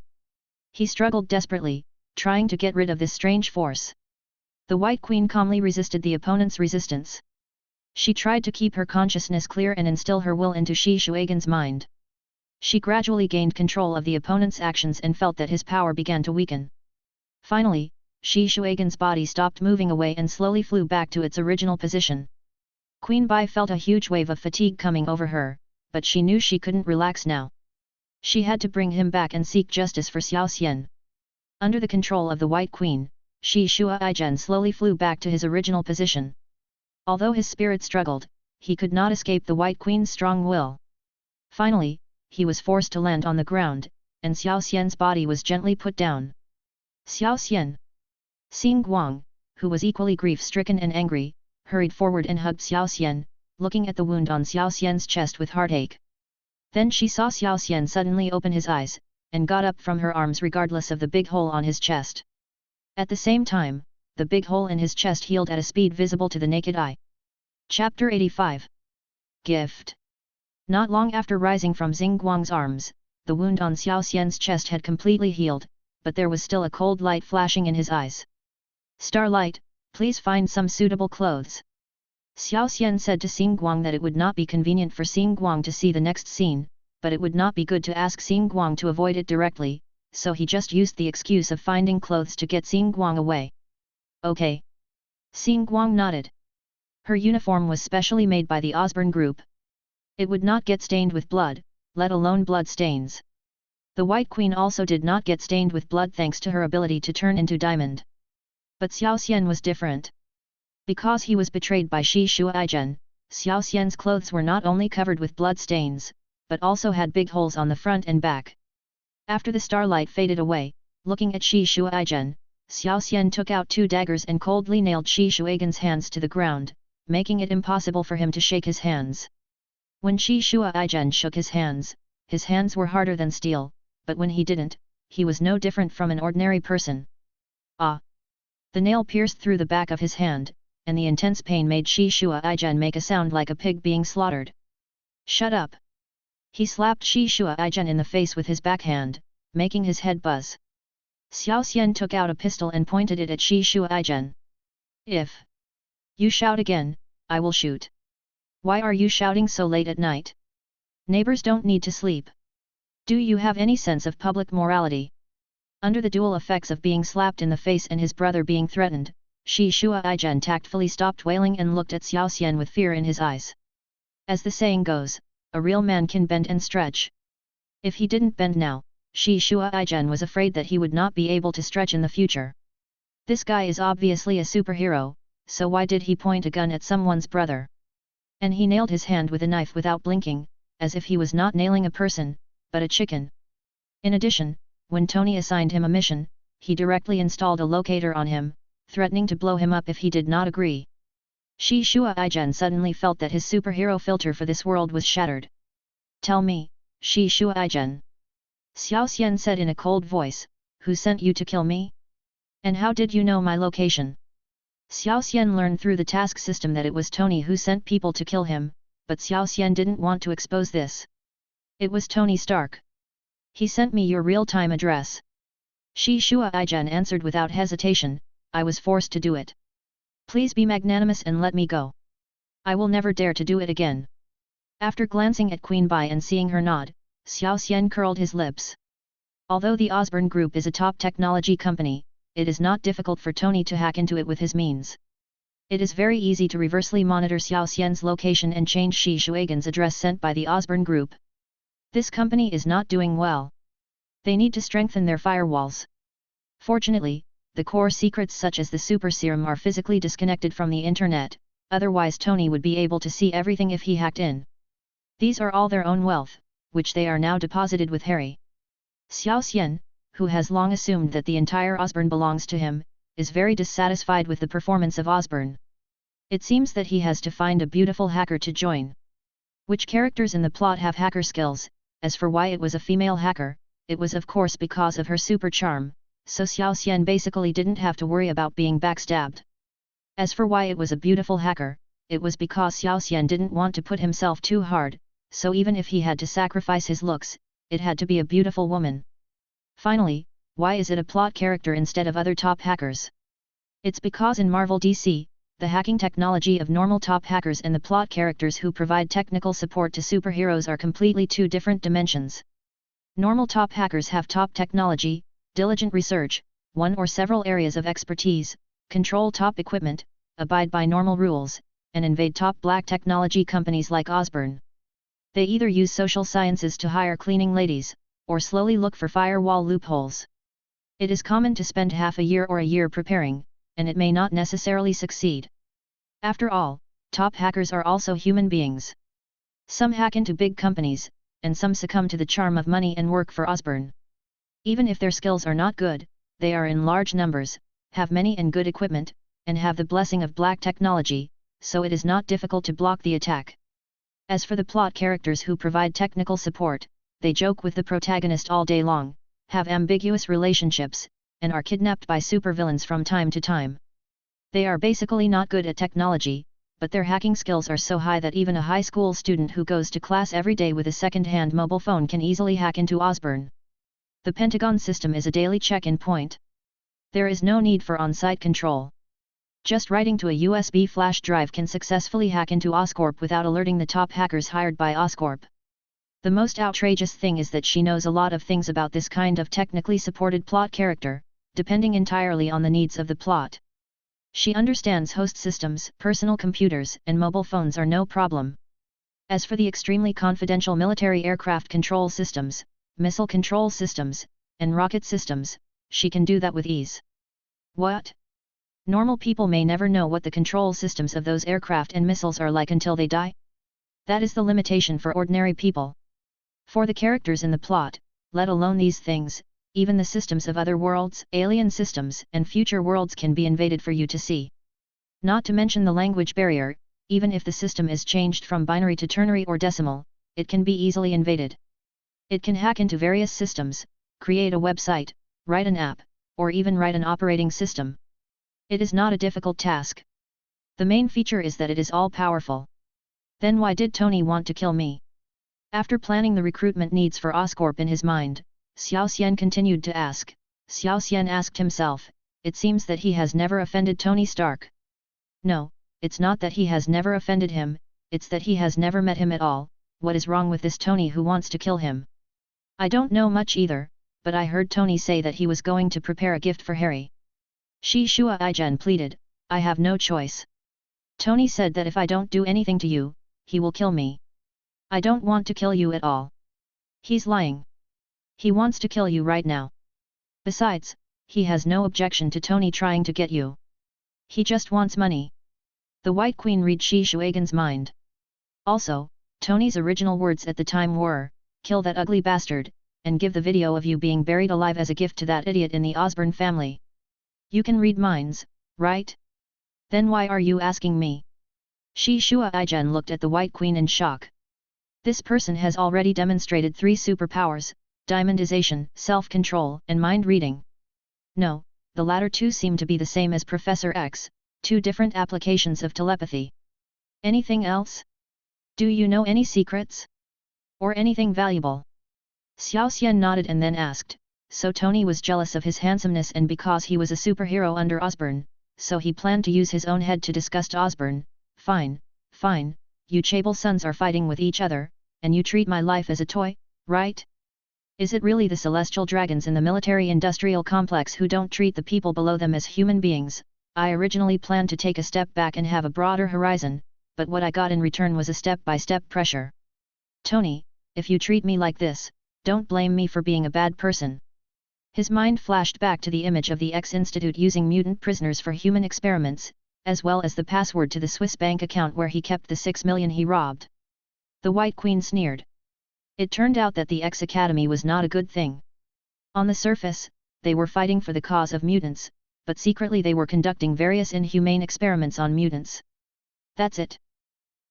He struggled desperately, trying to get rid of this strange force. The White Queen calmly resisted the opponent's resistance. She tried to keep her consciousness clear and instill her will into Shi Shuagen's mind. She gradually gained control of the opponent's actions and felt that his power began to weaken. Finally, Shi Shuagen's body stopped moving away and slowly flew back to its original position. Queen Bai felt a huge wave of fatigue coming over her, but she knew she couldn't relax now. She had to bring him back and seek justice for Xiao Xian. Under the control of the White Queen, Shi Shua Aijen slowly flew back to his original position. Although his spirit struggled, he could not escape the White Queen's strong will. Finally, he was forced to land on the ground, and Xiao Xian's body was gently put down. Xiao Xian. Xing Guang, who was equally grief-stricken and angry, hurried forward and hugged Xiao Xian, looking at the wound on Xiao Xian's chest with heartache. Then she saw Xiao Xian suddenly open his eyes, and got up from her arms regardless of the big hole on his chest. At the same time, the big hole in his chest healed at a speed visible to the naked eye. Chapter 85. Gift. Not long after rising from Xing Guang's arms, the wound on Xiao Xian's chest had completely healed, but there was still a cold light flashing in his eyes. Starlight, please find some suitable clothes. Xiao Xian said to Xing Guang that it would not be convenient for Xing Guang to see the next scene, but it would not be good to ask Xing Guang to avoid it directly, so he just used the excuse of finding clothes to get Xing Guang away. Okay. Xing Guang nodded. Her uniform was specially made by the Osborne Group. It would not get stained with blood, let alone blood stains. The White Queen also did not get stained with blood thanks to her ability to turn into diamond. But Xiao Xian was different. Because he was betrayed by Shi Shua Aijen, Xiao Xian's clothes were not only covered with blood stains, but also had big holes on the front and back. After the starlight faded away, looking at Shi Shua Aijen, Xiao Xian took out 2 daggers and coldly nailed Shi Shuagen's hands to the ground, making it impossible for him to shake his hands. When Shi Shua Aijen shook his hands were harder than steel, but when he didn't, he was no different from an ordinary person. Ah! The nail pierced through the back of his hand, and the intense pain made Shi Shua Ijen make a sound like a pig being slaughtered. Shut up! He slapped Shi Shua Ijen in the face with his backhand, making his head buzz. Xiao Xian took out a pistol and pointed it at Shi Shua Ijen. If you shout again, I will shoot. Why are you shouting so late at night? Neighbors don't need to sleep. Do you have any sense of public morality? Under the dual effects of being slapped in the face and his brother being threatened, Shi Shua Ijen tactfully stopped wailing and looked at Xiao Xian with fear in his eyes. As the saying goes, a real man can bend and stretch. If he didn't bend now, Shi Shua Ijen was afraid that he would not be able to stretch in the future. This guy is obviously a superhero, so why did he point a gun at someone's brother? And he nailed his hand with a knife without blinking, as if he was not nailing a person, but a chicken. In addition, when Tony assigned him a mission, he directly installed a locator on him, threatening to blow him up if he did not agree. Shi Shua Ijen suddenly felt that his superhero filter for this world was shattered. Tell me, Shi Shua Ijen. Xiao Xian said in a cold voice, who sent you to kill me? And how did you know my location? Xiao Xian learned through the task system that it was Tony who sent people to kill him, but Xiao Xian didn't want to expose this. It was Tony Stark. He sent me your real-time address. Shi Shua Ijen answered without hesitation, I was forced to do it. Please be magnanimous and let me go. I will never dare to do it again. After glancing at Queen Bai and seeing her nod, Xiao Xian curled his lips. Although the Osborne Group is a top technology company, it is not difficult for Tony to hack into it with his means. It is very easy to reversely monitor Xiao Xian's location and change Shi Shuagen's address sent by the Osborne Group. This company is not doing well. They need to strengthen their firewalls. Fortunately, the core secrets such as the super serum are physically disconnected from the internet, otherwise Tony would be able to see everything if he hacked in. These are all their own wealth, which they are now deposited with Harry. Xiao Xian, who has long assumed that the entire Osborne belongs to him, is very dissatisfied with the performance of Osborne. It seems that he has to find a beautiful hacker to join. Which characters in the plot have hacker skills? As for why it was a female hacker, it was of course because of her super charm, so Xiao Xian basically didn't have to worry about being backstabbed. As for why it was a beautiful hacker, it was because Xiao Xian didn't want to put himself too hard, so even if he had to sacrifice his looks, it had to be a beautiful woman. Finally, why is it a plot character instead of other top hackers? It's because in Marvel DC, the hacking technology of normal top hackers and the plot characters who provide technical support to superheroes are completely two different dimensions. Normal top hackers have top technology, diligent research, one or several areas of expertise, control top equipment, abide by normal rules, and invade top black technology companies like Osborne. They either use social sciences to hire cleaning ladies, or slowly look for firewall loopholes. It is common to spend half a year or a year preparing, and it may not necessarily succeed. After all, top hackers are also human beings. Some hack into big companies, and some succumb to the charm of money and work for Osborne. Even if their skills are not good, they are in large numbers, have many and good equipment, and have the blessing of black technology, so it is not difficult to block the attack. As for the plot characters who provide technical support, they joke with the protagonist all day long, have ambiguous relationships, and are kidnapped by supervillains from time to time. They are basically not good at technology, but their hacking skills are so high that even a high school student who goes to class every day with a second-hand mobile phone can easily hack into Osborne. The Pentagon system is a daily check-in point. There is no need for on-site control. Just writing to a USB flash drive can successfully hack into Oscorp without alerting the top hackers hired by Oscorp. The most outrageous thing is that she knows a lot of things about this kind of technically supported plot character, depending entirely on the needs of the plot. She understands host systems, personal computers, and mobile phones are no problem. As for the extremely confidential military aircraft control systems, missile control systems, and rocket systems, she can do that with ease. What? Normal people may never know what the control systems of those aircraft and missiles are like until they die? That is the limitation for ordinary people. For the characters in the plot, let alone these things, even the systems of other worlds, alien systems, and future worlds can be invaded for you to see. Not to mention the language barrier, even if the system is changed from binary to ternary or decimal, it can be easily invaded. It can hack into various systems, create a website, write an app, or even write an operating system. It is not a difficult task. The main feature is that it is all-powerful. Then why did Tony want to kill me? After planning the recruitment needs for Oscorp in his mind, Xiao Xian continued to ask. Xiao Xian asked himself, it seems that he has never offended Tony Stark. No, it's not that he has never offended him, it's that he has never met him at all. What is wrong with this Tony who wants to kill him? I don't know much either, but I heard Tony say that he was going to prepare a gift for Harry. Shi Shua Ijen pleaded, I have no choice. Tony said that if I don't do anything to you, he will kill me. I don't want to kill you at all. He's lying. He wants to kill you right now. Besides, he has no objection to Tony trying to get you. He just wants money. The White Queen read Shi Shuagen's mind. Also, Tony's original words at the time were, kill that ugly bastard, and give the video of you being buried alive as a gift to that idiot in the Osborne family. You can read minds, right? Then why are you asking me? Shi Shua Ijen looked at the White Queen in shock. This person has already demonstrated 3 superpowers, diamondization, self-control, and mind reading. No, the latter 2 seem to be the same as Professor X, 2 different applications of telepathy. Anything else? Do you know any secrets? Or anything valuable? Xiao Xian nodded and then asked, so Tony was jealous of his handsomeness, and because he was a superhero under Osborne, so he planned to use his own head to disgust Osborne. Fine, fine, you Chable sons are fighting with each other, and you treat my life as a toy, right? Is it really the celestial dragons in the military-industrial complex who don't treat the people below them as human beings? I originally planned to take a step back and have a broader horizon, but what I got in return was a step-by-step pressure. Tony, if you treat me like this, don't blame me for being a bad person. His mind flashed back to the image of the X-Institute using mutant prisoners for human experiments, as well as the password to the Swiss bank account where he kept the 6 million he robbed. The White Queen sneered. It turned out that the X-Academy was not a good thing. On the surface, they were fighting for the cause of mutants, but secretly they were conducting various inhumane experiments on mutants. That's it.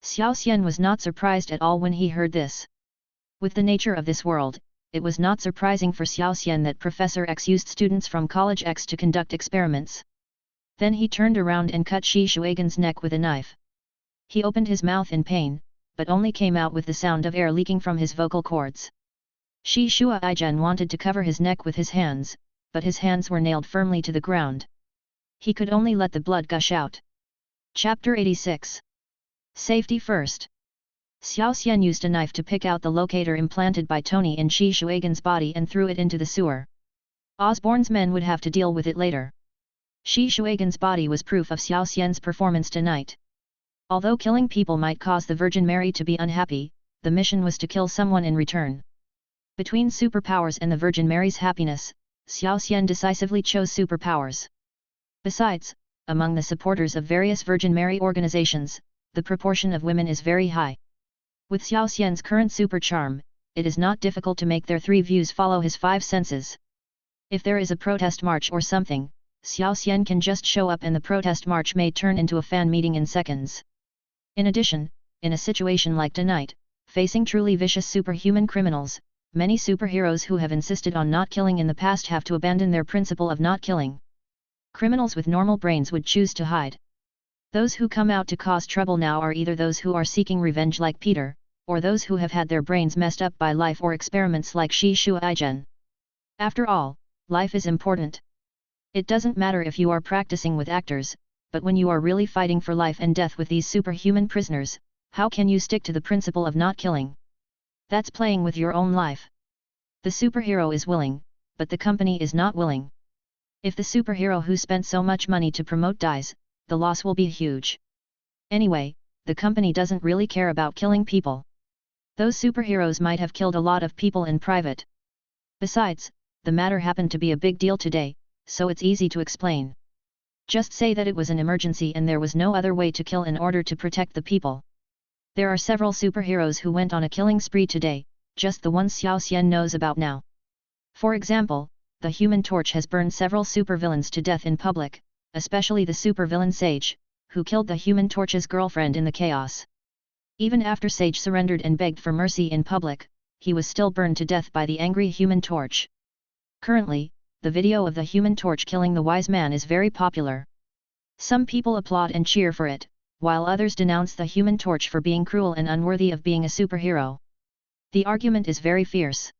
Xiao Xian was not surprised at all when he heard this. With the nature of this world, it was not surprising for Xiao Xian that Professor X used students from College X to conduct experiments. Then he turned around and cut Shi Shuagen's neck with a knife. He opened his mouth in pain, but only came out with the sound of air leaking from his vocal cords. Shi Shua Ijen wanted to cover his neck with his hands, but his hands were nailed firmly to the ground. He could only let the blood gush out. Chapter 86. Safety first. Xiao Xian used a knife to pick out the locator implanted by Tony in Shi Shuagen's body and threw it into the sewer. Osborne's men would have to deal with it later. Shi Shuagen's body was proof of Xiao Xian's performance tonight. Although killing people might cause the Virgin Mary to be unhappy, the mission was to kill someone in return. Between superpowers and the Virgin Mary's happiness, Xiao Xian decisively chose superpowers. Besides, among the supporters of various Virgin Mary organizations, the proportion of women is very high. With Xiao Xian's current super charm, it is not difficult to make their 3 views follow his 5 senses. If there is a protest march or something, Xiao Xian can just show up and the protest march may turn into a fan meeting in seconds. In addition, in a situation like tonight, facing truly vicious superhuman criminals, many superheroes who have insisted on not killing in the past have to abandon their principle of not killing. Criminals with normal brains would choose to hide. Those who come out to cause trouble now are either those who are seeking revenge like Peter, or those who have had their brains messed up by life or experiments like Shi Shua Ijen. After all, life is important. It doesn't matter if you are practicing with actors, but when you are really fighting for life and death with these superhuman prisoners, how can you stick to the principle of not killing? That's playing with your own life. The superhero is willing, but the company is not willing. If the superhero who spent so much money to promote dies, the loss will be huge. Anyway, the company doesn't really care about killing people. Those superheroes might have killed a lot of people in private. Besides, the matter happened to be a big deal today, so it's easy to explain. Just say that it was an emergency and there was no other way to kill in order to protect the people. There are several superheroes who went on a killing spree today, just the ones Xiao Xian knows about now. For example, the Human Torch has burned several supervillains to death in public, especially the supervillain Sage, who killed the Human Torch's girlfriend in the chaos. Even after Sage surrendered and begged for mercy in public, he was still burned to death by the angry Human Torch. Currently, the video of the Human Torch killing the wise man is very popular. Some people applaud and cheer for it, while others denounce the Human Torch for being cruel and unworthy of being a superhero. The argument is very fierce.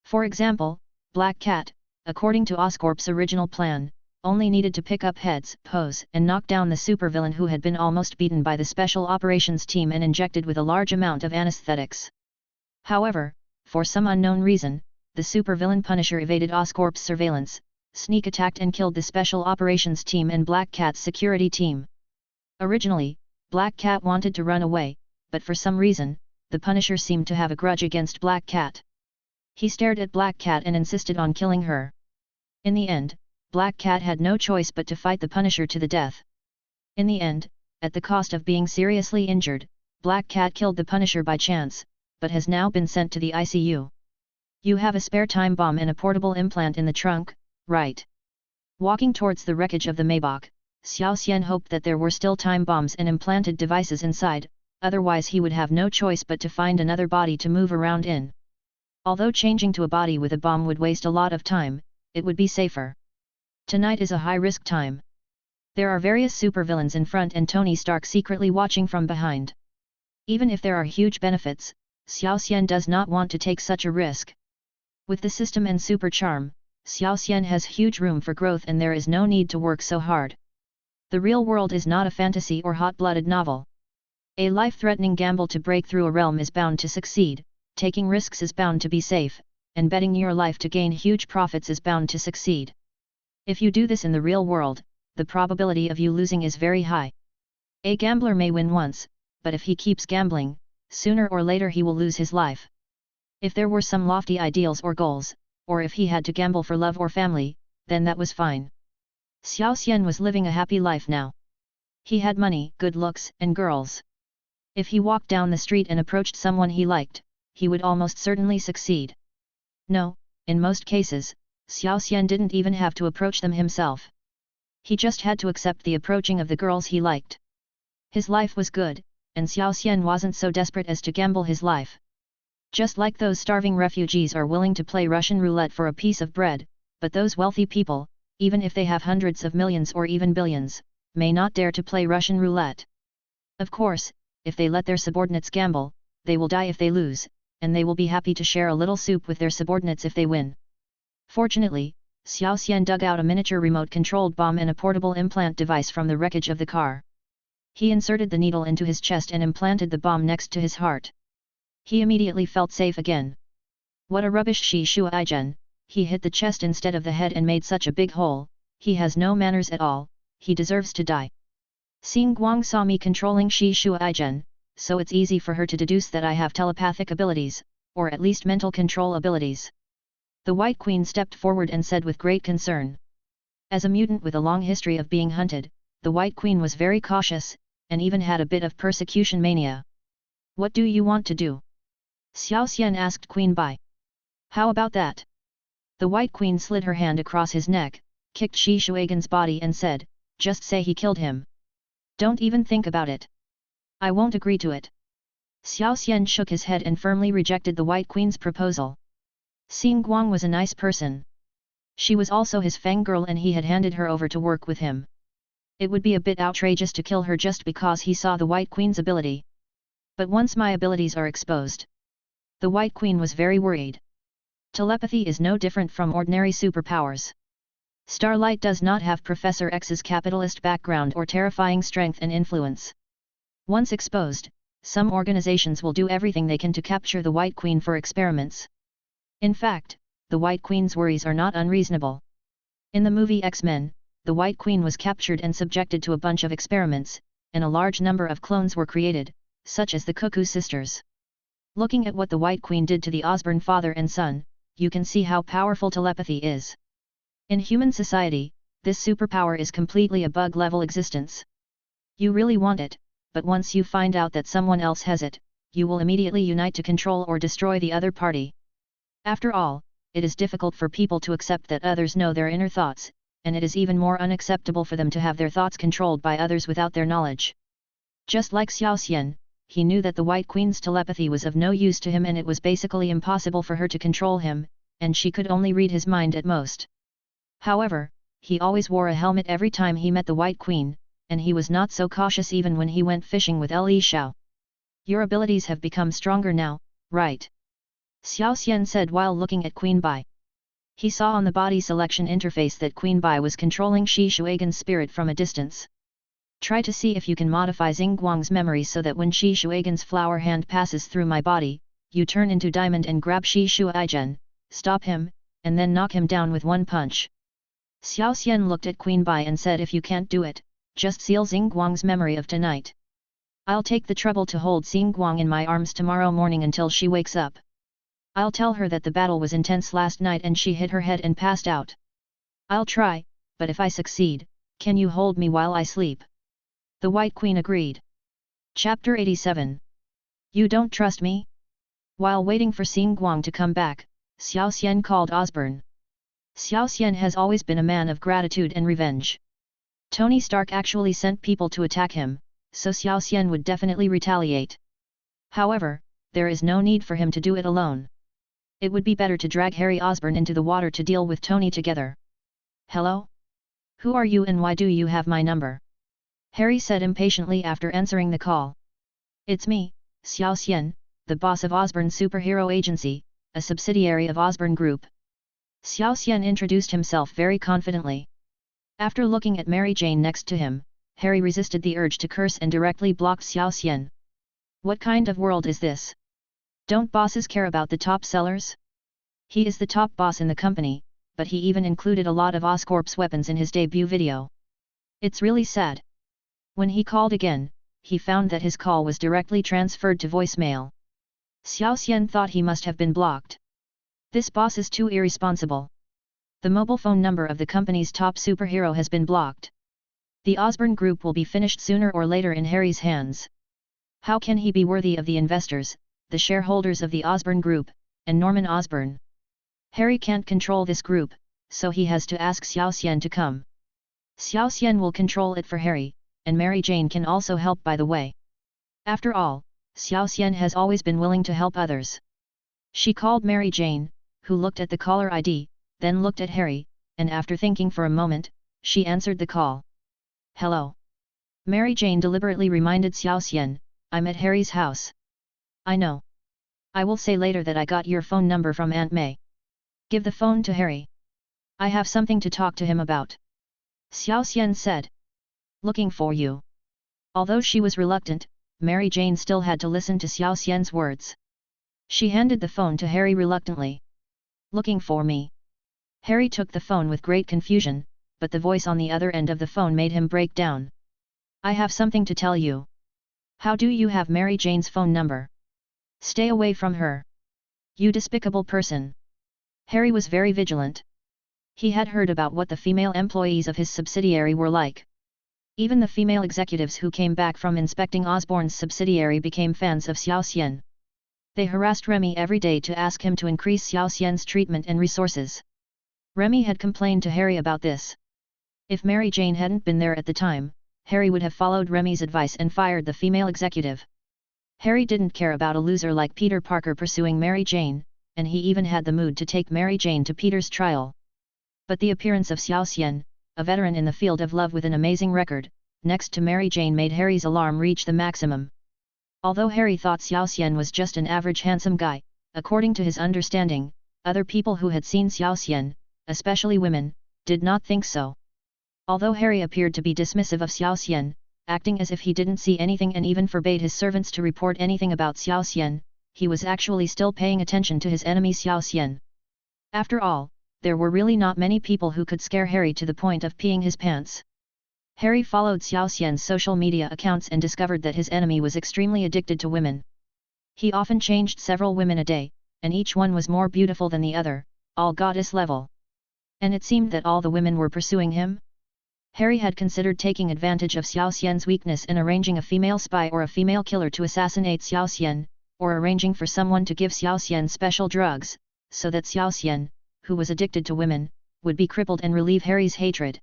For example, Black Cat, according to Oscorp's original plan, only needed to pick up heads, pose, and knock down the supervillain who had been almost beaten by the Special Operations Team and injected with a large amount of anesthetics. However, for some unknown reason, the supervillain Punisher evaded Oscorp's surveillance, sneak attacked and killed the Special Operations Team and Black Cat's security team. Originally, Black Cat wanted to run away, but for some reason, the Punisher seemed to have a grudge against Black Cat. He stared at Black Cat and insisted on killing her. In the end, Black Cat had no choice but to fight the Punisher to the death. In the end, at the cost of being seriously injured, Black Cat killed the Punisher by chance, but has now been sent to the ICU. You have a spare time bomb and a portable implant in the trunk, right? Walking towards the wreckage of the Maybach, Xiao Xian hoped that there were still time bombs and implanted devices inside, otherwise he would have no choice but to find another body to move around in. Although changing to a body with a bomb would waste a lot of time, it would be safer. Tonight is a high-risk time. There are various supervillains in front and Tony Stark secretly watching from behind. Even if there are huge benefits, Xiao Xian does not want to take such a risk. With the system and super charm, Xiao Xian has huge room for growth and there is no need to work so hard. The real world is not a fantasy or hot-blooded novel. A life-threatening gamble to break through a realm is bound to succeed, taking risks is bound to be safe, and betting your life to gain huge profits is bound to succeed. If you do this in the real world, the probability of you losing is very high. A gambler may win once, but if he keeps gambling, sooner or later he will lose his life. If there were some lofty ideals or goals, or if he had to gamble for love or family, then that was fine. Xiao Xian was living a happy life now. He had money, good looks, and girls. If he walked down the street and approached someone he liked, he would almost certainly succeed. No, in most cases, Xiao Xian didn't even have to approach them himself. He just had to accept the approaching of the girls he liked. His life was good, and Xiao Xian wasn't so desperate as to gamble his life. Just like those starving refugees are willing to play Russian roulette for a piece of bread, but those wealthy people, even if they have hundreds of millions or even billions, may not dare to play Russian roulette. Of course, if they let their subordinates gamble, they will die if they lose, and they will be happy to share a little soup with their subordinates if they win. Fortunately, Xiao Xian dug out a miniature remote-controlled bomb and a portable implant device from the wreckage of the car. He inserted the needle into his chest and implanted the bomb next to his heart. He immediately felt safe again. What a rubbish Shi Shuaigen, he hit the chest instead of the head and made such a big hole, he has no manners at all, he deserves to die. Xing Guang saw me controlling Shi Shuaigen, so it's easy for her to deduce that I have telepathic abilities, or at least mental control abilities. The White Queen stepped forward and said with great concern. As a mutant with a long history of being hunted, the White Queen was very cautious, and even had a bit of persecution mania. What do you want to do? Xiao Xian asked Queen Bai. How about that? The White Queen slid her hand across his neck, kicked Shi Shuaigen's body and said, just say he killed him. Don't even think about it. I won't agree to it. Xiao Xian shook his head and firmly rejected the White Queen's proposal. Xing Guang was a nice person. She was also his fangirl and he had handed her over to work with him. It would be a bit outrageous to kill her just because he saw the White Queen's ability. But once my abilities are exposed. The White Queen was very worried. Telepathy is no different from ordinary superpowers. Starlight does not have Professor X's capitalist background or terrifying strength and influence. Once exposed, some organizations will do everything they can to capture the White Queen for experiments. In fact, the White Queen's worries are not unreasonable. In the movie X-Men, the White Queen was captured and subjected to a bunch of experiments, and a large number of clones were created, such as the Cuckoo Sisters. Looking at what the White Queen did to the Osborn father and son, you can see how powerful telepathy is. In human society, this superpower is completely a bug-level existence. You really want it, but once you find out that someone else has it, you will immediately unite to control or destroy the other party. After all, it is difficult for people to accept that others know their inner thoughts, and it is even more unacceptable for them to have their thoughts controlled by others without their knowledge. Just like Xiao Xian, he knew that the White Queen's telepathy was of no use to him and it was basically impossible for her to control him, and she could only read his mind at most. However, he always wore a helmet every time he met the White Queen, and he was not so cautious even when he went fishing with Li Shao. Your abilities have become stronger now, right? Xiao Xian said while looking at Queen Bai. He saw on the body selection interface that Queen Bai was controlling Shi Shuigan's spirit from a distance. Try to see if you can modify Xingguang's memory so that when Shi Shuigan's flower hand passes through my body, you turn into diamond and grab Shi Shuigen, stop him, and then knock him down with one punch. Xiao Xian looked at Queen Bai and said, if you can't do it, just seal Xingguang's memory of tonight. I'll take the trouble to hold Xingguang in my arms tomorrow morning until she wakes up. I'll tell her that the battle was intense last night and she hit her head and passed out. I'll try, but if I succeed, can you hold me while I sleep? The White Queen agreed. Chapter 87. You don't trust me? While waiting for Xingguang to come back, Xiao Xian called Osborne. Xiao Xian has always been a man of gratitude and revenge. Tony Stark actually sent people to attack him, so Xiao Xian would definitely retaliate. However, there is no need for him to do it alone. It would be better to drag Harry Osborn into the water to deal with Tony together. Hello? Who are you and why do you have my number? Harry said impatiently after answering the call. It's me, Xiao Xian, the boss of Osborn Superhero Agency, a subsidiary of Osborn Group. Xiao Xian introduced himself very confidently. After looking at Mary Jane next to him, Harry resisted the urge to curse and directly blocked Xiao Xian. What kind of world is this? Don't bosses care about the top sellers? He is the top boss in the company, but he even included a lot of Oscorp's weapons in his debut video. It's really sad. When he called again, he found that his call was directly transferred to voicemail. Xiao Xian thought he must have been blocked. This boss is too irresponsible. The mobile phone number of the company's top superhero has been blocked. The Osborn Group will be finished sooner or later in Harry's hands. How can he be worthy of the investors, the shareholders of the Osborn Group, and Norman Osborn? Harry can't control this group, so he has to ask Xiao Xian to come. Xiao Xian will control it for Harry, and Mary Jane can also help by the way. After all, Xiao Xian has always been willing to help others. She called Mary Jane, who looked at the caller ID, then looked at Harry, and after thinking for a moment, she answered the call. Hello. Mary Jane deliberately reminded Xiao Xian, I'm at Harry's house. I know. I will say later that I got your phone number from Aunt May. Give the phone to Harry. I have something to talk to him about. Xiao Xian said. Looking for you. Although she was reluctant, Mary Jane still had to listen to Xiao Xian's words. She handed the phone to Harry reluctantly. Looking for me. Harry took the phone with great confusion, but the voice on the other end of the phone made him break down. I have something to tell you. How do you have Mary Jane's phone number? Stay away from her. You despicable person. Harry was very vigilant. He had heard about what the female employees of his subsidiary were like. Even the female executives who came back from inspecting Osborn's subsidiary became fans of Xiao Xian. They harassed Remy every day to ask him to increase Xiao Xian's treatment and resources. Remy had complained to Harry about this. If Mary Jane hadn't been there at the time, Harry would have followed Remy's advice and fired the female executive. Harry didn't care about a loser like Peter Parker pursuing Mary Jane, and he even had the mood to take Mary Jane to Peter's trial. But the appearance of Xiao Xian, a veteran in the field of love with an amazing record, next to Mary Jane made Harry's alarm reach the maximum. Although Harry thought Xiao Xian was just an average handsome guy, according to his understanding, other people who had seen Xiao Xian, especially women, did not think so. Although Harry appeared to be dismissive of Xiao Xian, acting as if he didn't see anything and even forbade his servants to report anything about Xiao Xian, he was actually still paying attention to his enemy Xiao Xian. After all, there were really not many people who could scare Harry to the point of peeing his pants. Harry followed Xiao Xian's social media accounts and discovered that his enemy was extremely addicted to women. He often changed several women a day, and each one was more beautiful than the other, all goddess level. And it seemed that all the women were pursuing him. Harry had considered taking advantage of Xiao Xian's weakness and arranging a female spy or a female killer to assassinate Xiao Xian, or arranging for someone to give Xiao Xian special drugs, so that Xiao Xian, who was addicted to women, would be crippled and relieve Harry's hatred.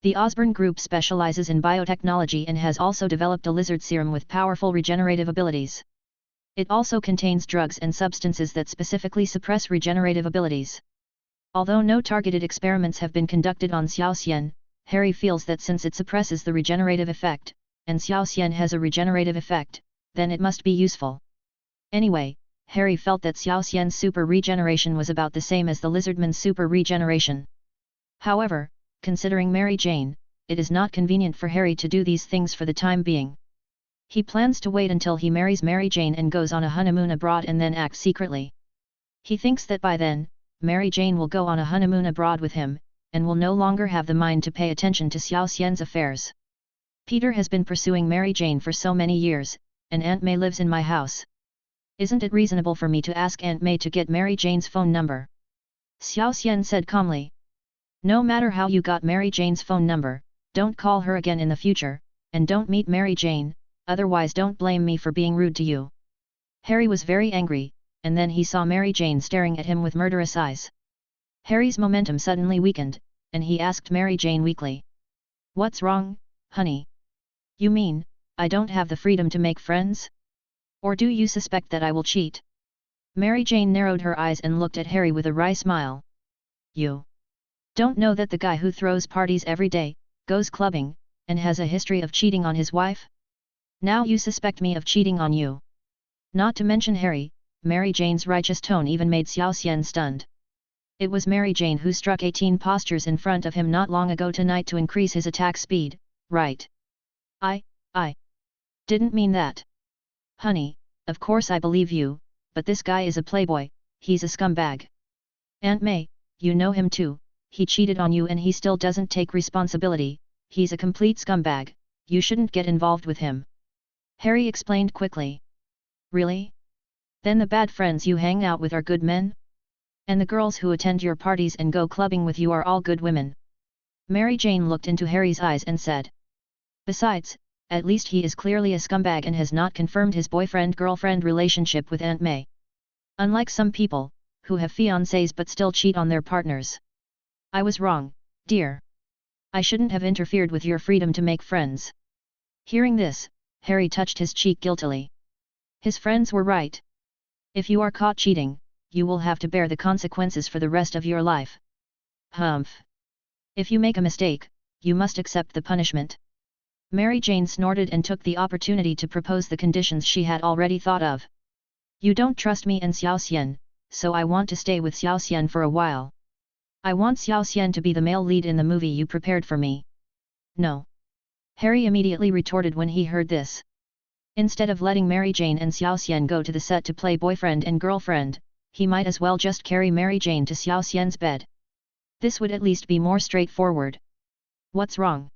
The Osborn Group specializes in biotechnology and has also developed a lizard serum with powerful regenerative abilities. It also contains drugs and substances that specifically suppress regenerative abilities. Although no targeted experiments have been conducted on Xiao Xian, Harry feels that since it suppresses the regenerative effect, and Xiao Xian has a regenerative effect, then it must be useful. Anyway, Harry felt that Xiao Xian's super regeneration was about the same as the lizardman's super regeneration. However, considering Mary Jane, it is not convenient for Harry to do these things for the time being. He plans to wait until he marries Mary Jane and goes on a honeymoon abroad and then act secretly. He thinks that by then, Mary Jane will go on a honeymoon abroad with him, and will no longer have the mind to pay attention to Xiao Xian's affairs. Peter has been pursuing Mary Jane for so many years, and Aunt May lives in my house. Isn't it reasonable for me to ask Aunt May to get Mary Jane's phone number? Xiao Xian said calmly. No matter how you got Mary Jane's phone number, don't call her again in the future, and don't meet Mary Jane, otherwise don't blame me for being rude to you. Harry was very angry, and then he saw Mary Jane staring at him with murderous eyes. Harry's momentum suddenly weakened, and he asked Mary Jane weakly. What's wrong, honey? You mean, I don't have the freedom to make friends? Or do you suspect that I will cheat? Mary Jane narrowed her eyes and looked at Harry with a wry smile. You don't know that the guy who throws parties every day, goes clubbing, and has a history of cheating on his wife? Now you suspect me of cheating on you. Not to mention Harry, Mary Jane's righteous tone even made Xiao Xian stunned. It was Mary Jane who struck 18 postures in front of him not long ago tonight to increase his attack speed, right? I didn't mean that. Honey, of course I believe you, but this guy is a playboy, he's a scumbag. Aunt May, you know him too, he cheated on you and he still doesn't take responsibility, he's a complete scumbag, you shouldn't get involved with him. Harry explained quickly. Really? Then the bad friends you hang out with are good men? And the girls who attend your parties and go clubbing with you are all good women? Mary Jane looked into Harry's eyes and said. Besides, at least he is clearly a scumbag and has not confirmed his boyfriend-girlfriend relationship with Aunt May. Unlike some people, who have fiancés but still cheat on their partners. I was wrong, dear. I shouldn't have interfered with your freedom to make friends. Hearing this, Harry touched his cheek guiltily. His friends were right. If you are caught cheating, you will have to bear the consequences for the rest of your life. Humph. If you make a mistake, you must accept the punishment. Mary Jane snorted and took the opportunity to propose the conditions she had already thought of. You don't trust me and Xiao Xian, so I want to stay with Xiao Xian for a while. I want Xiao Xian to be the male lead in the movie you prepared for me. No. Harry immediately retorted when he heard this. Instead of letting Mary Jane and Xiao Xian go to the set to play boyfriend and girlfriend, he might as well just carry Mary Jane to Xiao Xian's bed. This would at least be more straightforward. What's wrong?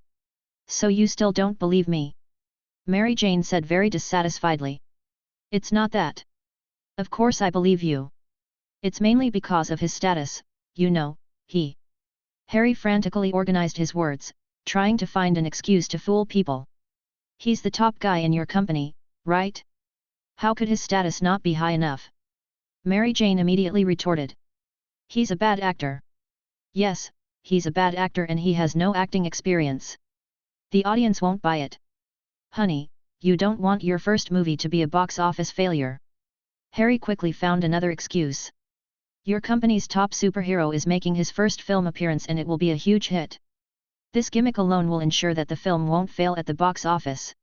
So you still don't believe me? Mary Jane said very dissatisfiedly. It's not that. Of course I believe you. It's mainly because of his status, you know, he. Harry frantically organized his words, trying to find an excuse to fool people. He's the top guy in your company, right? How could his status not be high enough? Mary Jane immediately retorted. He's a bad actor. Yes, he's a bad actor and he has no acting experience. The audience won't buy it. Honey, you don't want your first movie to be a box office failure. Harry quickly found another excuse. Your company's top superhero is making his first film appearance and it will be a huge hit. This gimmick alone will ensure that the film won't fail at the box office.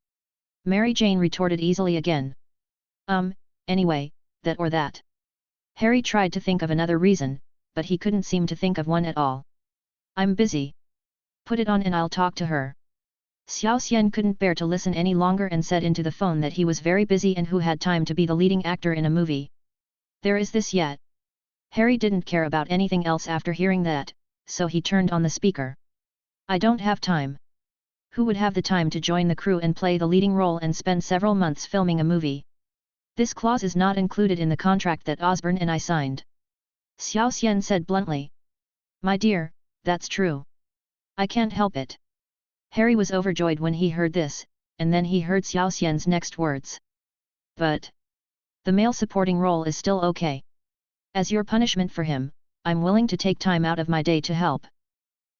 Mary Jane retorted easily again. Anyway, that or that. Harry tried to think of another reason, but he couldn't seem to think of one at all. I'm busy. Put it on and I'll talk to her. Xiao Xian couldn't bear to listen any longer and said into the phone that he was very busy and who had time to be the leading actor in a movie. There is this yet. Harry didn't care about anything else after hearing that, so he turned on the speaker. I don't have time. Who would have the time to join the crew and play the leading role and spend several months filming a movie? This clause is not included in the contract that Osborne and I signed. Xiao Xian said bluntly. My dear, that's true. I can't help it. Harry was overjoyed when he heard this, and then he heard Xiao Xian's next words. But the male supporting role is still okay. As your punishment for him, I'm willing to take time out of my day to help.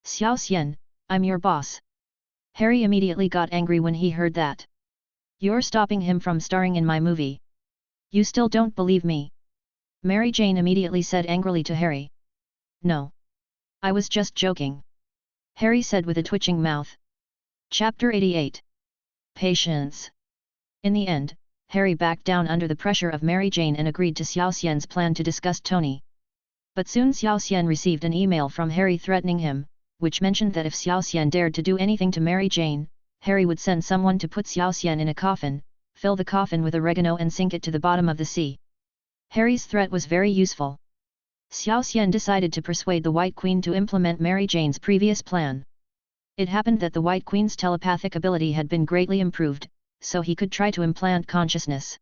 Xiao Xian, I'm your boss. Harry immediately got angry when he heard that. You're stopping him from starring in my movie. You still don't believe me? Mary Jane immediately said angrily to Harry. No. I was just joking. Harry said with a twitching mouth. Chapter 88. Patience. In the end, Harry backed down under the pressure of Mary Jane and agreed to Xiao Xian's plan to discuss Tony. But soon Xiao Xian received an email from Harry threatening him, which mentioned that if Xiao Xian dared to do anything to Mary Jane, Harry would send someone to put Xiao Xian in a coffin, fill the coffin with oregano and sink it to the bottom of the sea. Harry's threat was very useful. Xiao Xian decided to persuade the White Queen to implement Mary Jane's previous plan. It happened that the White Queen's telepathic ability had been greatly improved, so he could try to implant consciousness.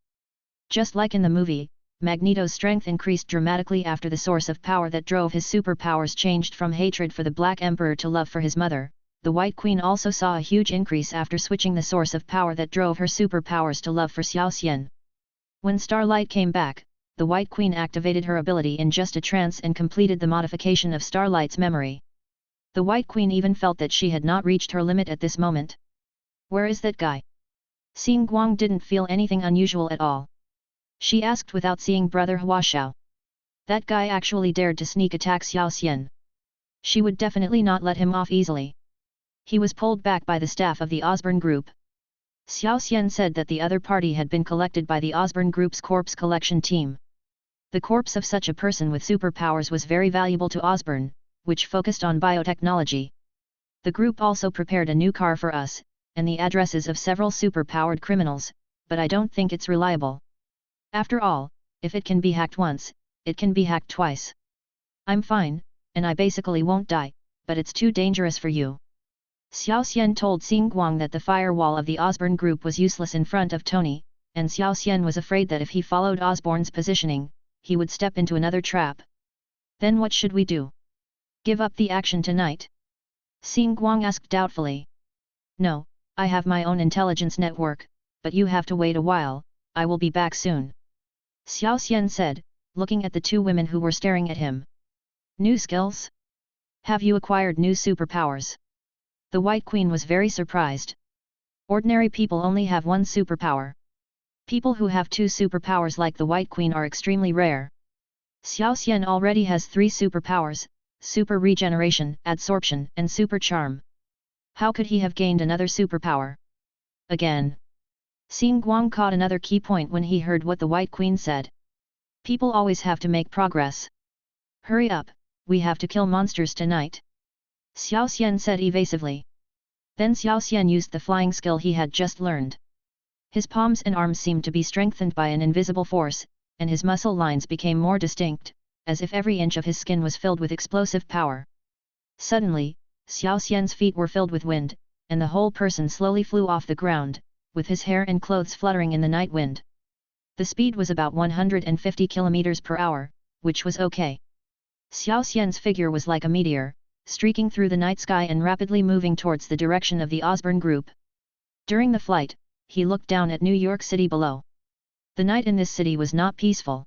Just like in the movie, Magneto's strength increased dramatically after the source of power that drove his superpowers changed from hatred for the Black Emperor to love for his mother. The White Queen also saw a huge increase after switching the source of power that drove her superpowers to love for Xiao Xian. When Starlight came back, the White Queen activated her ability in just a trance and completed the modification of Starlight's memory. The White Queen even felt that she had not reached her limit at this moment. Where is that guy? Xing Guang didn't feel anything unusual at all. She asked without seeing Brother Huashao. That guy actually dared to sneak attack Xiao Xian. She would definitely not let him off easily. He was pulled back by the staff of the Osborne Group. Xiao Xian said that the other party had been collected by the Osborne Group's corpse collection team. The corpse of such a person with superpowers was very valuable to Osborne, which focused on biotechnology. The group also prepared a new car for us, and the addresses of several superpowered criminals, but I don't think it's reliable. After all, if it can be hacked once, it can be hacked twice. I'm fine, and I basically won't die, but it's too dangerous for you. Xiao Xian told Xing Guang that the firewall of the Osborne Group was useless in front of Tony, and Xiao Xian was afraid that if he followed Osborne's positioning, he would step into another trap. Then what should we do? Give up the action tonight? Xing Guang asked doubtfully. No, I have my own intelligence network, but you have to wait a while, I will be back soon. Xiao Xian said, looking at the two women who were staring at him. New skills? Have you acquired new superpowers? The White Queen was very surprised. Ordinary people only have one superpower. People who have two superpowers like the White Queen are extremely rare. Xiao Xian already has 3 superpowers, super regeneration, adsorption, and super charm. How could he have gained another superpower? Again. Xing Guang caught another key point when he heard what the White Queen said. People always have to make progress. Hurry up, we have to kill monsters tonight. Xiao Xian said evasively. Then Xiao Xian used the flying skill he had just learned. His palms and arms seemed to be strengthened by an invisible force, and his muscle lines became more distinct, as if every inch of his skin was filled with explosive power. Suddenly, Xiao Xian's feet were filled with wind, and the whole person slowly flew off the ground, with his hair and clothes fluttering in the night wind. The speed was about 150 km per hour, which was okay. Xiao Xian's figure was like a meteor, streaking through the night sky and rapidly moving towards the direction of the Osborne Group. During the flight, he looked down at New York City below. The night in this city was not peaceful.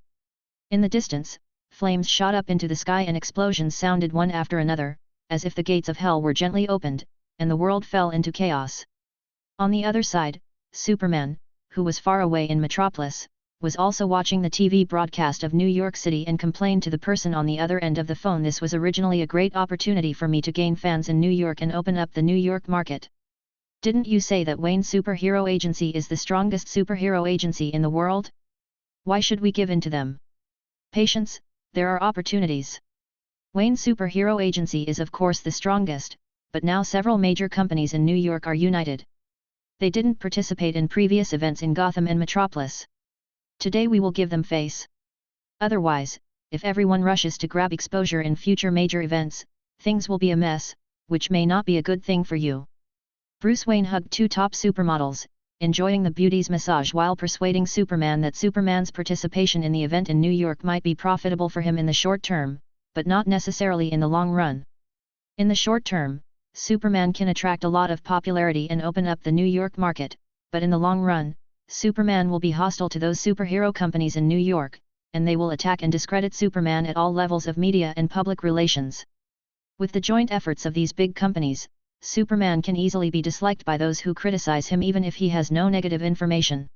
In the distance, flames shot up into the sky and explosions sounded one after another, as if the gates of hell were gently opened, and the world fell into chaos. On the other side, Superman, who was far away in Metropolis, was also watching the TV broadcast of New York City and complained to the person on the other end of the phone, "This was originally a great opportunity for me to gain fans in New York and open up the New York market. Didn't you say that Wayne Superhero Agency is the strongest superhero agency in the world? Why should we give in to them? Patience, there are opportunities. Wayne Superhero Agency is of course the strongest, but now several major companies in New York are united. They didn't participate in previous events in Gotham and Metropolis. Today we will give them face. Otherwise, if everyone rushes to grab exposure in future major events, things will be a mess, which may not be a good thing for you." Bruce Wayne hugged 2 top supermodels, enjoying the beauty's massage while persuading Superman that Superman's participation in the event in New York might be profitable for him in the short term, but not necessarily in the long run. In the short term, Superman can attract a lot of popularity and open up the New York market, but in the long run, Superman will be hostile to those superhero companies in New York, and they will attack and discredit Superman at all levels of media and public relations. With the joint efforts of these big companies, Superman can easily be disliked by those who criticize him even if he has no negative information.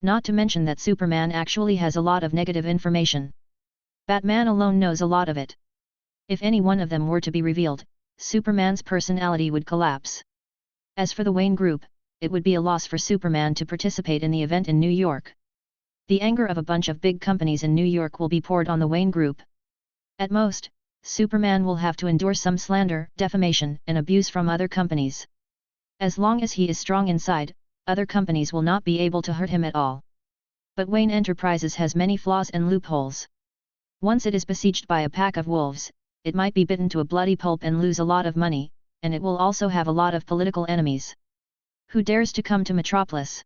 Not to mention that Superman actually has a lot of negative information. Batman alone knows a lot of it. If any one of them were to be revealed, Superman's personality would collapse. As for the Wayne Group, it would be a loss for Superman to participate in the event in New York. The anger of a bunch of big companies in New York will be poured on the Wayne Group. At most, Superman will have to endure some slander, defamation, and abuse from other companies. As long as he is strong inside, other companies will not be able to hurt him at all. But Wayne Enterprises has many flaws and loopholes. Once it is besieged by a pack of wolves, it might be bitten to a bloody pulp and lose a lot of money, and it will also have a lot of political enemies. Who dares to come to Metropolis?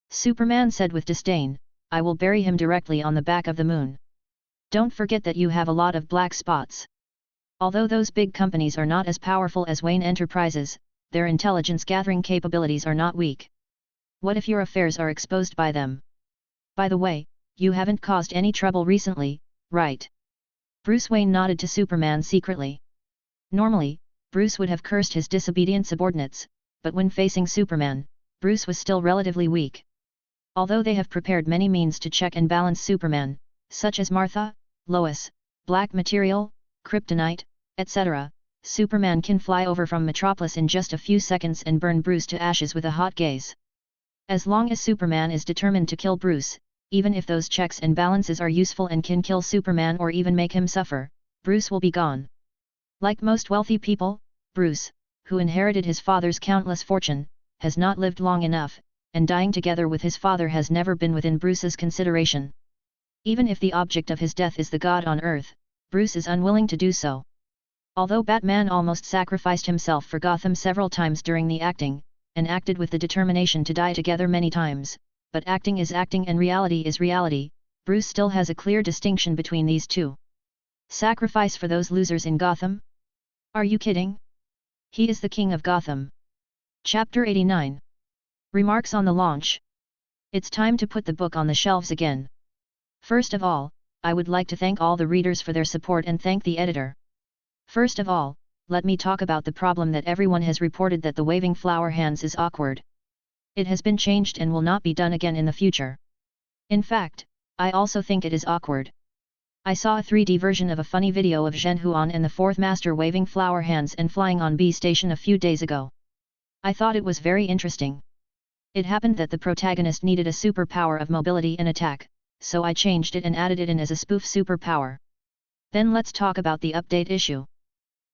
Superman said with disdain, I will bury him directly on the back of the moon. Don't forget that you have a lot of black spots. Although those big companies are not as powerful as Wayne Enterprises, their intelligence gathering capabilities are not weak. What if your affairs are exposed by them? By the way, you haven't caused any trouble recently, right? Bruce Wayne nodded to Superman secretly. Normally, Bruce would have cursed his disobedient subordinates, but when facing Superman, Bruce was still relatively weak. Although they have prepared many means to check and balance Superman, such as Martha, Lois, black material, kryptonite, etc., Superman can fly over from Metropolis in just a few seconds and burn Bruce to ashes with a hot gaze. As long as Superman is determined to kill Bruce, even if those checks and balances are useful and can kill Superman or even make him suffer, Bruce will be gone. Like most wealthy people, Bruce, who inherited his father's countless fortune, has not lived long enough, and dying together with his father has never been within Bruce's consideration. Even if the object of his death is the god on Earth, Bruce is unwilling to do so. Although Batman almost sacrificed himself for Gotham several times during the acting, and acted with the determination to die together many times, but acting is acting and reality is reality, Bruce still has a clear distinction between these two. Sacrifice for those losers in Gotham? Are you kidding? He is the king of Gotham. Chapter 89. Remarks on the launch. It's time to put the book on the shelves again. First of all, I would like to thank all the readers for their support and thank the editor. First of all, let me talk about the problem that everyone has reported that the waving flower hands is awkward. It has been changed and will not be done again in the future. In fact, I also think it is awkward. I saw a 3D version of a funny video of Zhen Huan and the fourth master waving flower hands and flying on B Station a few days ago. I thought it was very interesting. It happened that the protagonist needed a superpower of mobility and attack, so I changed it and added it in as a spoof superpower. Then let's talk about the update issue.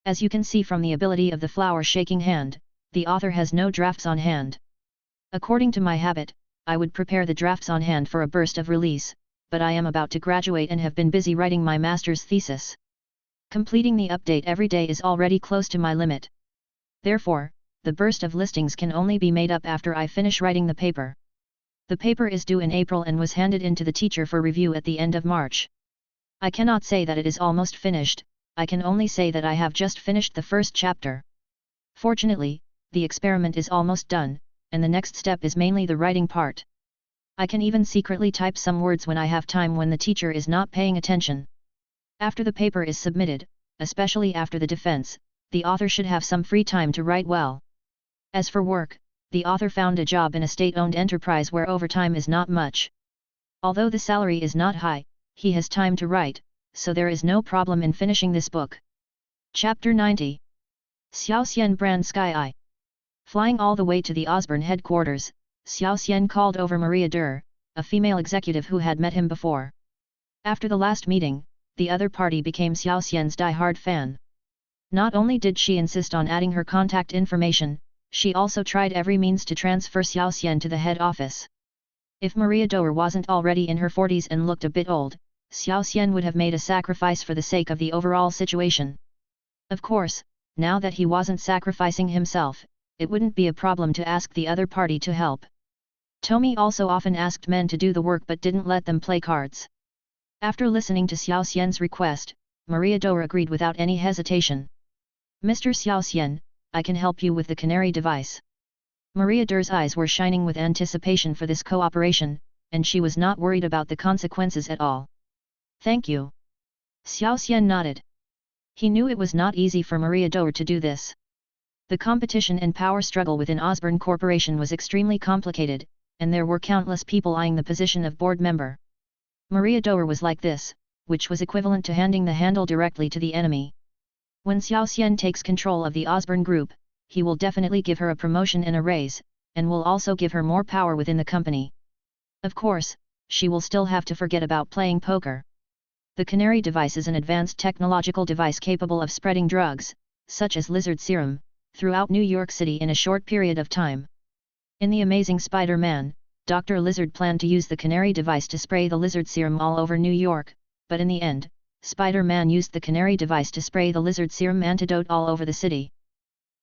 As you can see from the ability of the flower shaking hand, the author has no drafts on hand. According to my habit, I would prepare the drafts on hand for a burst of release, but I am about to graduate and have been busy writing my master's thesis. Completing the update every day is already close to my limit. Therefore, the burst of listings can only be made up after I finish writing the paper. The paper is due in April and was handed in to the teacher for review at the end of March. I cannot say that it is almost finished, I can only say that I have just finished the first chapter. Fortunately, the experiment is almost done, and the next step is mainly the writing part. I can even secretly type some words when I have time when the teacher is not paying attention. After the paper is submitted, especially after the defense, the author should have some free time to write well. As for work, the author found a job in a state-owned enterprise where overtime is not much. Although the salary is not high, he has time to write, so there is no problem in finishing this book. Chapter 90. Xiao Xian Brand Sky Eye. Flying all the way to the Osborn headquarters, Xiao Xian called over Maria Durr, a female executive who had met him before. After the last meeting, the other party became Xiao Xian's die-hard fan. Not only did she insist on adding her contact information, she also tried every means to transfer Xiao Xian to the head office. If Maria Durr wasn't already in her 40s and looked a bit old, Xiao Xian would have made a sacrifice for the sake of the overall situation. Of course, now that he wasn't sacrificing himself, it wouldn't be a problem to ask the other party to help. Tomi also often asked men to do the work but didn't let them play cards. After listening to Xiao Xian's request, Maria Durr agreed without any hesitation. Mr. Xiao Xian, I can help you with the canary device. Maria Durr's eyes were shining with anticipation for this cooperation, and she was not worried about the consequences at all. Thank you. Xiao Xian nodded. He knew it was not easy for Maria Durr to do this. The competition and power struggle within Osborn Corporation was extremely complicated, and there were countless people eyeing the position of board member. Maria Doer was like this, which was equivalent to handing the handle directly to the enemy. When Xiao Xian takes control of the Osborne Group, he will definitely give her a promotion and a raise, and will also give her more power within the company. Of course, she will still have to forget about playing poker. The Canary device is an advanced technological device capable of spreading drugs, such as lizard serum, throughout New York City in a short period of time. In The Amazing Spider-Man, Dr. Lizard planned to use the Canary device to spray the lizard serum all over New York, but in the end, Spider-Man used the Canary device to spray the lizard serum antidote all over the city.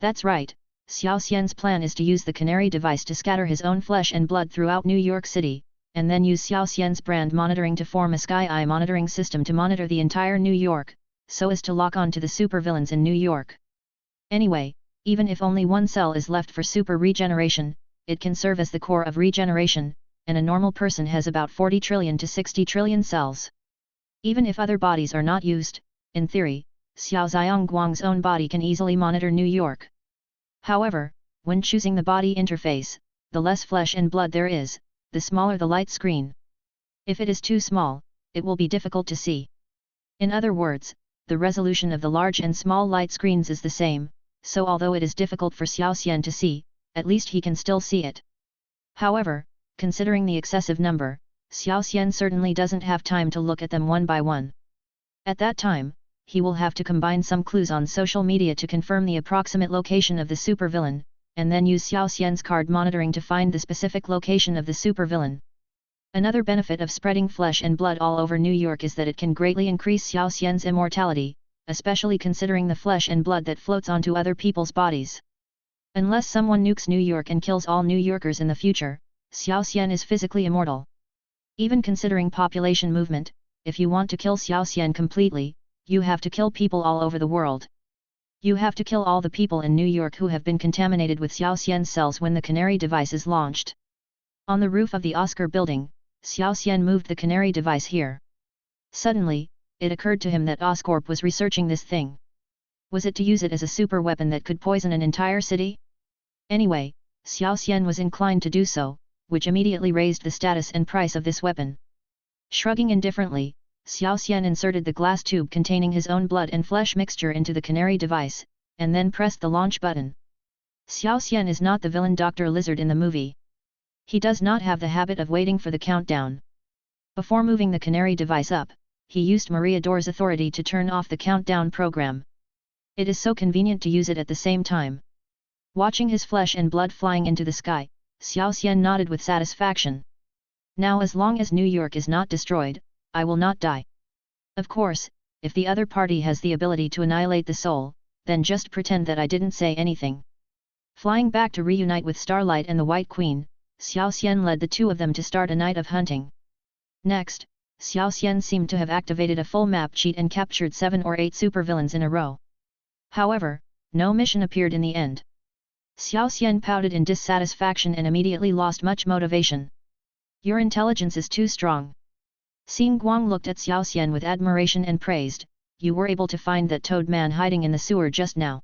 That's right, Xiao Xian's plan is to use the Canary device to scatter his own flesh and blood throughout New York City, and then use Xiao Xian's brand monitoring to form a Sky Eye monitoring system to monitor the entire New York, so as to lock on to the supervillains in New York. Anyway, even if only one cell is left for super regeneration, it can serve as the core of regeneration, and a normal person has about 40 trillion to 60 trillion cells. Even if other bodies are not used, in theory, Xiao Zhangguang's own body can easily monitor New York. However, when choosing the body interface, the less flesh and blood there is, the smaller the light screen. If it is too small, it will be difficult to see. In other words, the resolution of the large and small light screens is the same, so although it is difficult for Xiao Xian to see, at least he can still see it. However, considering the excessive number, Xiao Xian certainly doesn't have time to look at them one by one. At that time, he will have to combine some clues on social media to confirm the approximate location of the supervillain, and then use Xiao Xian's card monitoring to find the specific location of the supervillain. Another benefit of spreading flesh and blood all over New York is that it can greatly increase Xiao Xian's immortality, especially considering the flesh and blood that floats onto other people's bodies. Unless someone nukes New York and kills all New Yorkers in the future, Xiao Xian is physically immortal. Even considering population movement, if you want to kill Xiao Xian completely, you have to kill people all over the world. You have to kill all the people in New York who have been contaminated with Xiao Xian's cells when the Canary device is launched. On the roof of the Oscar building, Xiao Xian moved the Canary device here. Suddenly, it occurred to him that Oscorp was researching this thing. Was it to use it as a super weapon that could poison an entire city? Anyway, Xiao Xian was inclined to do so, which immediately raised the status and price of this weapon. Shrugging indifferently, Xiao Xian inserted the glass tube containing his own blood and flesh mixture into the Canary device, and then pressed the launch button. Xiao Xian is not the villain Dr. Lizard in the movie. He does not have the habit of waiting for the countdown. Before moving the Canary device up, he used Maria Doer's authority to turn off the countdown program. It is so convenient to use it at the same time. Watching his flesh and blood flying into the sky, Xiao Xian nodded with satisfaction. Now as long as New York is not destroyed, I will not die. Of course, if the other party has the ability to annihilate the soul, then just pretend that I didn't say anything. Flying back to reunite with Starlight and the White Queen, Xiao Xian led the two of them to start a night of hunting. Next, Xiao Xian seemed to have activated a full map cheat and captured 7 or 8 supervillains in a row. However, no mission appeared in the end. Xiao Xian pouted in dissatisfaction and immediately lost much motivation. Your intelligence is too strong. Xing Guang looked at Xiao Xian with admiration and praised, you were able to find that toad man hiding in the sewer just now.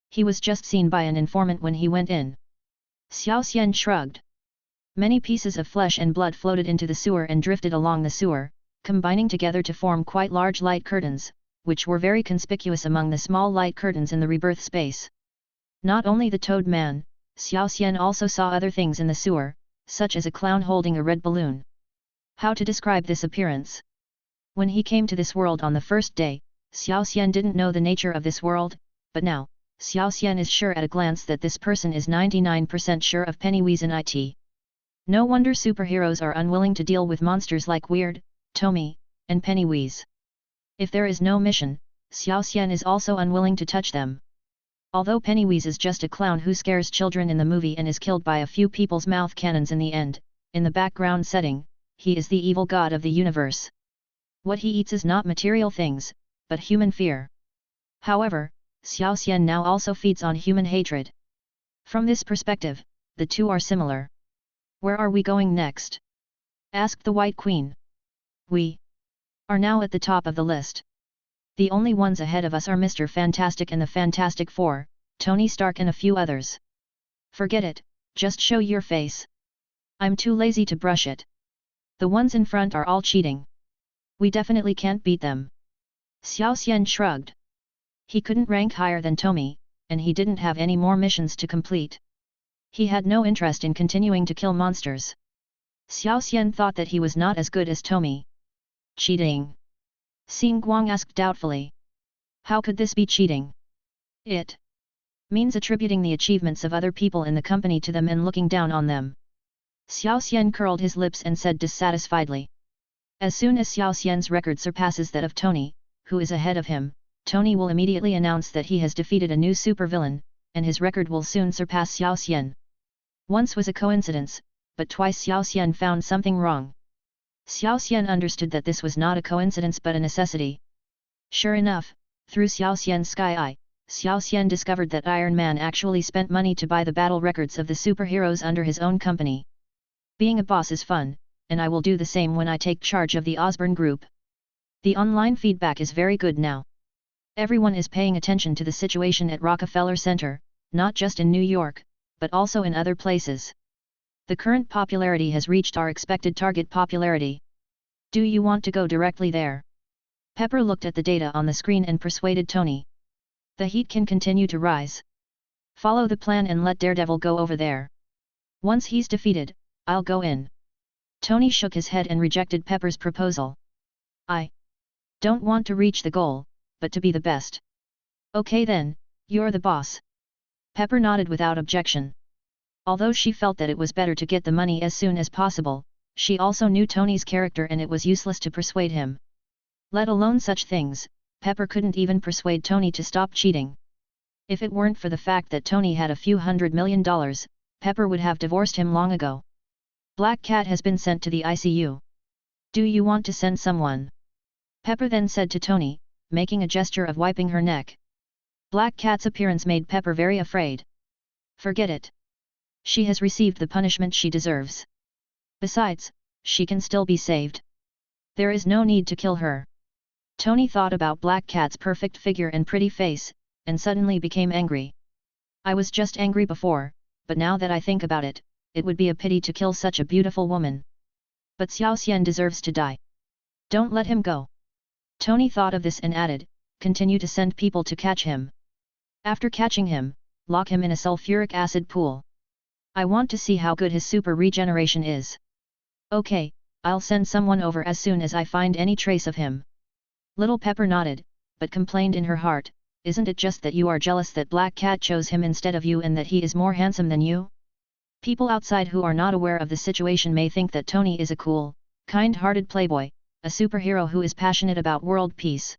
He was just seen by an informant when he went in. Xiao Xian shrugged. Many pieces of flesh and blood floated into the sewer and drifted along the sewer, combining together to form quite large light curtains, which were very conspicuous among the small light curtains in the rebirth space. Not only the toad man, Xiao Xian also saw other things in the sewer, such as a clown holding a red balloon. How to describe this appearance? When he came to this world on the first day, Xiao Xian didn't know the nature of this world, but now, Xiao Xian is sure at a glance that this person is 99% sure of Pennywise in it. No wonder superheroes are unwilling to deal with monsters like Weird, Tommy, and Pennywise. If there is no mission, Xiao Xian is also unwilling to touch them. Although Pennywise is just a clown who scares children in the movie and is killed by a few people's mouth cannons in the end, in the background setting, he is the evil god of the universe. What he eats is not material things, but human fear. However, Xiao Xian now also feeds on human hatred. From this perspective, the two are similar. Where are we going next? Asked the White Queen. We are now at the top of the list. The only ones ahead of us are Mr. Fantastic and the Fantastic Four, Tony Stark and a few others. Forget it, just show your face. I'm too lazy to brush it. The ones in front are all cheating. We definitely can't beat them. Xiao Xian shrugged. He couldn't rank higher than Tomi, and he didn't have any more missions to complete. He had no interest in continuing to kill monsters. Xiao Xian thought that he was not as good as Tomi. Cheating? Xing Guang asked doubtfully. How could this be cheating? It means attributing the achievements of other people in the company to them and looking down on them. Xiao Xian curled his lips and said dissatisfiedly. As soon as Xiao Xian's record surpasses that of Tony, who is ahead of him, Tony will immediately announce that he has defeated a new supervillain, and his record will soon surpass Xiao Xian. Once was a coincidence, but twice Xiao Xian found something wrong. Xiao Xian understood that this was not a coincidence but a necessity. Sure enough, through Xiao Xian's sky eye, Xiao Xian discovered that Iron Man actually spent money to buy the battle records of the superheroes under his own company. Being a boss is fun, and I will do the same when I take charge of the Osborne Group. The online feedback is very good now. Everyone is paying attention to the situation at Rockefeller Center, not just in New York, but also in other places. The current popularity has reached our expected target popularity. Do you want to go directly there? Pepper looked at the data on the screen and persuaded Tony. The heat can continue to rise. Follow the plan and let Daredevil go over there. Once he's defeated, I'll go in. Tony shook his head and rejected Pepper's proposal. I don't want to reach the goal, but to be the best. Okay then, you're the boss. Pepper nodded without objection. Although she felt that it was better to get the money as soon as possible, she also knew Tony's character and it was useless to persuade him. Let alone such things, Pepper couldn't even persuade Tony to stop cheating. If it weren't for the fact that Tony had a few $100 million, Pepper would have divorced him long ago. Black Cat has been sent to the ICU. Do you want to send someone? Pepper then said to Tony, making a gesture of wiping her neck. Black Cat's appearance made Pepper very afraid. Forget it. She has received the punishment she deserves. Besides, she can still be saved. There is no need to kill her. Tony thought about Black Cat's perfect figure and pretty face, and suddenly became angry. I was just angry before, but now that I think about it, it would be a pity to kill such a beautiful woman. But Xiao Xian deserves to die. Don't let him go. Tony thought of this and added, continue to send people to catch him. After catching him, lock him in a sulfuric acid pool. I want to see how good his super regeneration is. Okay, I'll send someone over as soon as I find any trace of him. Little Pepper nodded, but complained in her heart, isn't it just that you are jealous that Black Cat chose him instead of you and that he is more handsome than you? People outside who are not aware of the situation may think that Tony is a cool, kind-hearted playboy, a superhero who is passionate about world peace.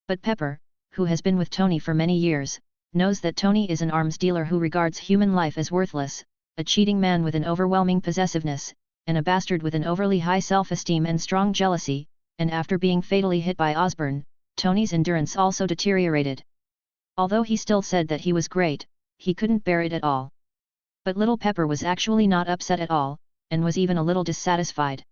But Pepper, who has been with Tony for many years, knows that Tony is an arms dealer who regards human life as worthless, a cheating man with an overwhelming possessiveness, and a bastard with an overly high self-esteem and strong jealousy, and after being fatally hit by Osborne, Tony's endurance also deteriorated. Although he still said that he was great, he couldn't bear it at all. But little Pepper was actually not upset at all, and was even a little dissatisfied.